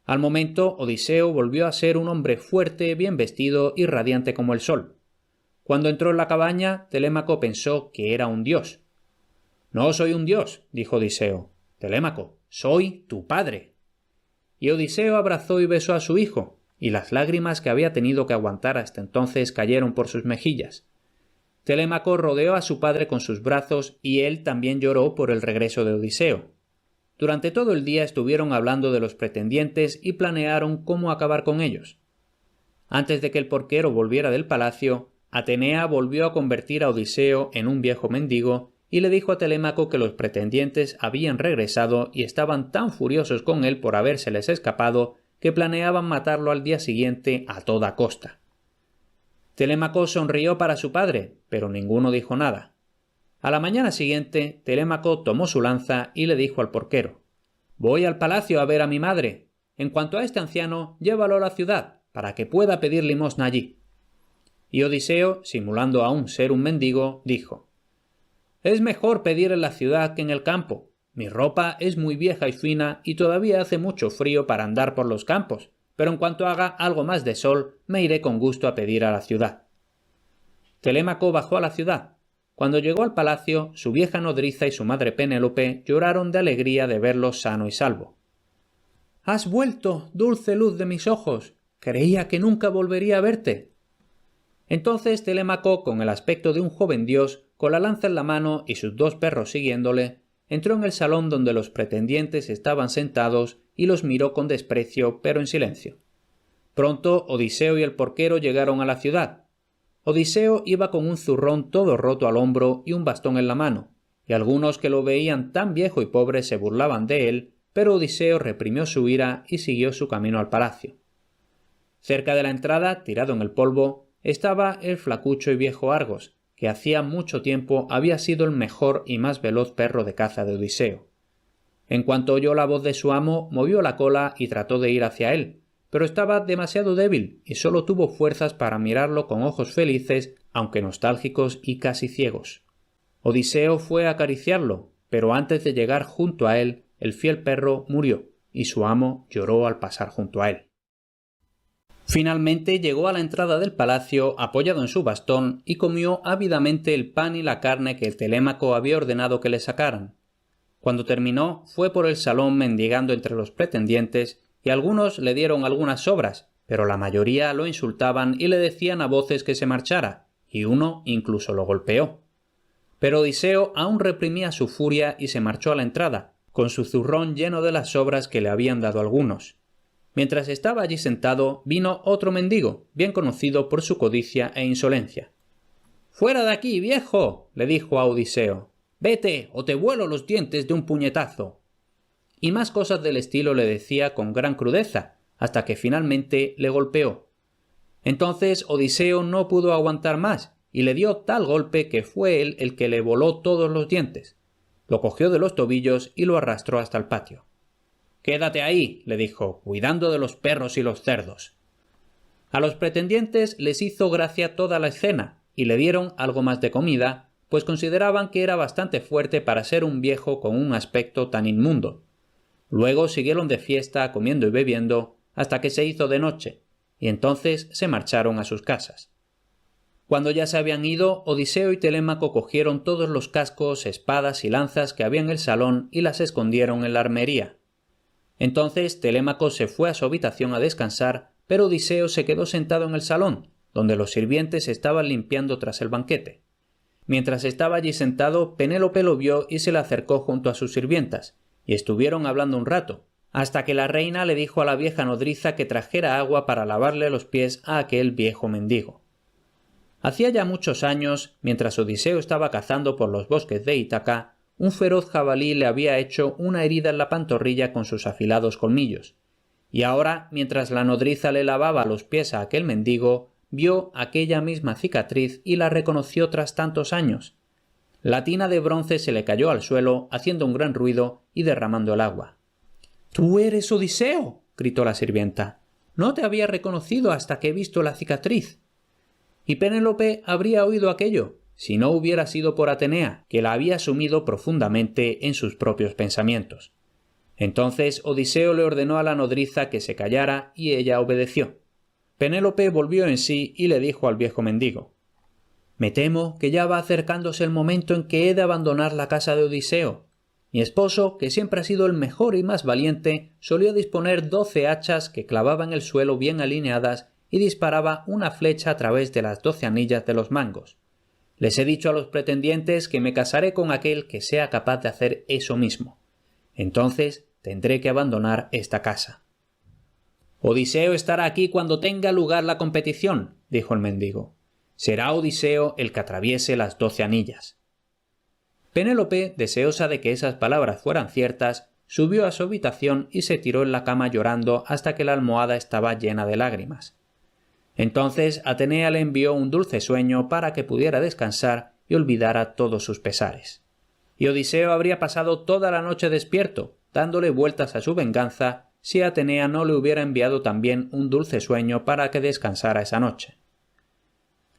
Al momento, Odiseo volvió a ser un hombre fuerte, bien vestido y radiante como el sol. Cuando entró en la cabaña, Telémaco pensó que era un dios. «No soy un dios», dijo Odiseo. «Telémaco, soy tu padre». Y Odiseo abrazó y besó a su hijo, y las lágrimas que había tenido que aguantar hasta entonces cayeron por sus mejillas. Telémaco rodeó a su padre con sus brazos y él también lloró por el regreso de Odiseo. Durante todo el día estuvieron hablando de los pretendientes y planearon cómo acabar con ellos. Antes de que el porquero volviera del palacio, Atenea volvió a convertir a Odiseo en un viejo mendigo y le dijo a Telémaco que los pretendientes habían regresado y estaban tan furiosos con él por habérseles escapado que planeaban matarlo al día siguiente a toda costa. Telémaco sonrió para su padre, pero ninguno dijo nada. A la mañana siguiente, Telémaco tomó su lanza y le dijo al porquero: «Voy al palacio a ver a mi madre. En cuanto a este anciano, llévalo a la ciudad, para que pueda pedir limosna allí». Y Odiseo, simulando aún ser un mendigo, dijo: «Es mejor pedir en la ciudad que en el campo. Mi ropa es muy vieja y fina y todavía hace mucho frío para andar por los campos, pero en cuanto haga algo más de sol, me iré con gusto a pedir a la ciudad». Telémaco bajó a la ciudad. Cuando llegó al palacio, su vieja nodriza y su madre Penélope lloraron de alegría de verlo sano y salvo. «¡Has vuelto, dulce luz de mis ojos! Creía que nunca volvería a verte». Entonces Telémaco, con el aspecto de un joven dios, con la lanza en la mano y sus 2 perros siguiéndole, entró en el salón donde los pretendientes estaban sentados y los miró con desprecio, pero en silencio. Pronto Odiseo y el porquero llegaron a la ciudad. Odiseo iba con un zurrón todo roto al hombro y un bastón en la mano, y algunos que lo veían tan viejo y pobre se burlaban de él, pero Odiseo reprimió su ira y siguió su camino al palacio. Cerca de la entrada, tirado en el polvo, estaba el flacucho y viejo Argos, que hacía mucho tiempo había sido el mejor y más veloz perro de caza de Odiseo. En cuanto oyó la voz de su amo, movió la cola y trató de ir hacia él, pero estaba demasiado débil y solo tuvo fuerzas para mirarlo con ojos felices, aunque nostálgicos y casi ciegos. Odiseo fue a acariciarlo, pero antes de llegar junto a él, el fiel perro murió, y su amo lloró al pasar junto a él. Finalmente llegó a la entrada del palacio apoyado en su bastón y comió ávidamente el pan y la carne que el Telémaco había ordenado que le sacaran. Cuando terminó, fue por el salón mendigando entre los pretendientes, y algunos le dieron algunas sobras, pero la mayoría lo insultaban y le decían a voces que se marchara, y uno incluso lo golpeó. Pero Odiseo aún reprimía su furia y se marchó a la entrada, con su zurrón lleno de las sobras que le habían dado algunos. Mientras estaba allí sentado, vino otro mendigo, bien conocido por su codicia e insolencia. «¡Fuera de aquí, viejo!», le dijo a Odiseo. «¡Vete, o te vuelo los dientes de un puñetazo!». Y más cosas del estilo le decía con gran crudeza, hasta que finalmente le golpeó. Entonces Odiseo no pudo aguantar más, y le dio tal golpe que fue él el que le voló todos los dientes. Lo cogió de los tobillos y lo arrastró hasta el patio. «Quédate ahí», le dijo, «cuidando de los perros y los cerdos». A los pretendientes les hizo gracia toda la escena, y le dieron algo más de comida, pues consideraban que era bastante fuerte para ser un viejo con un aspecto tan inmundo. Luego siguieron de fiesta comiendo y bebiendo hasta que se hizo de noche, y entonces se marcharon a sus casas. Cuando ya se habían ido, Odiseo y Telémaco cogieron todos los cascos, espadas y lanzas que había en el salón y las escondieron en la armería. Entonces Telémaco se fue a su habitación a descansar, pero Odiseo se quedó sentado en el salón, donde los sirvientes estaban limpiando tras el banquete. Mientras estaba allí sentado, Penélope lo vio y se le acercó junto a sus sirvientas, y estuvieron hablando un rato, hasta que la reina le dijo a la vieja nodriza que trajera agua para lavarle los pies a aquel viejo mendigo. Hacía ya muchos años, mientras Odiseo estaba cazando por los bosques de Ítaca, un feroz jabalí le había hecho una herida en la pantorrilla con sus afilados colmillos, y ahora, mientras la nodriza le lavaba los pies a aquel mendigo, vio aquella misma cicatriz y la reconoció tras tantos años. La tina de bronce se le cayó al suelo, haciendo un gran ruido y derramando el agua. «¡Tú eres Odiseo!», gritó la sirvienta. «No te había reconocido hasta que he visto la cicatriz». Y Penélope habría oído aquello, si no hubiera sido por Atenea, que la había sumido profundamente en sus propios pensamientos. Entonces Odiseo le ordenó a la nodriza que se callara y ella obedeció. Penélope volvió en sí y le dijo al viejo mendigo: «Me temo que ya va acercándose el momento en que he de abandonar la casa de Odiseo. Mi esposo, que siempre ha sido el mejor y más valiente, solía disponer 12 hachas que clavaba en el suelo bien alineadas y disparaba una flecha a través de las 12 anillas de los mangos. Les he dicho a los pretendientes que me casaré con aquel que sea capaz de hacer eso mismo. Entonces tendré que abandonar esta casa». «Odiseo estará aquí cuando tenga lugar la competición», dijo el mendigo. «Será Odiseo el que atraviese las 12 anillas». Penélope, deseosa de que esas palabras fueran ciertas, subió a su habitación y se tiró en la cama llorando hasta que la almohada estaba llena de lágrimas. Entonces Atenea le envió un dulce sueño para que pudiera descansar, y olvidara todos sus pesares. Y Odiseo habría pasado toda la noche despierto, dándole vueltas a su venganza, si Atenea no le hubiera enviado también un dulce sueño para que descansara esa noche.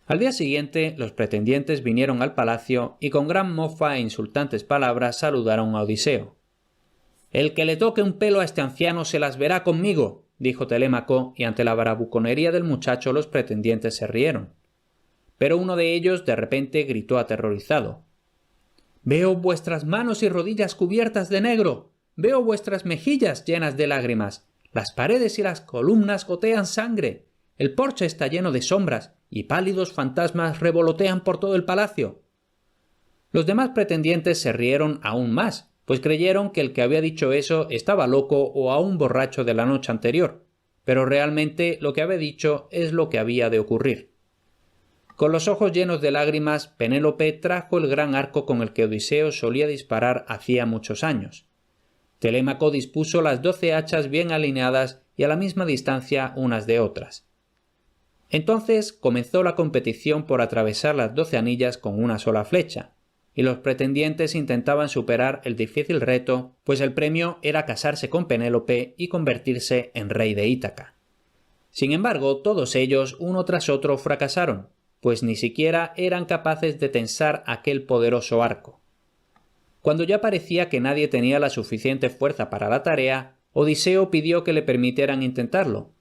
Al día siguiente los pretendientes vinieron al palacio y con gran mofa e insultantes palabras saludaron a Odiseo. «El que le toque un pelo a este anciano se las verá conmigo», dijo Telémaco, y ante la bravuconería del muchacho los pretendientes se rieron. Pero uno de ellos de repente gritó aterrorizado. «Veo vuestras manos y rodillas cubiertas de negro. Veo vuestras mejillas llenas de lágrimas. Las paredes y las columnas gotean sangre. El porche está lleno de sombras y pálidos fantasmas revolotean por todo el palacio». Los demás pretendientes se rieron aún más, pues creyeron que el que había dicho eso estaba loco o aún borracho de la noche anterior, pero realmente lo que había dicho es lo que había de ocurrir. Con los ojos llenos de lágrimas, Penélope trajo el gran arco con el que Odiseo solía disparar hacía muchos años. Telémaco dispuso las 12 hachas bien alineadas y a la misma distancia unas de otras. Entonces comenzó la competición por atravesar las 12 anillas con una sola flecha, y los pretendientes intentaban superar el difícil reto, pues el premio era casarse con Penélope y convertirse en rey de Ítaca. Sin embargo, todos ellos, uno tras otro, fracasaron, pues ni siquiera eran capaces de tensar aquel poderoso arco. Cuando ya parecía que nadie tenía la suficiente fuerza para la tarea, Odiseo pidió que le permitieran intentarlo.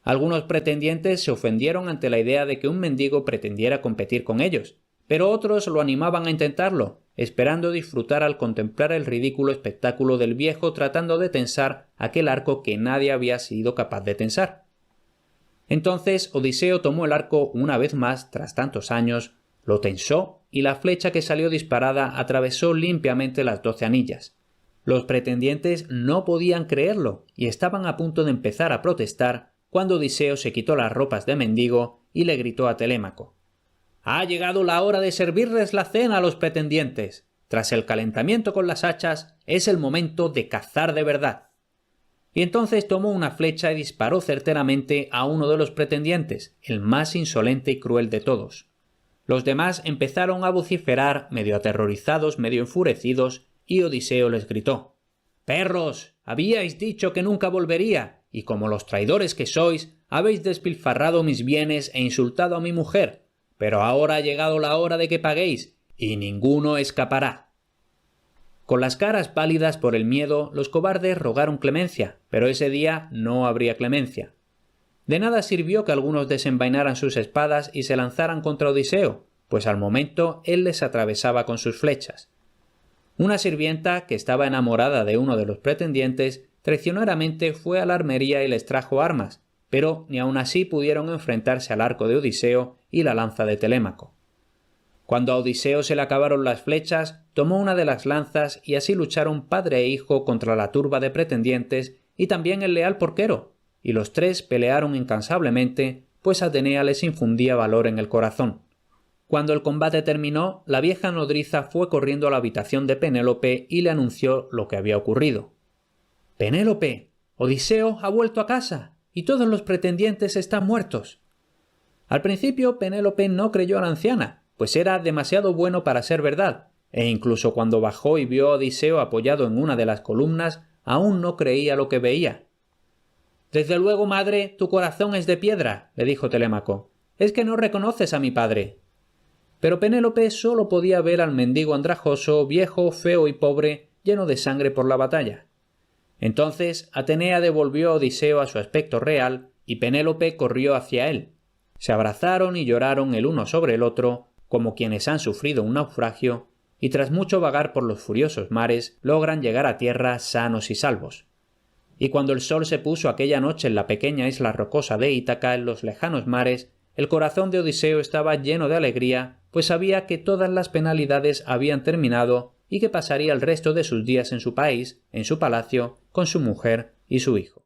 Algunos pretendientes se ofendieron ante la idea de que un mendigo pretendiera competir con ellos, pero otros lo animaban a intentarlo, esperando disfrutar al contemplar el ridículo espectáculo del viejo tratando de tensar aquel arco que nadie había sido capaz de tensar. Entonces Odiseo tomó el arco una vez más tras tantos años, lo tensó y la flecha que salió disparada atravesó limpiamente las 12 anillas. Los pretendientes no podían creerlo y estaban a punto de empezar a protestar cuando Odiseo se quitó las ropas de mendigo y le gritó a Telémaco: «Ha llegado la hora de servirles la cena a los pretendientes. Tras el calentamiento con las hachas, es el momento de cazar de verdad». Y entonces tomó una flecha y disparó certeramente a uno de los pretendientes, el más insolente y cruel de todos. Los demás empezaron a vociferar, medio aterrorizados, medio enfurecidos, y Odiseo les gritó: «¡Perros! Habíais dicho que nunca volvería, y como los traidores que sois, habéis despilfarrado mis bienes e insultado a mi mujer. Pero ahora ha llegado la hora de que paguéis, y ninguno escapará». Con las caras pálidas por el miedo, los cobardes rogaron clemencia, pero ese día no habría clemencia. De nada sirvió que algunos desenvainaran sus espadas y se lanzaran contra Odiseo, pues al momento él les atravesaba con sus flechas. Una sirvienta, que estaba enamorada de uno de los pretendientes, traicioneramente fue a la armería y les trajo armas, pero ni aun así pudieron enfrentarse al arco de Odiseo y la lanza de Telémaco. Cuando a Odiseo se le acabaron las flechas, tomó una de las lanzas y así lucharon padre e hijo contra la turba de pretendientes y también el leal porquero, y los tres pelearon incansablemente, pues Atenea les infundía valor en el corazón. Cuando el combate terminó, la vieja nodriza fue corriendo a la habitación de Penélope y le anunció lo que había ocurrido. «Penélope, Odiseo ha vuelto a casa, y todos los pretendientes están muertos». Al principio Penélope no creyó a la anciana, pues era demasiado bueno para ser verdad, e incluso cuando bajó y vio a Odiseo apoyado en una de las columnas, aún no creía lo que veía. «Desde luego, madre, tu corazón es de piedra», le dijo Telémaco. «Es que no reconoces a mi padre». Pero Penélope solo podía ver al mendigo andrajoso, viejo, feo y pobre, lleno de sangre por la batalla. Entonces Atenea devolvió a Odiseo a su aspecto real y Penélope corrió hacia él. Se abrazaron y lloraron el uno sobre el otro, como quienes han sufrido un naufragio, y tras mucho vagar por los furiosos mares logran llegar a tierra sanos y salvos. Y cuando el sol se puso aquella noche en la pequeña isla rocosa de Ítaca en los lejanos mares, el corazón de Odiseo estaba lleno de alegría, pues sabía que todas las penalidades habían terminado y que pasaría el resto de sus días en su país, en su palacio, con su mujer y su hijo.